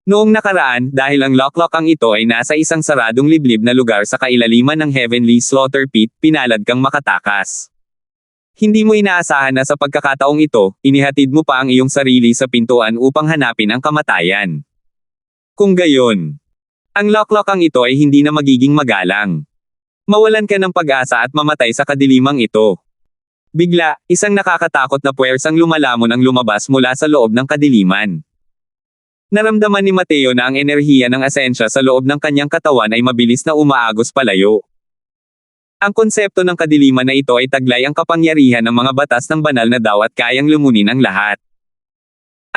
Noong nakaraan, dahil ang loklokang ito ay nasa isang saradong liblib na lugar sa kailaliman ng Heavenly Slaughter Pit, pinalad kang makatakas. Hindi mo inaasahan na sa pagkakataong ito, inihatid mo pa ang iyong sarili sa pintuan upang hanapin ang kamatayan. Kung gayon, ang loklokang ito ay hindi na magiging magalang. Mawalan ka ng pag-asa at mamatay sa kadilimang ito. Bigla, isang nakakatakot na puwersang lumalamon ang lumabas mula sa loob ng kadiliman. Naramdaman ni Mateo na ang enerhiya ng asensya sa loob ng kanyang katawan ay mabilis na umaagos palayo. Ang konsepto ng kadiliman na ito ay taglay ang kapangyarihan ng mga batas ng banal na daw at kayang lumunin ang lahat.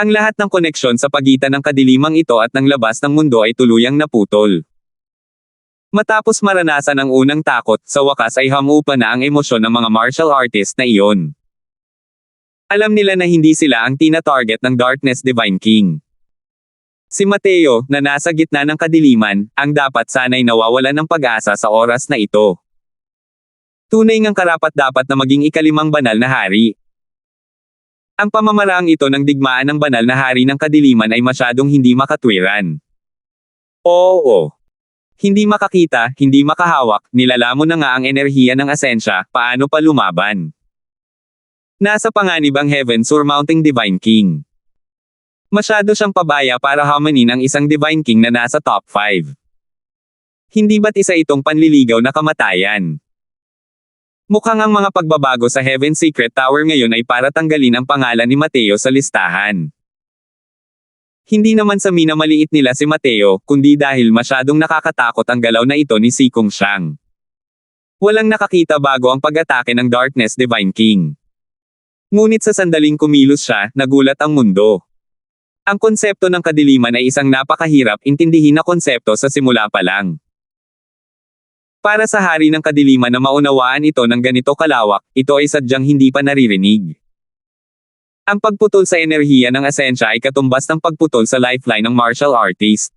Ang lahat ng koneksyon sa pagitan ng kadilimang ito at ng labas ng mundo ay tuluyang naputol. Matapos maranasan ang unang takot, sa wakas ay hamupa na ang emosyon ng mga martial artist na iyon. Alam nila na hindi sila ang tina-target ng Darkness Divine King. Si Mateo, na nasa gitna ng kadiliman, ang dapat sanay nawawalan ng pag-asa sa oras na ito. Tunay ngang karapat-dapat na maging ikalimang banal na hari. Ang pamamaraang ito ng digmaan ng banal na hari ng kadiliman ay masyadong hindi makatwiran. Oo. Hindi makakita, hindi makahawak, nilalamon na nga ang enerhiya ng asensya, paano pa lumaban? Nasa panganib ang heaven surmounting Divine King. Masyado siyang pabaya para hamanin ang isang Divine King na nasa top 5. Hindi ba't isa itong panliligaw na kamatayan? Mukhang ang mga pagbabago sa Heaven Secret Tower ngayon ay para tanggalin ang pangalan ni Mateo sa listahan. Hindi naman sa minamaliit nila si Mateo, kundi dahil masyadong nakakatakot ang galaw na ito ni Si Kung Xiang. Walang nakakita bago ang pag-atake ng Darkness Divine King. Ngunit sa sandaling kumilos siya, nagulat ang mundo. Ang konsepto ng kadiliman ay isang napakahirap intindihin na konsepto sa simula pa lang. Para sa hari ng kadiliman na maunawaan ito ng ganito kalawak, ito ay sadyang hindi pa naririnig. Ang pagputol sa enerhiya ng asensya ay katumbas ng pagputol sa lifeline ng martial artist.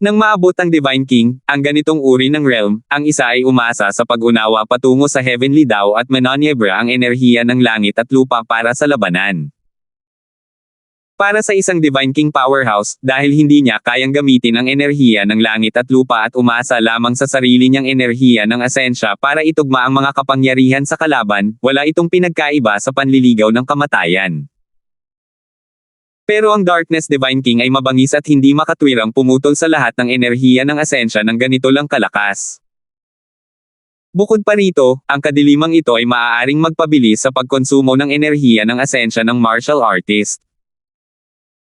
Nang maabot ang Divine King, ang ganitong uri ng realm, ang isa ay umasa sa pag-unawa patungo sa heavenly Tao at manonyebra ang enerhiya ng langit at lupa para sa labanan. Para sa isang Divine King powerhouse, dahil hindi niya kayang gamitin ang enerhiya ng langit at lupa at umasa lamang sa sarili niyang enerhiya ng asensya para itugma ang mga kapangyarihan sa kalaban, wala itong pinagkaiba sa panliligaw ng kamatayan. Pero ang Darkness Divine King ay mabangis at hindi makatwirang pumutol sa lahat ng enerhiya ng asensya ng ganito lang kalakas. Bukod pa rito, ang kadilimang ito ay maaaring magpabilis sa pagkonsumo ng enerhiya ng asensya ng martial artist.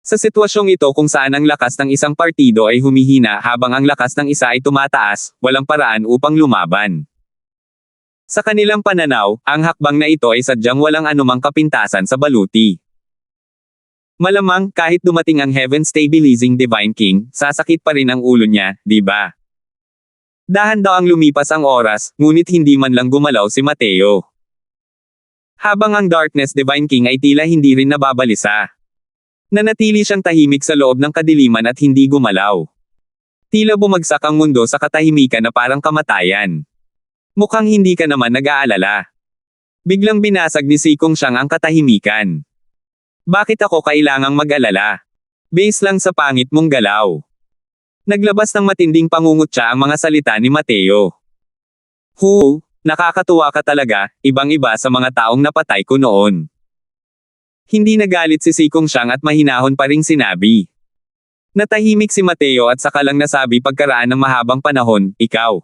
Sa sitwasyong ito kung saan ang lakas ng isang partido ay humihina habang ang lakas ng isa ay tumataas, walang paraan upang lumaban. Sa kanilang pananaw, ang hakbang na ito ay sadyang walang anumang kapintasan sa baluti. Malamang, kahit dumating ang Heaven Stabilizing Divine King, sasakit pa rin ang ulo niya, di ba? Dahan-dahang lumipas ang oras, ngunit hindi man lang gumalaw si Mateo. Habang ang Darkness Divine King ay tila hindi rin nababalisa. Nanatili siyang tahimik sa loob ng kadiliman at hindi gumalaw. Tila bumagsak ang mundo sa katahimikan na parang kamatayan. Mukhang hindi ka naman nag-aalala. Biglang binasag ni Si Kung Xiang ang katahimikan. Bakit ako kailangang mag-alala? Base lang sa pangit mong galaw. Naglabas ng matinding pangungutya ang mga salita ni Mateo. Nakakatuwa ka talaga, ibang-iba sa mga taong napatay ko noon. Hindi nagalit si Kung Xiang at mahinahon pa ring sinabi. Natahimik si Mateo at saka lang nasabi pagkaraan ng mahabang panahon, ikaw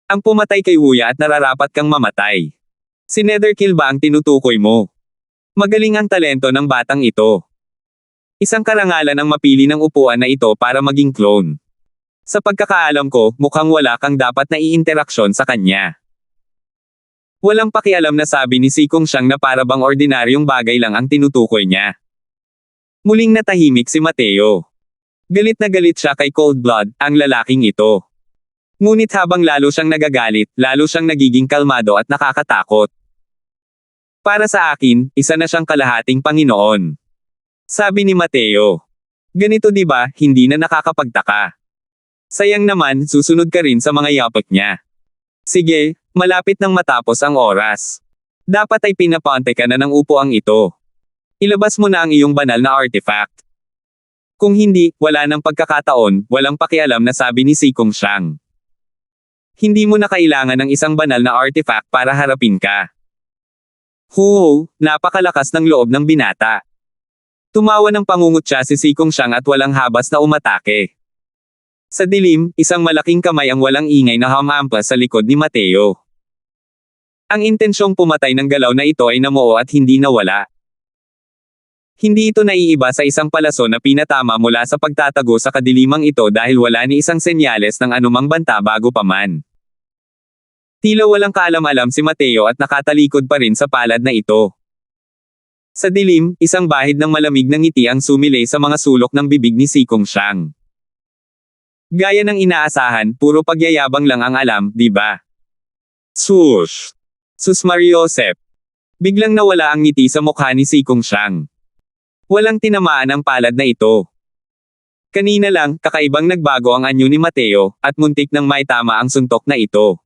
ang pumatay kay Wuya at nararapat kang mamatay. Si Netherkill ba ang tinutukoy mo? Magaling ang talento ng batang ito. Isang karangalan ang mapili ng upuan na ito para maging clone. Sa pagkakaalam ko, mukhang wala kang dapat na i-interaksyon sa kanya. Walang pakialam na sabi ni Si Kung Xiang na para bang ordinaryong bagay lang ang tinutukoy niya. Muling natahimik si Mateo. Galit na galit siya kay Cold Blood, ang lalaking ito. Ngunit habang lalo siyang nagagalit, lalo siyang nagiging kalmado at nakakatakot. Para sa akin, isa na siyang kalahating Panginoon. Sabi ni Mateo. Ganito di ba, hindi na nakakapagtaka. Sayang naman, susunod ka rin sa mga yapot niya. Sige, malapit nang matapos ang oras. Dapat ay pinapante ka na ng upuang ito. Ilabas mo na ang iyong banal na artifact. Kung hindi, wala nang pagkakataon, walang pakialam na sabi ni Si Kung Xiang. Hindi mo na kailangan ng isang banal na artifact para harapin ka. Napakalakas ng loob ng binata. Tumawa ng pangungutya si Kung Xiang at walang habas na umatake. Sa dilim, isang malaking kamay ang walang ingay na humampas sa likod ni Mateo. Ang intensyong pumatay ng galaw na ito ay namuo at hindi nawala. Hindi ito naiiba sa isang palaso na pinatama mula sa pagtatago sa kadilimang ito dahil wala ni isang senyales ng anumang banta bago pa man. Tila walang kaalam-alam si Mateo at nakatalikod pa rin sa palad na ito. Sa dilim, isang bahid ng malamig na ngiti ang sumilay sa mga sulok ng bibig ni Si Kongxiang. Gaya ng inaasahan, puro pagyayabang lang ang alam, di ba? Sus! Sus Mariosep! Biglang nawala ang ngiti sa mukha ni Si Kongxiang. Walang tinamaan ang palad na ito. Kanina lang, kakaibang nagbago ang anyo ni Mateo, at muntik nang maitama ang suntok na ito.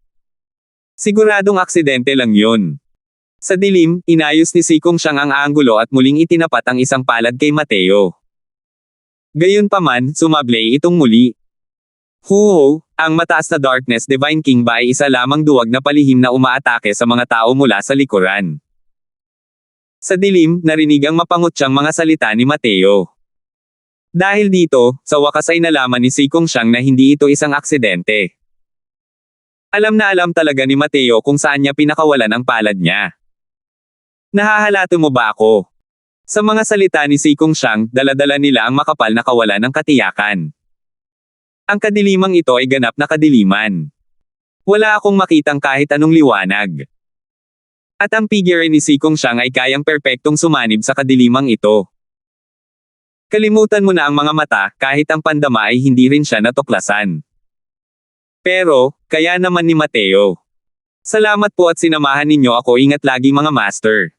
Siguradong aksidente lang yun. Sa dilim, inayos ni Si Kongxiang ang anggulo at muling itinapat ang isang palad kay Mateo. Gayunpaman, sumablay itong muli. Huho, ang mataas na Darkness Divine King ba ay isa lamang duwag na palihim na umaatake sa mga tao mula sa likuran. Sa dilim, narinig ang mapangutsyang mga salita ni Mateo. Dahil dito, sa wakas ay nalaman ni Si Kongxiang na hindi ito isang aksidente. Alam na alam talaga ni Mateo kung saan niya pinakawalan ang palad niya. Nahahalato mo ba ako? Sa mga salita ni Si Kongxiang, dala-dala nila ang makapal na kawalan ng katiyakan. Ang kadilimang ito ay ganap na kadiliman. Wala akong makitang kahit anong liwanag. At ang figure ni Si Kongxiang ay kayang perpektong sumanib sa kadilimang ito. Kalimutan mo na ang mga mata, kahit ang pandama ay hindi rin siya natuklasan. Pero, kaya naman ni Mateo. Salamat po at sinamahan ninyo ako, ingat lagi mga master.